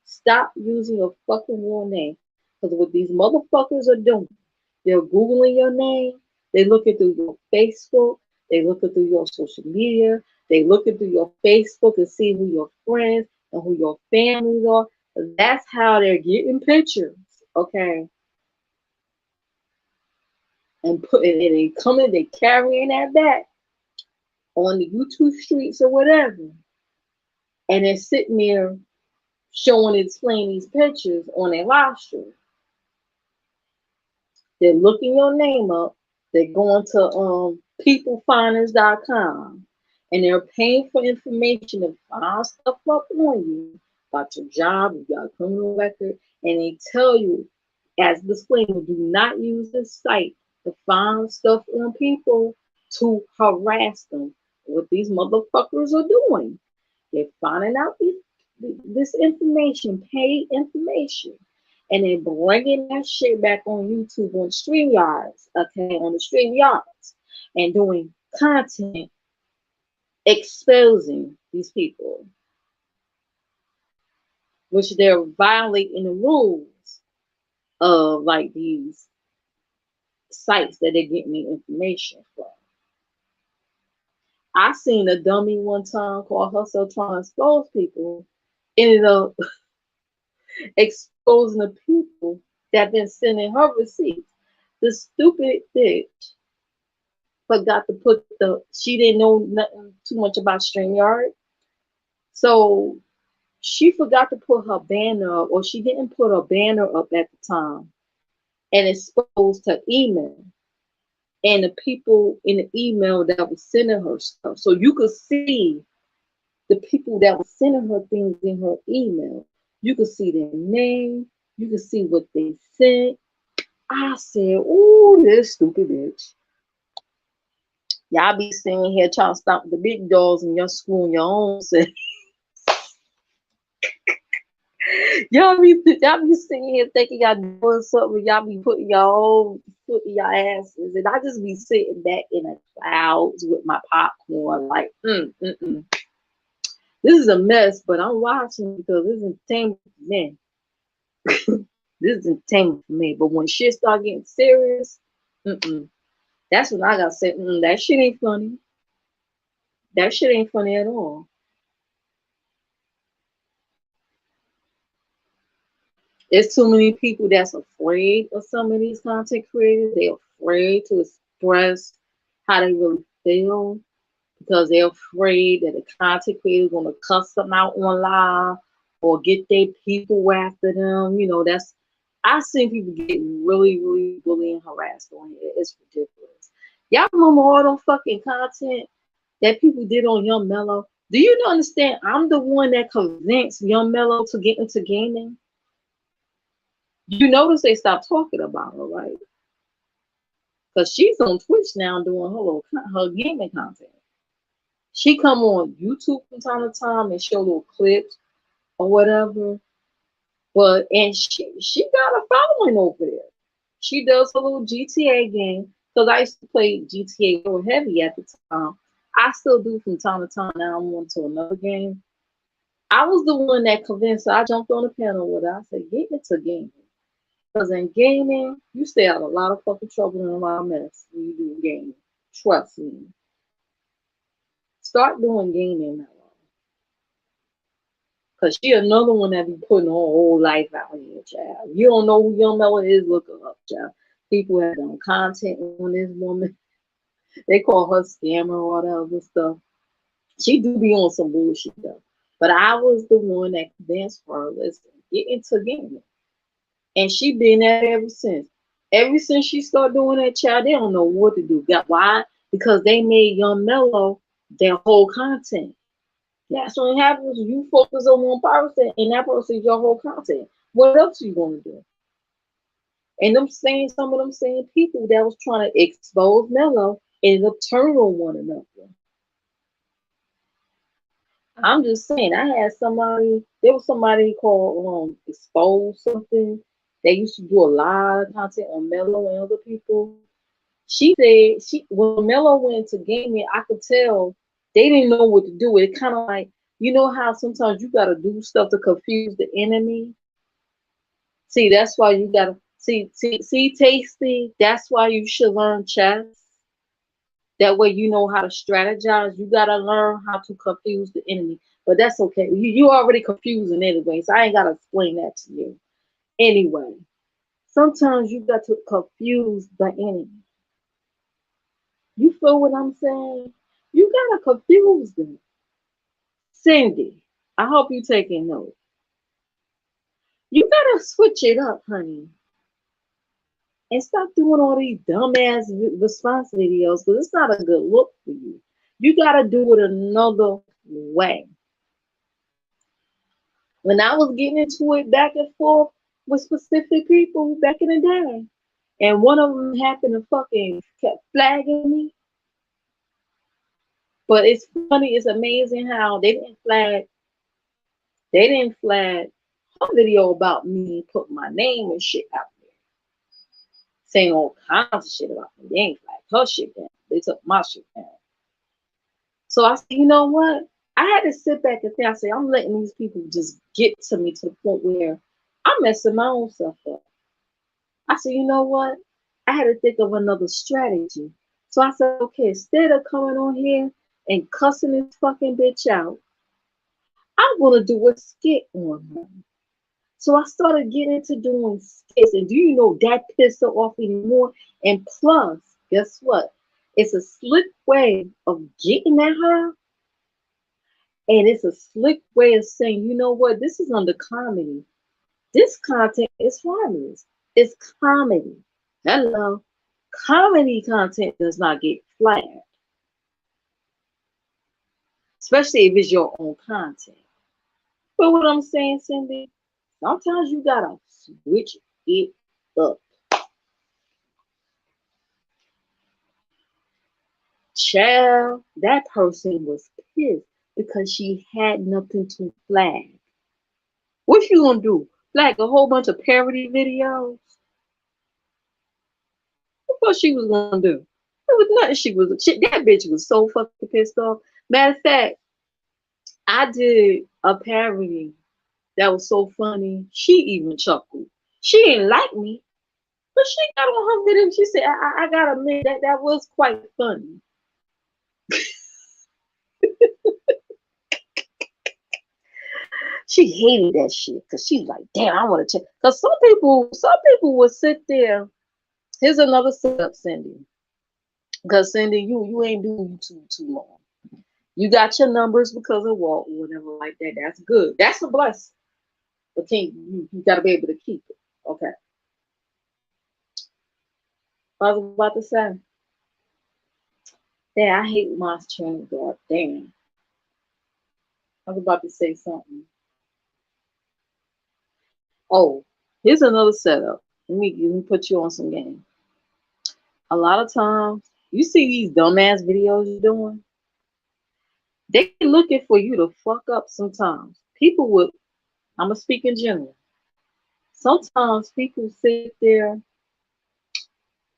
Stop using your fucking real name. Because what these motherfuckers are doing, they're Googling your name, they looking through your Facebook, they looking through your social media, they looking through your Facebook and see who your friends and who your families are. That's how they're getting pictures, okay? And putting it and coming, they carrying that back on the YouTube streets or whatever. And they're sitting there showing and displaying these pictures on their live stream. They're looking your name up. They're going to peoplefinders.com and they're paying for information to find stuff up on you about your job, you got a criminal record, and they tell you as a disclaimer, do not use this site to find stuff on people to harass them. What these motherfuckers are doing, they're finding out this information, paid information, and then bringing that shit back on YouTube on StreamYards, okay, on the StreamYards, and doing content exposing these people, which they're violating the rules of like these sites that they're getting the information from. I seen a dummy one time called herself trying to expose people, ended up exposing the people that been sending her receipts. The stupid bitch forgot to put she didn't know nothing too much about StreamYard. So she forgot to put her banner up, or she didn't put her banner up at the time and exposed her email and the people in the email that was sending her stuff. So you could see the people that was sending her things in her email. You could see their name. You could see what they sent. I said, "Ooh, this stupid bitch. Y'all be sitting here trying to stop the big dogs in your school and your own self. y'all be sitting here thinking y'all doing something. Y'all be putting your own foot in your asses, and I just be sitting back in the clouds with my popcorn, like, This is a mess, but I'm watching because this is entertainment for me. This is entertainment for me. But when shit start getting serious, that's when I gotta say, that shit ain't funny. That shit ain't funny at all. There's too many people that's afraid of some of these content creators. They're afraid to express how they really feel because they're afraid that the content creator is gonna cuss them out on live or get their people after them. That's I've seen people get really, really bullied and harassed on here. It's ridiculous. Y'all remember all them fucking content that people did on Young Mellow? Do you understand? I'm the one that convinced Young Mellow to get into gaming. You notice they stopped talking about her, right? Because she's on Twitch now doing her gaming content. She come on YouTube from time to time and show little clips or whatever. And she got a following over there. She does a little GTA game. Because I used to play GTA real heavy at the time. I still do from time to time. Now I'm on to another game. I was the one that convinced her. I jumped on the panel with her. I said, get into gaming. Because in gaming, you stay out of a lot of fucking trouble and a lot of mess when you do gaming. Trust me. Start doing gaming now. Because she another one that be putting her whole life out here, child. You don't know who Young Mellow is, look her up, child. People have done content on this woman. They call her scammer or whatever stuff. She do be on some bullshit though. But I was the one that convinced her, listen, get into gaming. And she been at it ever since. Ever since she started doing that, child, they don't know what to do. Why? because they made Young Mellow their whole content. That's what happens when you focus on one person and that person is your whole content. What else are you gonna do? And some of them same people that was trying to expose Mello ended up turning on one another. I'm just saying, there was somebody called Expose something. They used to do a lot of content on Mello and other people. She said when Mello went to gaming, I could tell they didn't know what to do. It kind of like, you know how sometimes you gotta do stuff to confuse the enemy. See, that's why you gotta see, Tasty. That's why you should learn chess. That way you know how to strategize. You gotta learn how to confuse the enemy. But that's okay. You already confusing anyway, so I ain't gotta explain that to you. Anyway, sometimes you got to confuse the enemy. You feel what I'm saying? You gotta confuse them. Cindy, I hope you taking notes. You gotta switch it up, honey. And stop doing all these dumbass response videos because it's not a good look for you. You gotta do it another way. When I was getting into it back and forth with specific people back in the day, and one of them happened to fucking kept flagging me. But it's funny, it's amazing how they didn't flag her video about me putting my name and shit out there, saying all kinds of shit about me. They ain't flagged her shit down. They took my shit down. So I said, you know what? I had to sit back and think. I said, I'm letting these people just get to me to the point where I'm messing my own stuff up. I said, you know what? I had to think of another strategy. So I said, okay, instead of coming on here and cussing this fucking bitch out, I'm gonna do a skit on her. So I started getting into doing skits, and do you know that pissed her off even more? And plus, guess what? It's a slick way of getting at her, and it's a slick way of saying, you know what? This is under comedy. This content is harmless. It's comedy. Hello. Comedy content does not get flagged, especially if it's your own content. But what I'm saying, Cindy, sometimes you gotta switch it up. Child, that person was pissed because she had nothing to flag. What you gonna do? Flag a whole bunch of parody videos? What she was gonna do? It was nothing. That bitch was so fucking pissed off. Matter of fact, I did a parody that was so funny. She even chuckled. She didn't like me, but she got on her video. She said, "I gotta admit that was quite funny." She hated that shit because she's like, "Damn, I want to check." Because some people will sit there. Here's another setup, Cindy. Because Cindy, you ain't doing too long. You got your numbers because of Walt or whatever like that. That's good. That's a blessing. But you got to be able to keep it. Okay. I was about to say, damn, I hate my train guard. Damn. I was about to say something. Oh, here's another setup. Let me put you on some game. A lot of times, you see these dumbass videos you're doing, they looking for you to fuck up sometimes. People would, I'm going to speak in general. Sometimes people sit there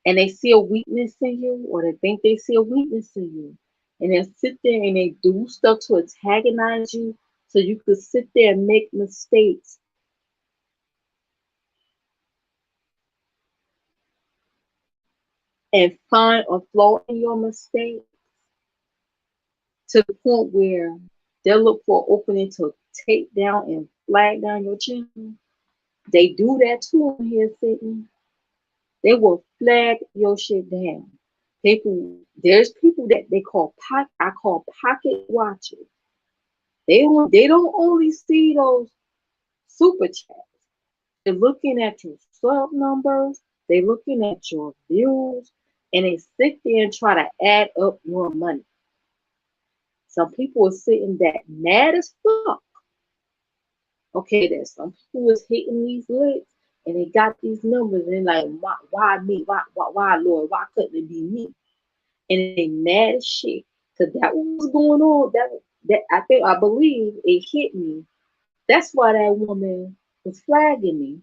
and they see a weakness in you, or they think they see a weakness in you. And they sit there and they do stuff to antagonize you so you could sit there and make mistakes and find a flaw in your mistake to the point where they'll look for an opening to take down and flag down your channel. They do that too on here, Sydney. They will flag your shit down. There's people that I call pocket watchers. They don't only see those super chats. They're looking at your sub numbers. They're looking at your views. and they sit there and try to add up your money. Some people are sitting that mad as fuck. Okay, there's some people was hitting these licks and they got these numbers and like, why me? Why, Lord? Why couldn't it be me? And they mad as shit because that was going on. I believe it hit me. That's why that woman was flagging me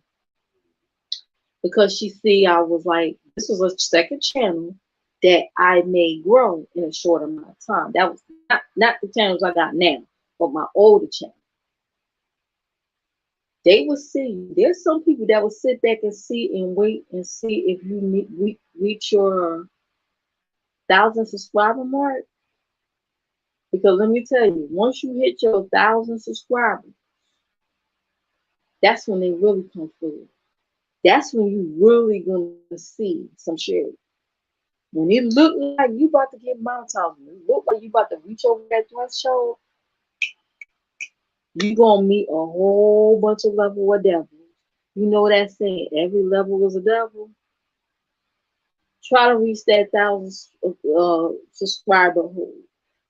because she see I was like, this was a second channel that I made grow in a short amount of time. That was not the channels I got now, but my older channel. They will see. There's some people that will sit back and see and wait and see if you reach your 1,000 subscriber mark. Because let me tell you, once you hit your 1,000 subscribers, that's when they really come through. That's when you really gonna see some shit. When it look like you about to get monetized, when it look like you about to reach over that threshold, you gonna meet a whole bunch of level of devils. You know that saying, every level is a devil. Try to reach that 1,000 subscriber hole.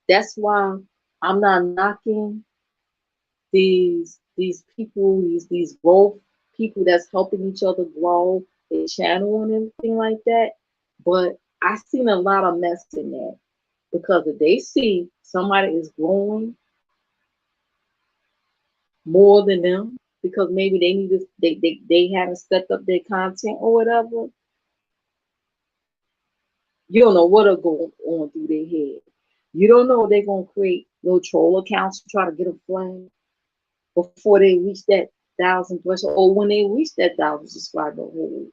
That's why I'm not knocking these people, these growth people that's helping each other grow their channel and everything like that. But I seen a lot of mess in that because if they see somebody is growing more than them because maybe they need to they haven't stepped up their content or whatever, you don't know what'll go on through their head. You don't know if they're gonna create little troll accounts to try to get a flag before they reach that 1,000 threshold, or when they reach that 1,000 subscriber hole.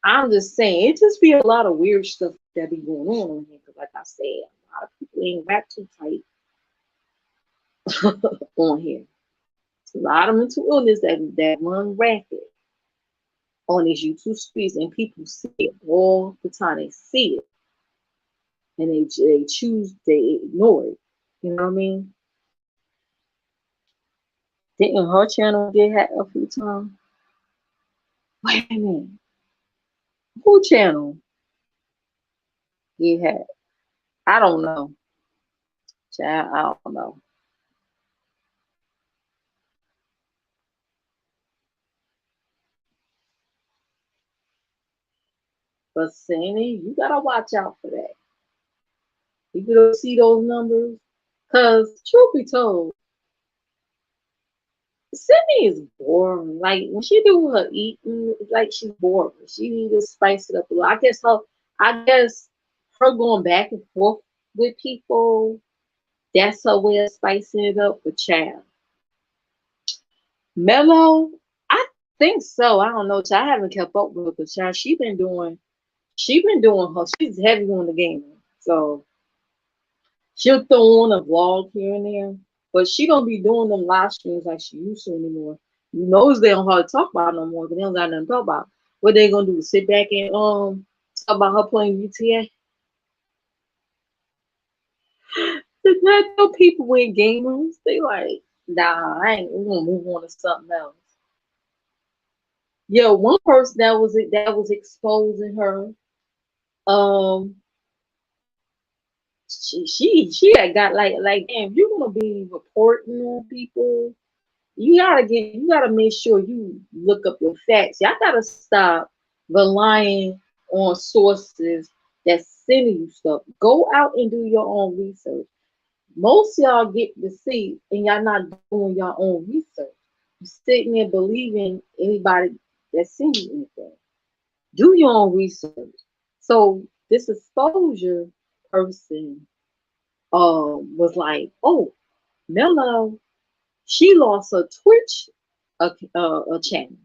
I'm just saying, it just be a lot of weird stuff that be going on here. Cause like I said, a lot of people ain't rap too tight on here. It's a lot of mental illness that run rampant on these YouTube streets, and people see it all the time. They see it, and they ignore it. You know what I mean? Didn't her channel get hacked a few times? Wait a minute, who channel get hacked? I don't know. Child, I don't know. But Sandy, you gotta watch out for that. You don't see those numbers. Cause truth be told, Sydney is boring. Like when she do her eating, it's like she's boring. She need to spice it up a little. I guess her going back and forth with people, that's her way of spicing it up with child. Mellow, I think so. I don't know. Child, I haven't kept up with her, but child, she been doing her. She's heavy on the game. So she'll throw on a vlog here and there, but she don't be doing them live streams like she used to anymore. You knows they don't hardly talk about no more, but they don't got nothing to talk about. What they gonna do? Sit back and talk about her playing UTA? The no people with gamers, they like, nah, I ain't. We gonna move on to something else. Yeah, one person that was exposing her. Um, she had got like damn, you're gonna be reporting on people. You gotta make sure you look up your facts. Y'all gotta stop relying on sources that's sending you stuff. Go out and do your own research. Most y'all get deceived and y'all not doing your own research. You sitting there believing anybody that sends you anything. Do your own research. So this exposure person was like, oh, Mello, she lost a Twitch a channel.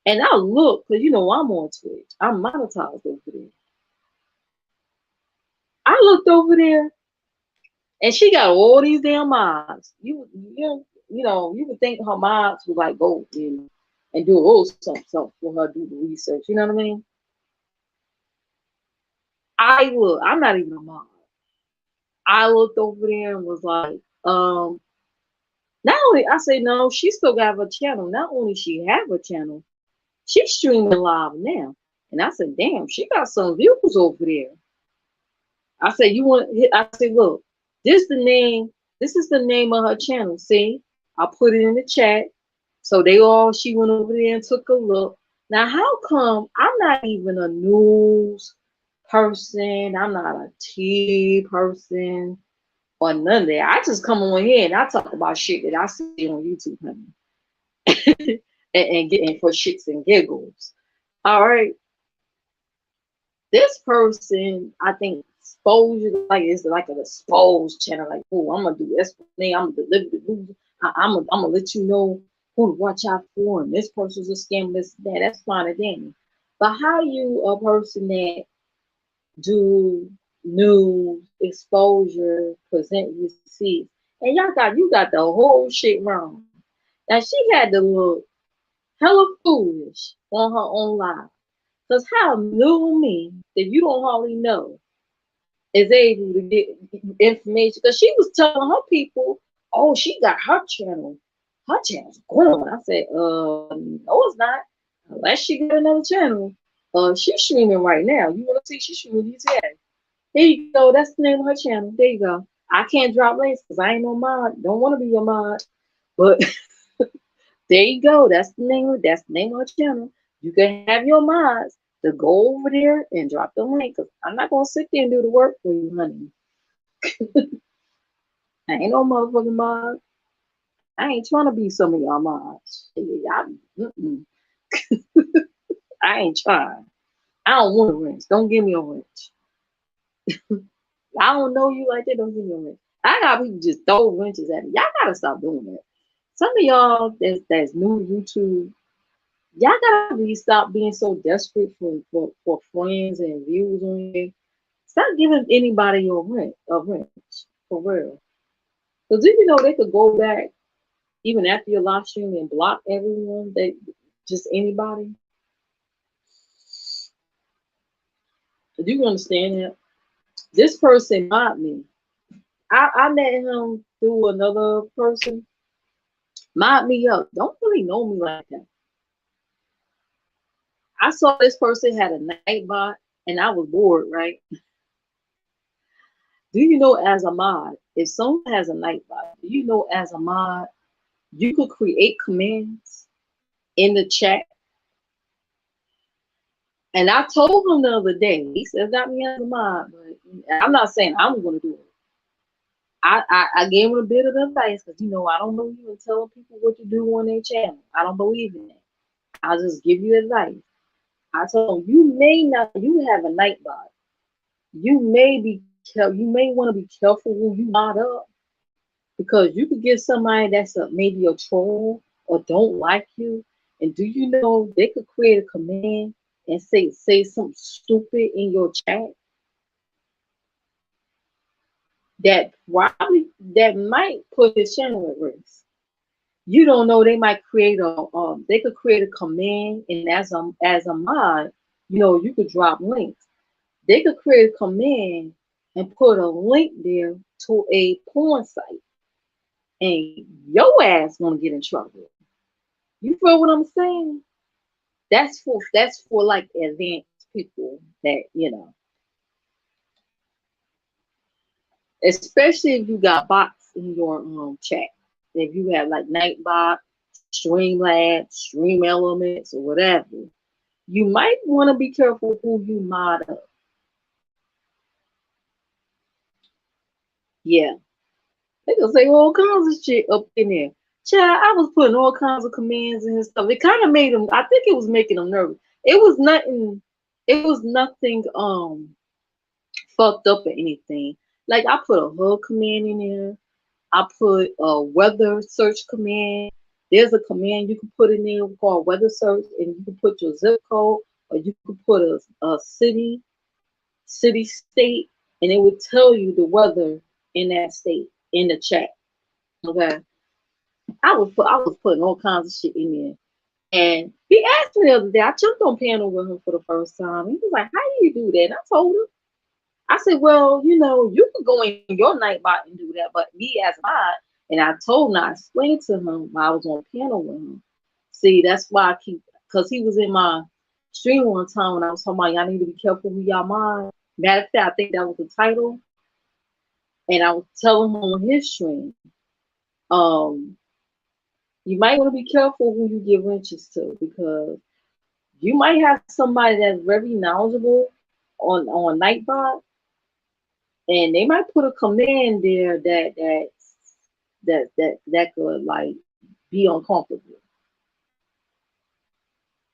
And I look, because you know I'm on Twitch. I'm monetized over there. I looked over there and she got all these damn mods. You would think her mods would like go and do a little something for her to do the research. You know what I mean? I would. I'm not even a mod. I looked over there and was like, not only I say no, she still got her channel. Not only she have a channel, She's streaming live now. And I said, damn, she got some views over there. I said, you want, I said, look, this is the name of her channel. See, I put it in the chat. So she went over there and took a look. Now, how come I'm not even a news person? I'm not a tea person or none of that. I just come on here and I talk about shit that I see on YouTube, honey. and getting for shits and giggles. All right. This person, I think, exposure, like it's like an exposed channel. Like, oh, I'm gonna do this for me. I'm gonna deliver the news. I'm gonna let you know who to watch out for. And this person's a scam. This that. That's fine and dandy. But how you a person that do news exposure, present receipts, and you got the whole shit wrong. Now she had to look hella foolish on her own live. Because how new me that you don't hardly know is able to get information? Because she was telling her people, oh, she got her channel. Her channel's going. I said, no, it's not. Unless she got another channel. She's streaming right now. You want to see she's streaming DTA. There you go. That's the name of her channel. There you go. I can't drop links because I ain't no mod. Don't want to be your mod. But there you go. That's the name of her channel. You can have your mods to go over there and drop the link. Cause I'm not gonna sit there and do the work for you, honey. I ain't no motherfucking mod. I ain't trying to be some of y'all mods. I ain't trying. I don't want a wrench. Don't give me a wrench. I don't know you like that. Don't give me a wrench. I got people just throw wrenches at me. Y'all gotta stop doing that. Some of y'all that's new to YouTube, y'all gotta really stop being so desperate for friends and views on here. Stop giving anybody your a wrench for real. Because if you know they could go back even after your live stream and block everyone, that just anybody. Do you understand that? This person mocked me. I met him through another person. Mocked me up. Don't really know me like that. I saw this person had a night bot and I was bored, right? Do you know as a mod, if someone has a night bot, do you know as a mod, you could create commands in the chat? And I told him the other day, he said, got me as a mod, but I'm not saying I'm going to do it. I gave him a bit of advice because, you know, I don't believe in telling people what to do on their channel. I don't believe in that. I'll just give you advice. I told him, you have a night bot. You may want to be careful who you mod up because you could get somebody that's maybe a troll or don't like you. And do you know they could create a command and say something stupid in your chat that might put his channel at risk. You don't know, they might create they could create a command, and as a mod, you know, you could drop links. They could create a command and put a link there to a porn site, and your ass gonna get in trouble. You feel what I'm saying? That's for like advanced people that, you know, especially if you got bots in your chat. If you have like Nightbot, Streamlabs, Stream Elements, or whatever, you might want to be careful who you mod up. Yeah, they gonna say all kinds of shit up in there. Child, I was putting all kinds of commands in and stuff. It kind of made them. I think it was making them nervous. It was nothing. It was nothing fucked up or anything. Like I put a hug command in there. I put a weather search command. There's a command you can put in there called weather search, and you can put your zip code, or you can put a city, state, and it would tell you the weather in that state in the chat. Okay, I was putting all kinds of shit in there, and he asked me the other day. I jumped on panel with him for the first time. He was like, "How do you do that?" And I told him. I said, well, you know, you could go in your Nightbot and do that, but me as a mod, and I explained to him while I was on panel with him. See, that's why because he was in my stream one time when I was talking about y'all need to be careful who y'all mind. Matter of fact, I think that was the title, and I was telling him on his stream, um, you might want to be careful who you give riches to, because you might have somebody that's very knowledgeable on Nightbot, and they might put a command there that could like be uncomfortable.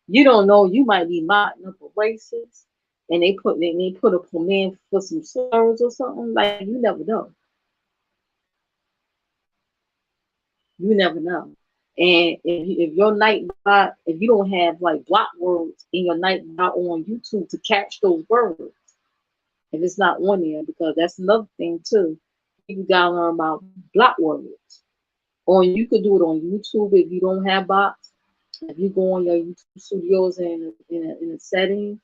You don't know, you might be modding up a racist, and they put a command for some slurs or something. Like, you never know. You never know. And if your Nightbot, if you don't have like block words in your Nightbot on YouTube to catch those words, if it's not on there, because that's another thing too. You gotta learn about block words. Or you could do it on YouTube if you don't have bots. If you go on your YouTube studios and in a setting,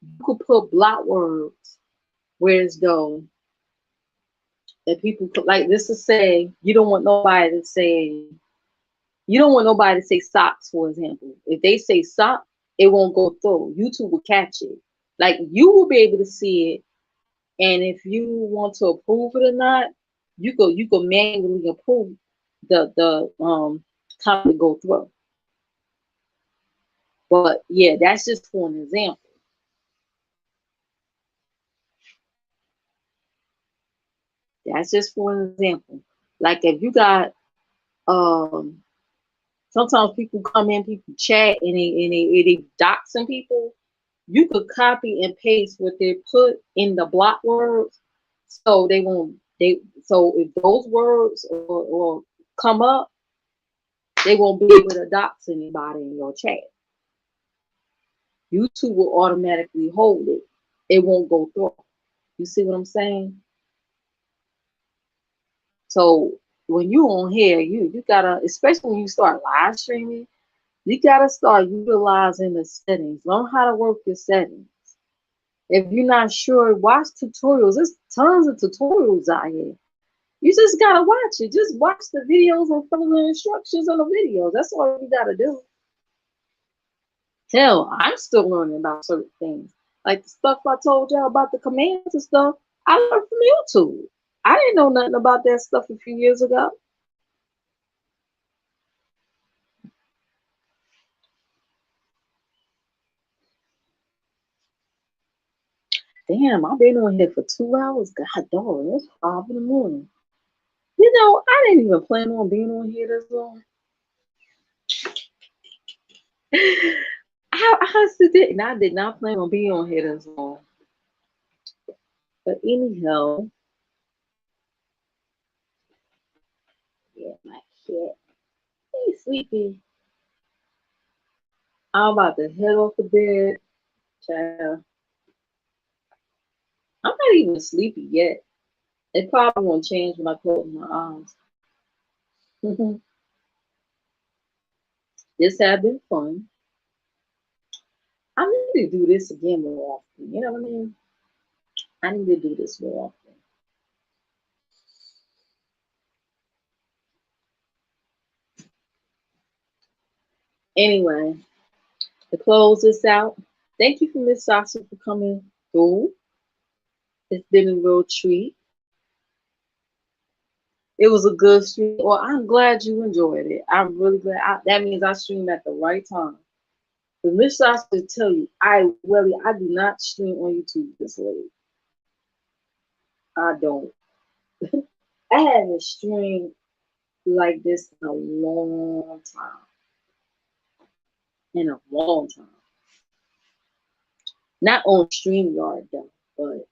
you could put block words where it's though that people could, like, this to say you don't want nobody to say, you don't want nobody to say socks, for example. If they say sock, it won't go through. YouTube will catch it. Like, you will be able to see it, and if you want to approve it or not, you could manually approve the comment to go through. But yeah, that's just for an example. That's just for an example. Like, if you got um sometimes people come in, people chat, and they doxing people. You could copy and paste what they put in the block words, so they won't. So if those words or come up, they won't be able to dox anybody in your chat. YouTube will automatically hold it. It won't go through. You see what I'm saying? So when you on here, you gotta, especially when you start live streaming, you gotta start utilizing the settings. Learn how to work your settings. If you're not sure, watch tutorials. There's tons of tutorials out here. You just gotta watch it. Just watch the videos and follow the instructions on the videos. That's all you gotta do. Hell, I'm still learning about certain things. Like the stuff I told y'all about the commands and stuff, I learned from YouTube. I didn't know nothing about that stuff a few years ago. Damn, I've been on here for 2 hours. God dog, it's 5 in the morning. You know, I didn't even plan on being on here this long. I honestly didn't. I did not plan on being on here this long. But anyhow, yeah, my cat. Hey, sleepy. I'm about to head off the bed. Child. I'm not even sleepy yet. It probably won't change when I close my eyes. This has been fun. I need to do this again more often. You know what I mean? I need to do this more often. Anyway, to close this out, thank you for Miss Sasha for coming through. It's been a real treat. It was a good stream. Well, I'm glad you enjoyed it. I'm really glad. That means I streamed at the right time. But Miss Sasha to tell you, I do not stream on YouTube this late. I don't. I haven't streamed like this in a long time. In a long time. Not on StreamYard though, but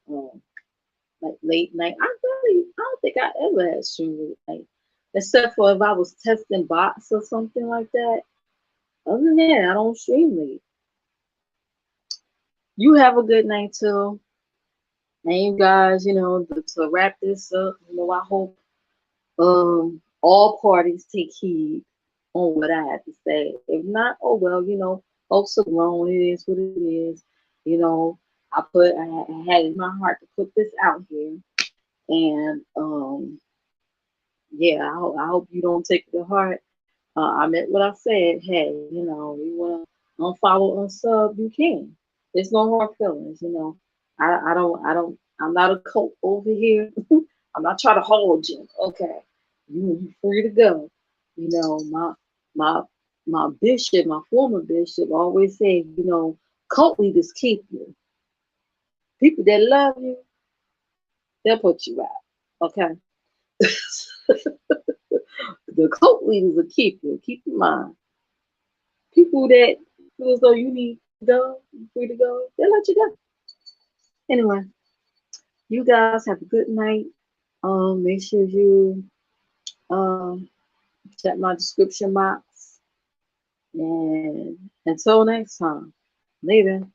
like late night. I don't think I ever had streamed late night, except for if I was testing bots or something like that. Other than that, I don't stream late. You have a good night too. And you guys, to wrap this up, I hope all parties take heed on what I have to say. If not, oh well, folks are grown. It is what it is. I had in my heart to put this out here, and yeah, I hope you don't take it to heart. I meant what I said. Hey, you want unfollow, unsub, you can. There's no hard feelings, you know. I'm not a cult over here. I'm not trying to hold you. Okay. You free to go. You know, my my bishop, my former bishop always said, you know, cult leaders keep you. People that love you, they'll put you out. Okay. The cult leaders will keep you. Keep in mind. People that feel as though you need to go, you free to go, they'll let you go. Anyway, you guys have a good night. Make sure you check my description box. And until next time, later.